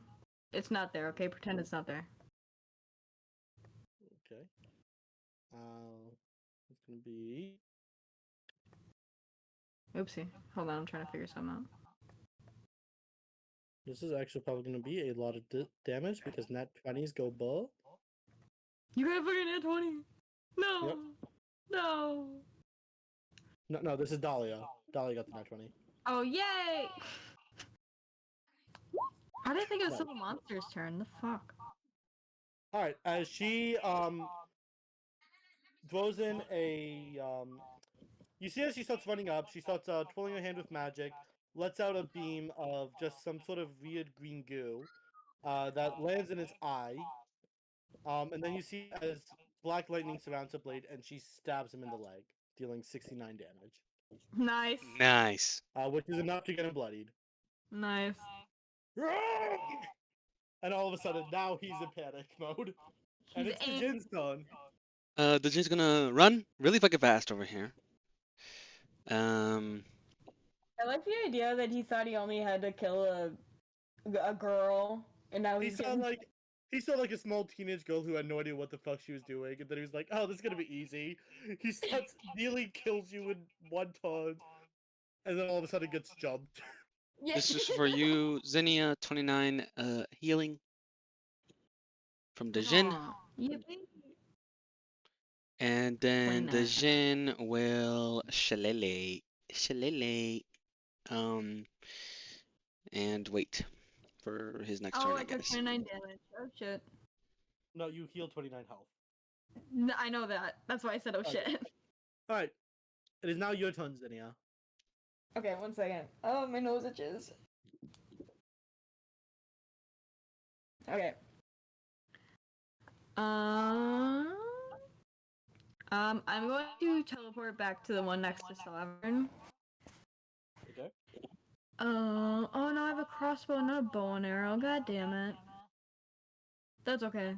It's not there, okay? Pretend it's not there. Okay. It's gonna be Oopsie. Hold on, I'm trying to figure something out. this is actually probably gonna be a lot of damage because nat 20s go bull. You got a fucking nat 20! No! Yep. No! No, this is Dahlia. Dahlia got the nat 20. Oh, yay! How did I think it was Right. Civil Monster's turn? The fuck? All right, as she throws in a you see as she starts running up, she starts twirling her hand with magic, lets out a beam of just some sort of weird green goo that lands in its eye. And then you see as black lightning surrounds her blade and she stabs him in the leg, dealing 69 damage. Nice. Nice. Which is enough to get him bloodied. Nice. And all of a sudden, now he's in panic mode. And He's it's the ang- Jin's turn. The Jin's gonna run really fucking fast over here. I like the idea that he thought he only had to kill a girl, and now He he's saw like a small teenage girl who had no idea what the fuck she was doing, and then he was like, "Oh, this is gonna be easy." He starts nearly kills you in one turn, and then all of a sudden gets jumped. Yeah. This is for you, Zinnia. 29 healing from the Jin, Aw. Yippee. and then the 29. Jin will shillelagh, and wait for his next Oh, turn, I I took guess. 29 damage. Oh shit. No, you heal 29 health. I know that. That's why I said oh Okay. shit. All right, it is now your turn, Zinnia. Okay, 1 second. Oh, my nose itches. Okay. I'm going to teleport back to the one next to Sovereign. Okay. Oh no, I have a crossbow, not a bow and arrow. God damn it. That's okay.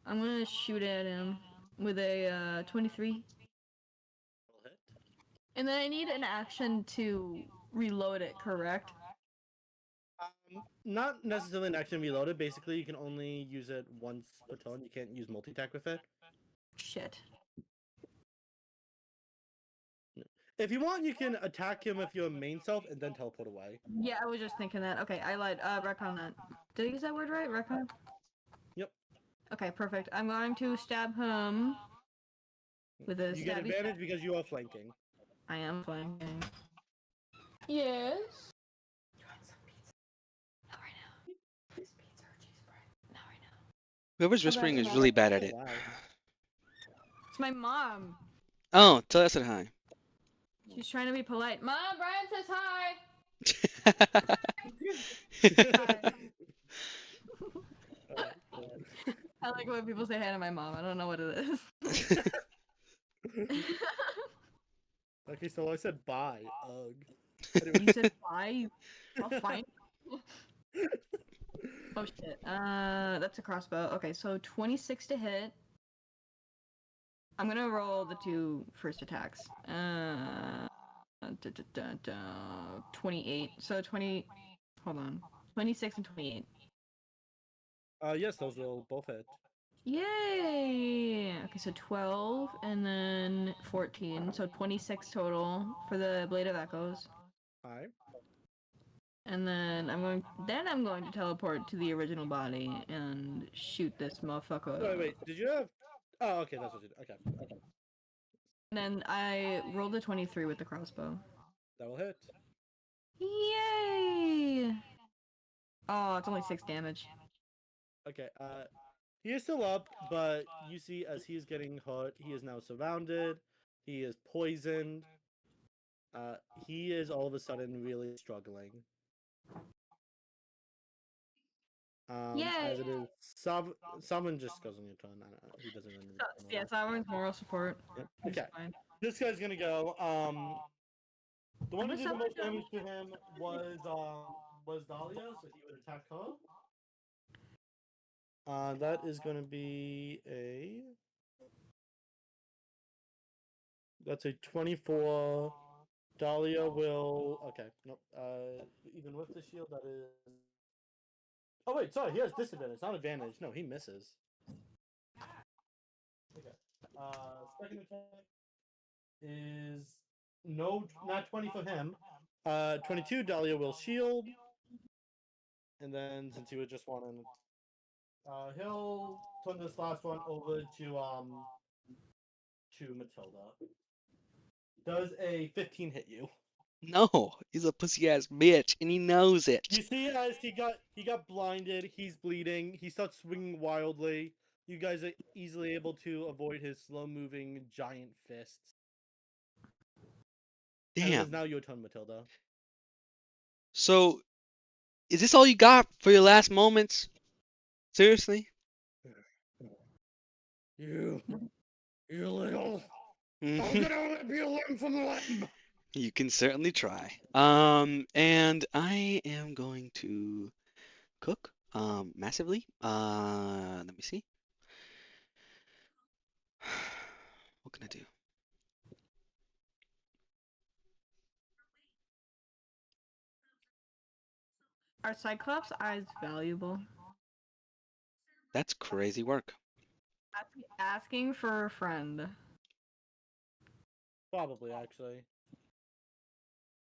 I'm gonna shoot at him with a 23. Roll hit. And then I need an action to reload it, correct? Not necessarily an action reloaded. Basically, you can only use it once per turn. You can't use multi-attack with it. Shit. If you want, you can attack him with your main self and then teleport away. Yeah, I was just thinking that. Okay, I lied. Retcon that. Did I use that word right? Retcon? Yep. Okay, perfect. I'm going to stab him with a You get stabby advantage stab. because you are flanking. I am flanking. Yes. You want some pizza? Not right now. Please, pizza or cheese bread. Not right now. Whoever's How whispering about is now? really bad at Oh, it. wow. It's my mom. Oh, tell her I said hi. She's trying to be polite. Mom, Brian says hi. I like when people say hi to my mom. I don't know what it is. Okay, so I said bye. Ugh. You said bye. I'll find. Oh shit. That's a crossbow. Okay, so 26 to hit. I'm gonna roll the 2 first attacks. 28. So 20. Hold on. 26 and 28. Yes, those will both hit. Yay! Okay, so 12 and then 14. So 26 total for the Blade of Echoes. Alright. And then I'm going to teleport to the original body and shoot this motherfucker. Wait. Did you have? Oh, okay. That's what you did. Okay. And then I rolled a 23 with the crossbow. That will hit. Yay! Oh, it's only 6 damage. Okay. He is still up, but you see as he is getting hurt, he is now surrounded. He is poisoned. He is all of a sudden really struggling. Yay! As it is, someone just goes on your turn. He doesn't really. Yeah, Sovereign's moral support. Yep. It's Okay. fine. This guy's gonna go. The one who What's did the up most with damage to him was Dahlia, so he would attack her. That is gonna be a. That's a 24. Dahlia will. Okay. Nope. Even with the shield, that is. Oh wait, sorry. He has disadvantage, not advantage. No, he misses. Okay. Second attack is not 20 for him. 22. Dahlia will shield, and then since he would just want to, he'll turn this last one over to Matilda. Does a 15 hit you? No, he's a pussy ass bitch, and he knows it. You see, as he got blinded, he's bleeding. He starts swinging wildly. You guys are easily able to avoid his slow-moving giant fists. And it is Damn. now your turn, Matilda. So, is this all you got for your last moments? Seriously? You little. I'll Mhm. get out of your limb from the limb. You can certainly try. And I am going to cook massively. Let me see. What can I do? Are Cyclops eyes valuable? That's crazy work. Asking for a friend. Probably, actually.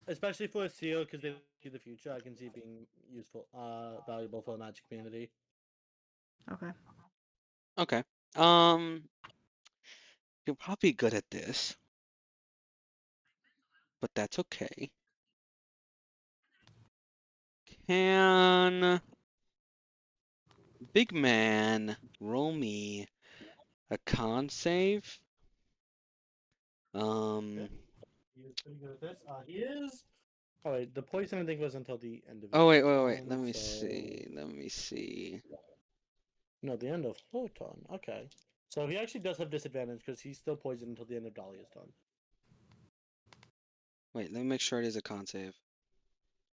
Especially for a seal, because they see the future. I can see it being useful, valuable for the magic community. Okay. Okay. You're probably good at this, but that's okay. Can big man roll me a con save? He is pretty good at this. He is. Oh wait, the poison I think was until the end of. Oh wait, his wait. turn, Let me so... see. Let me see. No, the end of her turn. Okay. So he actually does have disadvantage because he's still poisoned until the end of Dahlia's turn. Wait, let me make sure it is a con save.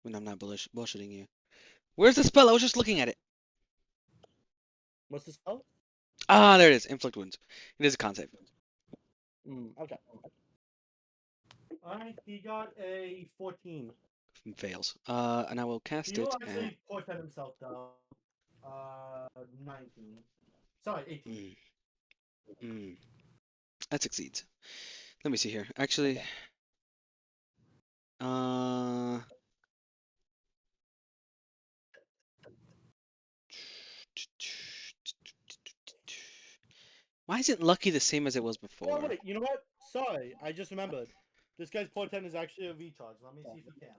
When I'm not bullshitting you. Where's the spell? I was just looking at it. What's the spell? Ah, there it is. Inflict wounds. It is a con save. Okay. Alright, he got a 14. Fails. And I will cast He will it at. actually portend himself though. 19. Sorry, 18. That succeeds. Let me see here. Actually, Okay. Why isn't lucky the same as it was Oh before? wait, you know what? Sorry, I just remembered. This guy's portend is actually a recharge. Let me see if he can.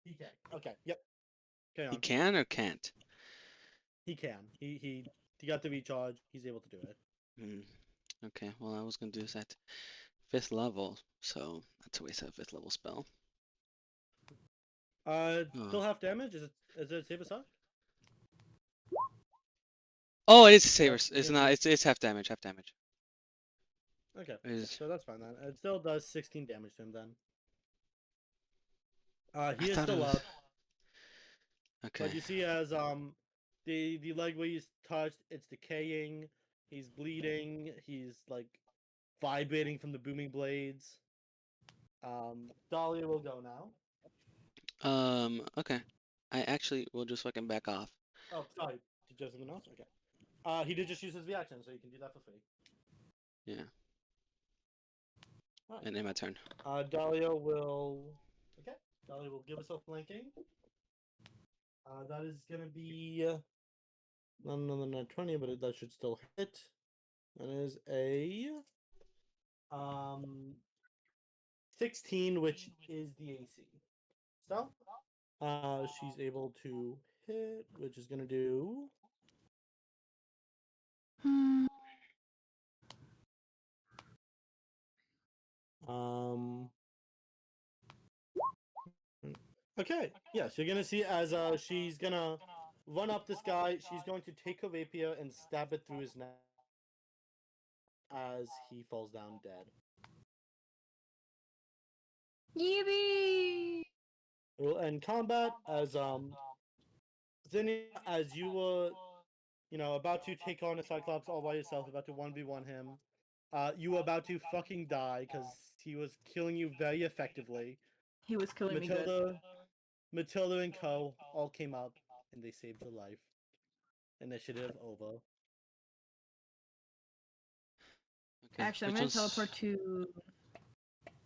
He can. Okay. Yep. Carry He on. can or can't? He can. He got the recharge. He's able to do it. Okay, well, I was gonna do this at 5th level, so that's a waste of a 5th level spell. Still half damage. Is it save aside? Oh, it is a saver. Yes, It's yeah, not. it's- It's half damage. Half damage. Okay. It is- So that's fine then. It still does 16 damage to him then. I He is thought it still was. up. Okay. But you see as the leg where he's touched, it's decaying. He's bleeding. He's like vibrating from the booming blades. Dahlia will go now. Okay. I actually will just fucking back off. Oh, sorry. Did you have something else? Okay. He did just use his reaction, so you can do that for free. Yeah. Alright. And then my turn. Dahlia will. Okay. Dahlia will give herself flanking. That is gonna be not 20, but that should still hit. That is a 16, which is the AC. So, she's able to hit, which is gonna do. Okay, yes, you're gonna see as she's gonna run up this guy. She's going to take her rapier and stab it through his neck as he falls down dead. Yippee! It will end combat as Zinnia, as you were, about to take on a Cyclops all by yourself, about to 1v1 him. You were about to fucking die because he was killing you very effectively. He was killing me good. Matilda and Co. all came up and they saved your life. Initiative over. Okay. Actually, I'm Which gonna one's... teleport to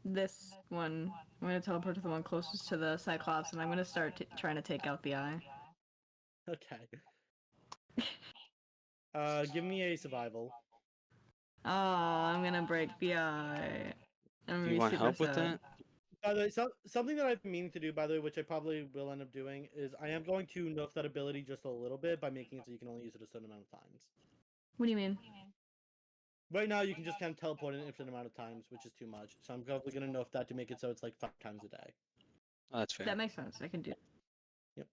this one. I'm gonna teleport to the one closest to the Cyclops, and I'm gonna start trying to take out the eye. Okay. Give me a survival. Oh, I'm gonna break the eye. I'm Do gonna you be want super help with sad. that? By the way, something that I've been meaning to do, by the way, which I probably will end up doing, is I am going to nerf that ability just a little bit by making it so you can only use it a certain amount of times. What do you mean? Right now, you can just kind of teleport an infinite amount of times, which is too much. So I'm probably going to nerf that to make it so it's like 5 times a day. Oh, that's fair. That makes sense. I can do. Yep.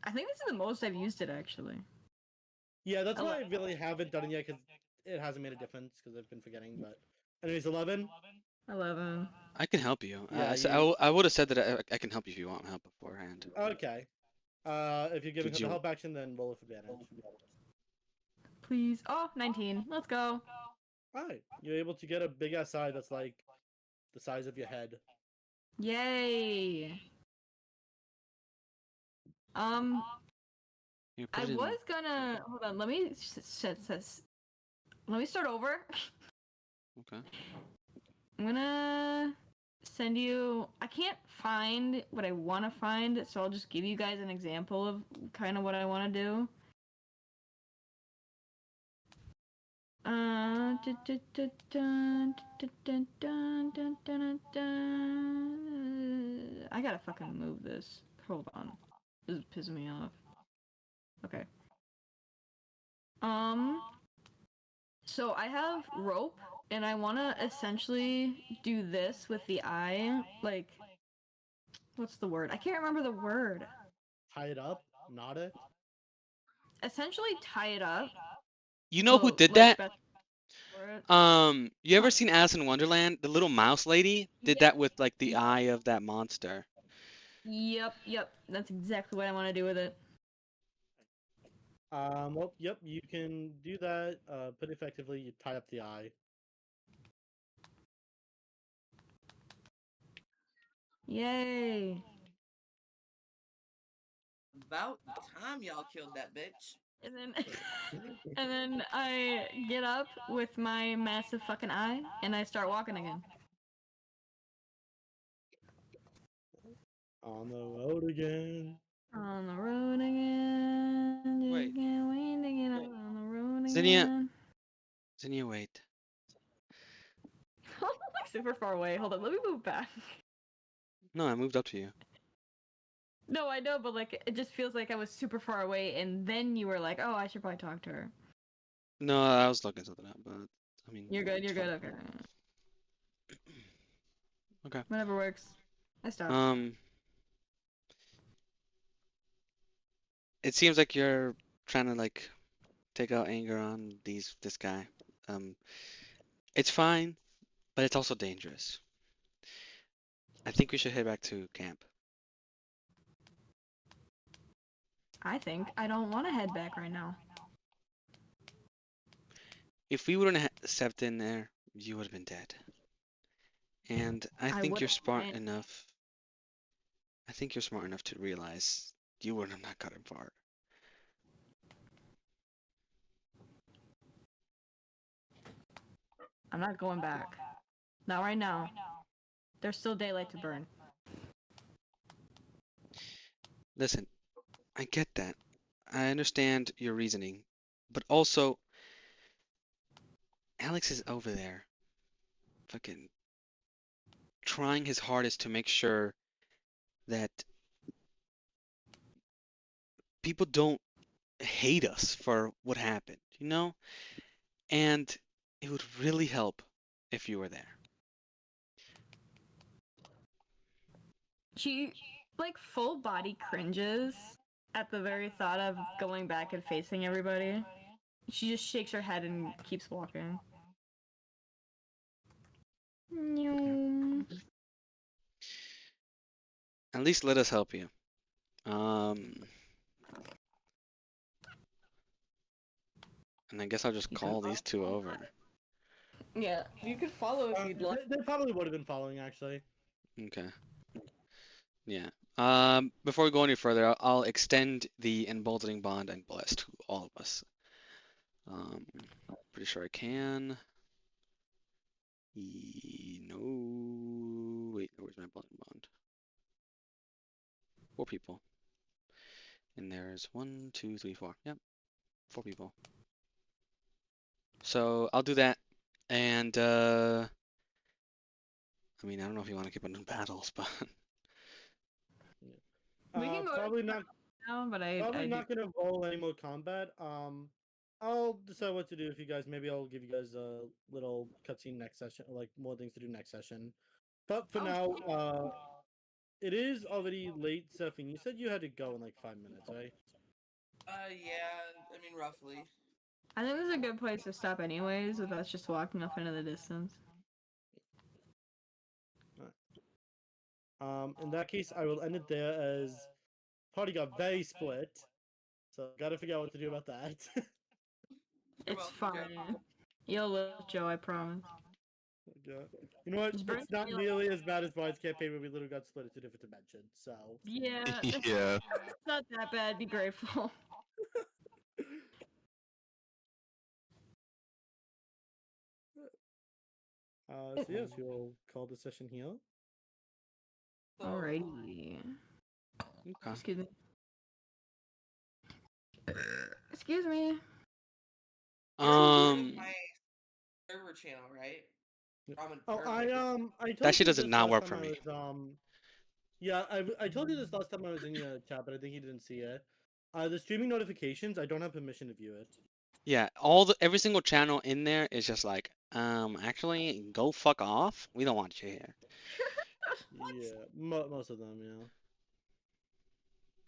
I think this is the most I've used it actually. Yeah, that's why I 11. really haven't done it yet, because it hasn't made a difference, because I've been forgetting. But anyways, 11. 11. I can help you. Yeah, I would have said that I can help you if you want help beforehand. Okay. If you're giving Did her the you- help action, then roll with advantage. Please. Oh, 19. Let's go. Alright, you're able to get a big ass eye that's like the size of your head. Yay. Here, put I it in. was gonna hold on. Let me let me start over. Okay. I'm gonna send you. I can't find what I want to find, so I'll just give you guys an example of kind of what I want to do. I gotta fucking move this. Hold on. This is pissing me off. Okay. So I have rope, and I want to essentially do this with the eye. Like, what's the word? I can't remember the word. Tie it up, knot it. Essentially tie it up. You know who Well, did like, that? for it. You ever seen Alice in Wonderland? The little mouse lady did that with like the eye of that monster. Yep. That's exactly what I want to do with it. Well, yep, you can do that. Pretty effectively, you tie up the eye. Yay. About time y'all killed that bitch. And then, and then I get up with my massive fucking eye, and I start walking again. On the road again. On the road again. Just Wait. can't wait to get on the road Zinnia. again. Zinnia, wait. I'm like super far away. Hold on, let me move back. No, I moved up to you. No, I know, but like it just feels like I was super far away, and then you were like, "Oh, I should probably talk to her." No, I was looking something up, but I mean. You're good. it's You're fine. good. Okay. Okay. Whatever works. I stopped. It seems like you're trying to like take out anger on this guy. It's fine, but it's also dangerous. I think we should head back to camp. I think I don't want to head back right now. If we wouldn't have stepped in there, you would have been dead. And I think you're smart enough. I think you're smart enough to realize you would have not gotten far. I'm not going back. Not right now. There's still daylight to burn. Listen, I get that. I understand your reasoning. But also, Alex is over there, fucking trying his hardest to make sure that people don't hate us for what happened, you know? And it would really help if you were there. She, like, full body cringes at the very thought of going back and facing everybody. She just shakes her head and keeps walking. At least let us help you. And I guess I'll just call these two over. Yeah, you could follow if you'd like. They probably would have been following, actually. Okay. Yeah. Before we go any further, I'll extend the emboldening bond and bless to all of us. Pretty sure I can. No. Wait, where's my emboldening bond? 4 people. And there's 1, 2, 3, 4. Yep. 4 people. So I'll do that. And I mean, I don't know if you want to keep on doing battles, but We can go probably not. now, but Probably I not gonna roll any more combat. I'll decide what to do with you guys. Maybe I'll give you guys a little cutscene next session, like more things to do next session. But for now, it is already late, Stephanie. You said you had to go in like 5 minutes, right? Yeah, I mean, roughly. I think this is a good place to stop anyways, with us just walking off into the distance. In that case, I will end it there as party got very split. So gotta figure out what to do about that. It's welcome, Joe. fine. You'll live, Joe, I promise. Okay. You know what? Just bring It's not me, nearly as bad as Bride's campaign where we literally got split into different dimensions. So Yeah, Yeah. it's not that bad. Be grateful. so yes, we'll call the session here. So, Alrighty. okay. Excuse me. Excuse me. my server channel, right? I told That shit you does this not last work time for I me. was, yeah, I told you this last time I was in your chat, but I think you didn't see it. The streaming notifications, I don't have permission to view it. Yeah, every single channel in there is just like, actually, go fuck off. We don't want you here. Yeah, most of them, yeah.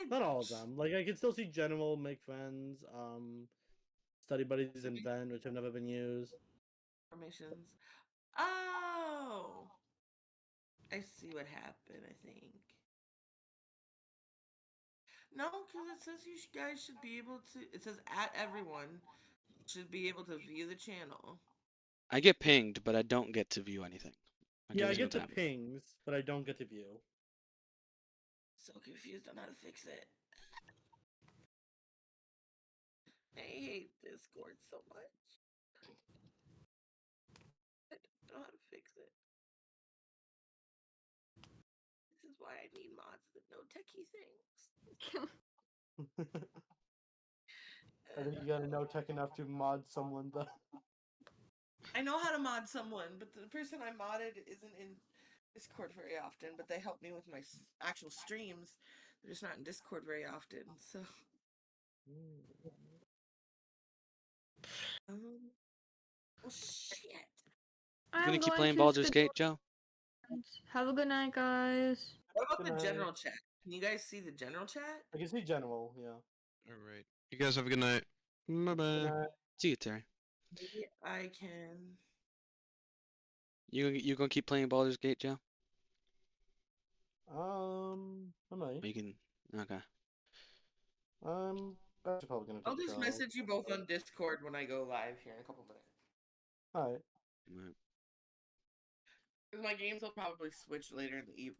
Not all of them. Like I can still see general, make friends, study buddies, and vent, which have never been used. Formations. Oh, I see what happened. I think. No, because it says you guys should be able to. It says at everyone should be able to view the channel. I get pinged, but I don't get to view anything. Yeah, I get the pings, but I don't get to view. So confused on how to fix it. I hate Discord so much. I don't know how to fix it. This is why I need mods that know techie things. I think you gotta know tech enough to mod someone though. I know how to mod someone, but the person I modded isn't in Discord very often, but they help me with my actual streams. They're just not in Discord very often, so. Oh shit. You gonna keep playing Baldur's Gate, Joe? Have a good night, guys. What about the general chat? Can you guys see the general chat? I can see general, yeah. All right. You guys have a good night. Bye bye. See you, Terry. Maybe I can. You gonna keep playing Baldur's Gate, Joe? I might. Or you can. Okay. I'm actually probably gonna I'll take a just shower. message you both on Discord when I go live here in a couple minutes. Alright. Right. Because my games will probably switch later in the evening.